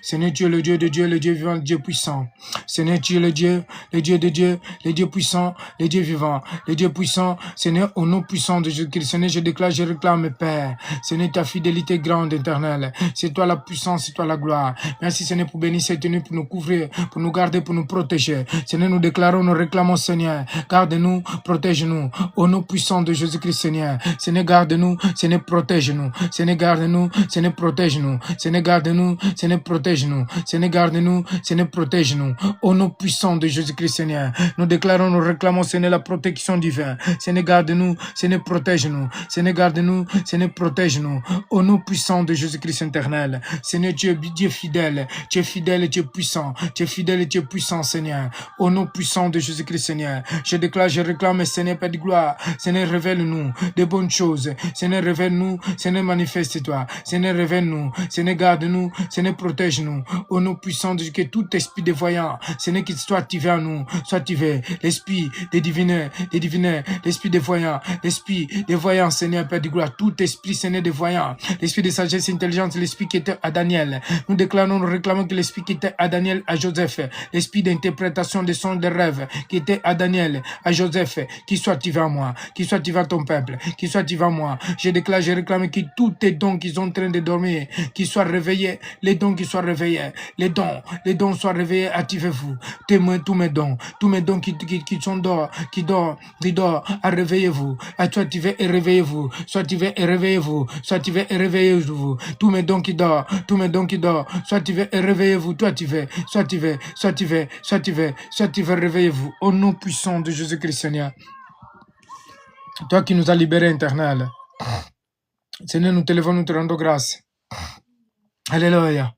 Seigneur, tu es le Dieu de Dieu, le Dieu vivant, le Dieu puissant. Seigneur, tu es le Dieu de Dieu, le Dieu puissant, le Dieu vivant, le Dieu puissant. Seigneur, au nom puissant de Jésus-Christ, Seigneur, je déclare, je réclame, Père. Seigneur, ta fidélité grande, éternelle. C'est toi la puissance, c'est toi la gloire. Merci, Seigneur, pour bénir cette nuit, pour nous couvrir, pour nous garder, pour nous protéger. Seigneur, nous déclarons, nous réclamons, Seigneur. Garde-nous, protège-nous. Au nom puissant de Jésus-Christ, Seigneur. Seigneur, garde-nous, Seigneur, protège-nous. Seigneur, garde-nous, Seigneur, protège-nous. Seigneur, garde-nous, Seigneur, protège-nous. Seigneur, garde-nous, Seigneur, protège-nous. Au nom puissant de Jésus-Christ, Seigneur, nous déclarons, nous réclamons, Seigneur, la protection divine. Seigneur, garde-nous, Seigneur, protège-nous. Seigneur, garde-nous, Seigneur, protège-nous. Au nom puissant de Jésus-Christ éternel. Seigneur, tu es fidèle, tu es fidèle et tu es puissant. Tu es fidèle et tu es puissant, Seigneur. Au nom puissant de Jésus-Christ, Seigneur, je déclare, je réclame, Seigneur, Père de gloire. Seigneur, révèle-nous des bonnes choses. Seigneur, révèle-nous. Seigneur, manifeste-toi. Seigneur, révèle-nous. Seigneur, garde-nous. Seigneur, protège-nous. Au nom puissant de Jésus, que tout esprit de voyant, Seigneur, qu'il soit activé en nous, soit activé. L'esprit des divineurs, l'esprit des voyants, Seigneur, Père de gloire, tout esprit, Seigneur, des voyants, l'esprit de sagesse et intelligence, l'esprit qui était à Daniel. Nous déclarons, nous réclamons que l'esprit qui était à Daniel, à Joseph, l'esprit d'interprétation des sons, des rêves, qui était à Daniel, à Joseph, qui soit activé en moi, qui soit activé à ton peuple, qui soit activé en moi. Je déclare, je réclame que tous tes dons qui sont en train de dormir, qui soient réveillés, les dons qui soient réveillés, les dons soient réveillés, activez-vous. Tous mes dons qui sont dehors, qui dorment, réveillez-vous, soient activés et réveillez-vous, soient activés et réveillez-vous, soient activés et réveillez-vous. Tous mes dons qui dorment, soient activés et réveillez-vous, soient activés, réveillez-vous. Au nom puissant de Jésus-Christ, Seigneur. Toi qui nous as libérés, éternel. Seigneur, nous te levons, nous te rendons grâce. Alléluia.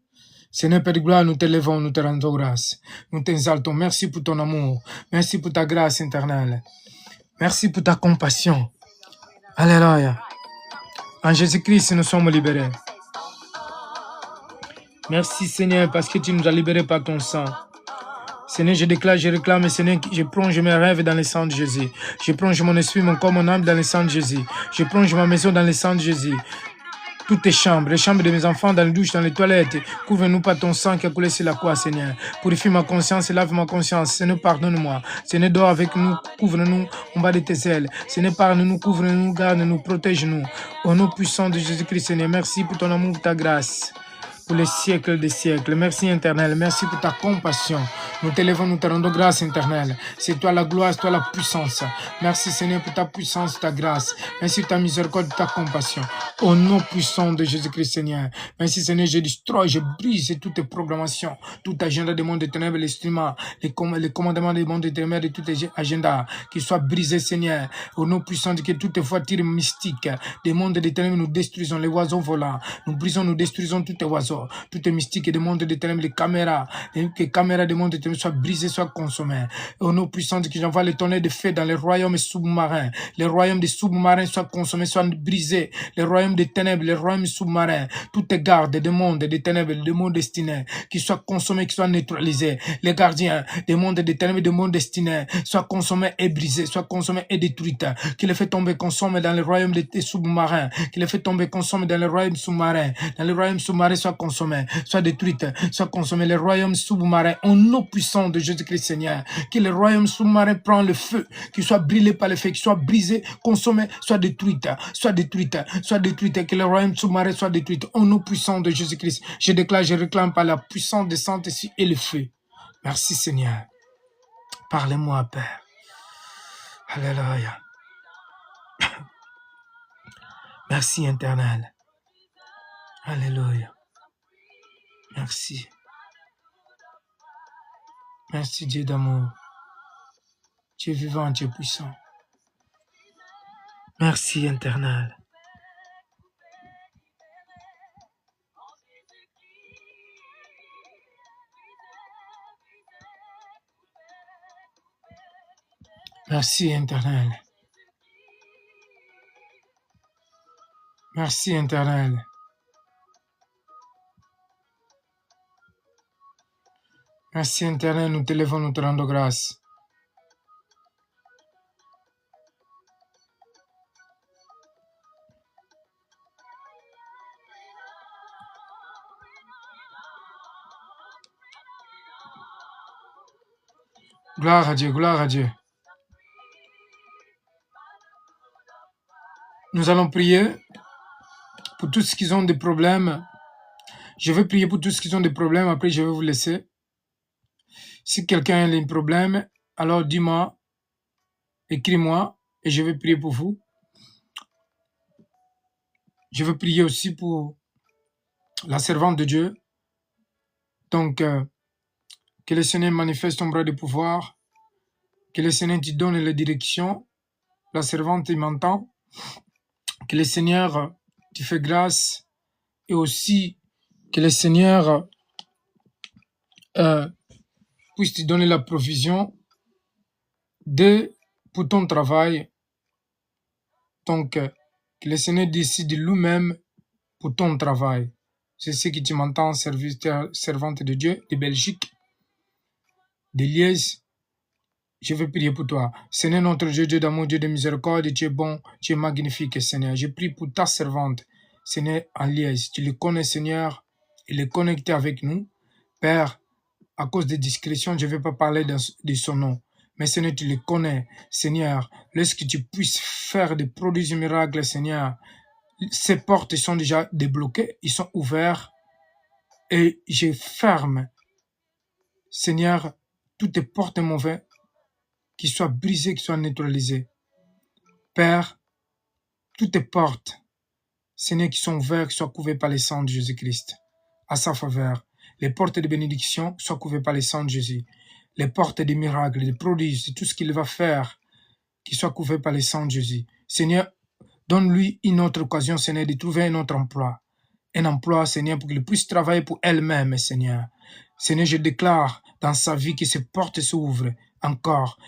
Seigneur, Père de gloire, nous te levons, nous te rendons grâce. Nous t'exaltons. Merci pour ton amour. Merci pour ta grâce éternelle. Merci pour ta compassion. Alléluia. En Jésus-Christ, nous sommes libérés. Merci, Seigneur, parce que tu nous as libérés par ton sang. Seigneur, je déclare, je réclame, Seigneur, je plonge mes rêves dans le sang de Jésus. Je plonge mon esprit, mon corps, mon âme dans le sang de Jésus. Je plonge ma maison dans le sang de Jésus. Toutes tes chambres, les chambres de mes enfants, dans les douches, dans les toilettes, couvre-nous par ton sang qui a coulé sur la croix, Seigneur. Purifie ma conscience et lave ma conscience. Seigneur, pardonne-moi. Seigneur, dors avec nous, couvre-nous en bas de tes ailes. Seigneur, parle-nous, couvre-nous, garde-nous, protège-nous. Au nom puissant de Jésus-Christ, Seigneur, merci pour ton amour, pour ta grâce. Pour les siècles des siècles. Merci, éternel. Merci pour ta compassion. Nous t'élevons, nous te rendons grâce, éternel. C'est toi la gloire, c'est toi la puissance. Merci, Seigneur, pour ta puissance, ta grâce. Merci pour ta miséricorde, ta compassion. Au nom puissant de Jésus-Christ, Seigneur. Merci, Seigneur, je destroy, je brise toutes tes programmations, tout agenda des mondes des ténèbres, l'estima, les commandements des mondes des ténèbres et tout agenda qui soit brisé, Seigneur. Au nom puissant de que toutes tes voitures mystiques des mondes des ténèbres, nous détruisons les oiseaux volants. Nous brisons, nous détruisons tous tes oiseaux. Tout est mystique et des mondes des ténèbres, les caméras des mondes des ténèbres soient brisées, soient consommées. Au nom puissant de que j'envoie les tonnerres de feu dans les royaumes sous-marins. Les royaumes des sous-marins soient consommés, soient brisés. Les royaumes des ténèbres, les royaumes sous-marins, toutes les gardes des mondes des ténèbres, des mondes destinés, qui soient consommés, qui soient neutralisés. Les gardiens des mondes des ténèbres, des mondes destinés, soient consommés et brisés, soient consommés et détruits. Qui les fait tomber, consommés dans les royaumes des sous-marins. Qui les fait tomber, consommés dans les royaumes sous-marins. Dans les royaumes sous-marins, soient consommée, soit détruite, soit consommée. Les royaumes sous-marins, au nom puissant de Jésus-Christ, Seigneur, que les royaumes sous-marins prennent le feu, qu'ils soient brûlés par le feu, qu'ils soient brisés, consommés, soit détruite, soit détruite, soit détruite, que les royaumes sous-marins soient détruits. Au nom puissant de Jésus-Christ, je déclare, je réclame par la puissance des Saint-Esprit et le feu. Merci Seigneur. Parlez-moi, Père. Alléluia. Merci, Éternel. Alléluia. Merci. Merci, Dieu d'amour. Dieu vivant, Dieu puissant. Merci, Éternel. Merci, Éternel. Merci, Éternel. Merci, Éternel. Nous te levons, nous te rendons grâce. Gloire à Dieu, gloire à Dieu. Nous allons prier pour tous ceux qui ont des problèmes. Je vais prier pour tous ceux qui ont des problèmes. Après, je vais vous laisser. Si quelqu'un a un problème, alors dis-moi, écris-moi et je vais prier pour vous. Je veux prier aussi pour la servante de Dieu. Donc, que le Seigneur manifeste ton bras de pouvoir. Que le Seigneur te donne la direction. La servante m'entend. Que le Seigneur te fait grâce. Et aussi que le Seigneur puisse te donner la provision pour ton travail. Donc, que le Seigneur décide lui-même pour ton travail. C'est ce que tu m'entends, servante de Dieu, de Belgique, de Liège. Je veux prier pour toi. Seigneur notre Dieu, Dieu d'amour, Dieu de miséricorde, tu es bon, tu es magnifique, Seigneur. Je prie pour ta servante, Seigneur, en Liège. Tu le connais, Seigneur. Il est connecté avec nous. Père, à cause de discrétion, je ne vais pas parler de son nom. Mais Seigneur, tu le connais. Seigneur, lorsque tu puisses faire des produits et miracles, Seigneur, ces portes sont déjà débloquées, ils sont ouverts. Et je ferme, Seigneur, toutes les portes mauvaises qui soient brisées, qui soient neutralisées. Père, toutes les portes, Seigneur, qui sont ouvertes, qui soient couvertes par le sang de Jésus-Christ, à sa faveur. Les portes de bénédiction soient couvertes par le sang de Jésus. Les portes des miracles, des prodiges, de tout ce qu'il va faire, qui soient couvertes par le sang de Jésus. Seigneur, donne-lui une autre occasion, Seigneur, de trouver un autre emploi. Un emploi, Seigneur, pour qu'il puisse travailler pour elle-même, Seigneur. Seigneur, je déclare dans sa vie que ces portes s'ouvrent encore.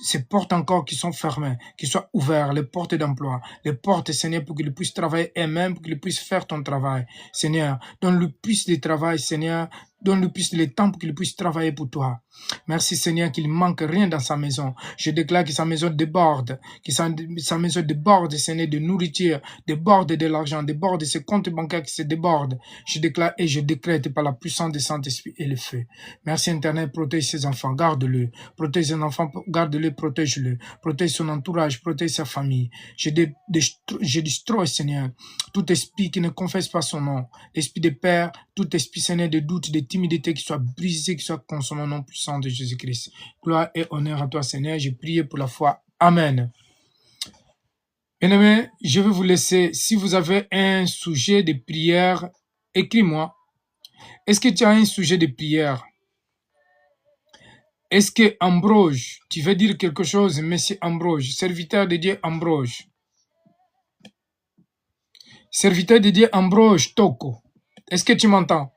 Ces portes encore qui sont fermées, qui soient ouvertes, les portes d'emploi, les portes, Seigneur, pour qu'il puisse travailler elle-même, pour qu'il puisse faire ton travail. Seigneur, donne-lui plus de travail, Seigneur. Donne-lui plus de temps pour qu'il puisse travailler pour toi. Merci Seigneur qu'il ne manque rien dans sa maison. Je déclare que sa maison déborde, que sa maison déborde, Seigneur, de nourriture, déborde de l'argent, déborde de ses comptes bancaires qui se débordent. Je déclare et je décrète par la puissance du Saint-Esprit et le feu. Merci Internet, protège ses enfants, garde-le. Protège ses enfants, garde-le, protège-le. Protège son entourage, protège sa famille. Je destroy, Seigneur, tout esprit qui ne confesse pas son nom. L'esprit de père, tout esprit, Seigneur, de doute, de timidité qui soit brisé, qui soit consommé au nom puissant de Jésus-Christ. Gloire et honneur à toi, Seigneur. J'ai prié pour la foi. Amen. Bien-aimés, je vais vous laisser. Si vous avez un sujet de prière, écris-moi. Est-ce que tu as un sujet de prière? Est-ce que Ambroge, tu veux dire quelque chose, Monsieur Ambroge, serviteur de Dieu Ambroge? Serviteur de Dieu Ambroge Toko, est-ce que tu m'entends?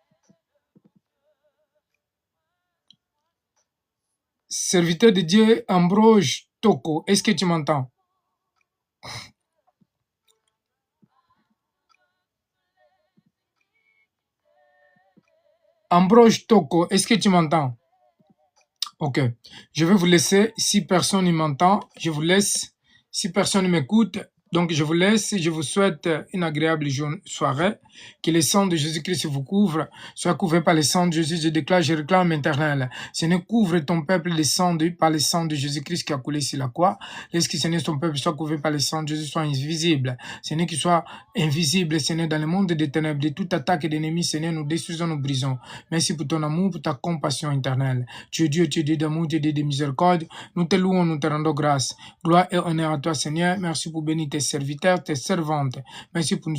Serviteur de Dieu Ambroge Toko, est-ce que tu m'entends? Ambroge Toko, est-ce que tu m'entends? Ok, je vais vous laisser. Si personne ne m'entend, je vous laisse. Si personne ne m'écoute, Donc, je vous laisse et je vous souhaite une agréable soirée. Que le sang de Jésus-Christ vous couvre, soit couvert par le sang de Jésus. Je déclare, je réclame éternel. Seigneur, couvre ton peuple par le sang de Jésus-Christ qui a coulé sur la croix. Laisse que, Seigneur, ton peuple soit couvert par le sang de Jésus, soit invisible. Seigneur, qu'il soit invisible, Seigneur, dans le monde des ténèbres, de toute attaque d'ennemis, Seigneur, nous détruisons, nous brisons. Merci pour ton amour, pour ta compassion éternelle. Tu es Dieu d'amour, tu es Dieu de miséricorde. Nous te louons, nous te rendons grâce. Gloire et honneur à toi, Seigneur. Merci pour bénir tes serviteurs, tes servantes. Merci pour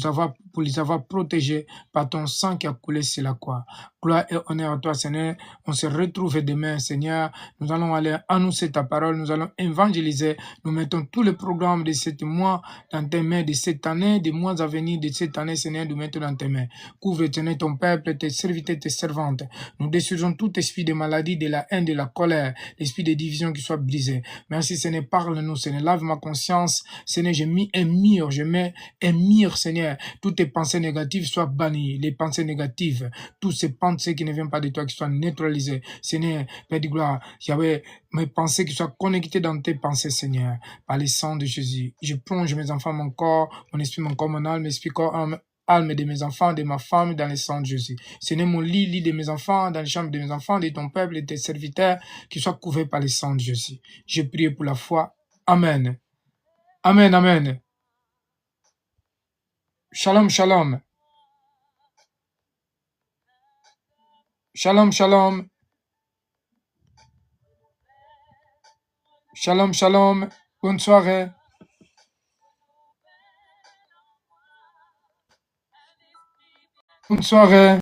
les avoir protégés par ton sang qui a coulé sur la croix. Gloire et honneur à toi, Seigneur. On se retrouve demain, Seigneur. Nous allons aller annoncer ta parole. Nous allons évangéliser. Nous mettons tous les programmes de ce mois dans tes mains, de cette année, des mois à venir de cette année, Seigneur, nous mettons dans tes mains. Couvre, Seigneur, ton peuple, tes serviteurs, tes servantes. Nous détruisons tout esprit de maladie, de la haine, de la colère, l'esprit de division qui soit brisé. Merci, Seigneur, parle-nous, Seigneur, lave ma conscience. Seigneur, j'ai mis un mur, je mets un mur, Seigneur. Toutes tes pensées négatives soient bannies. Les pensées négatives, toutes ces pensées qui ne viennent pas de toi, qui soient neutralisées. Seigneur, Père de gloire, j'avais mes pensées qui soient connectées dans tes pensées, Seigneur, par le sang de Jésus. Je plonge mes enfants, mon corps, mon esprit, mon corps, mon âme, esprit, corps, âme de mes enfants, de ma femme, dans le sang de Jésus. Seigneur, mon lit de mes enfants, dans les chambres de mes enfants, de ton peuple et de tes serviteurs, qui soient couverts par le sang de Jésus. Je prie pour la foi. Amen. Amen, amen. Shalom, shalom. Shalom, shalom. Shalom, shalom. Bonne soirée. Bonne soirée.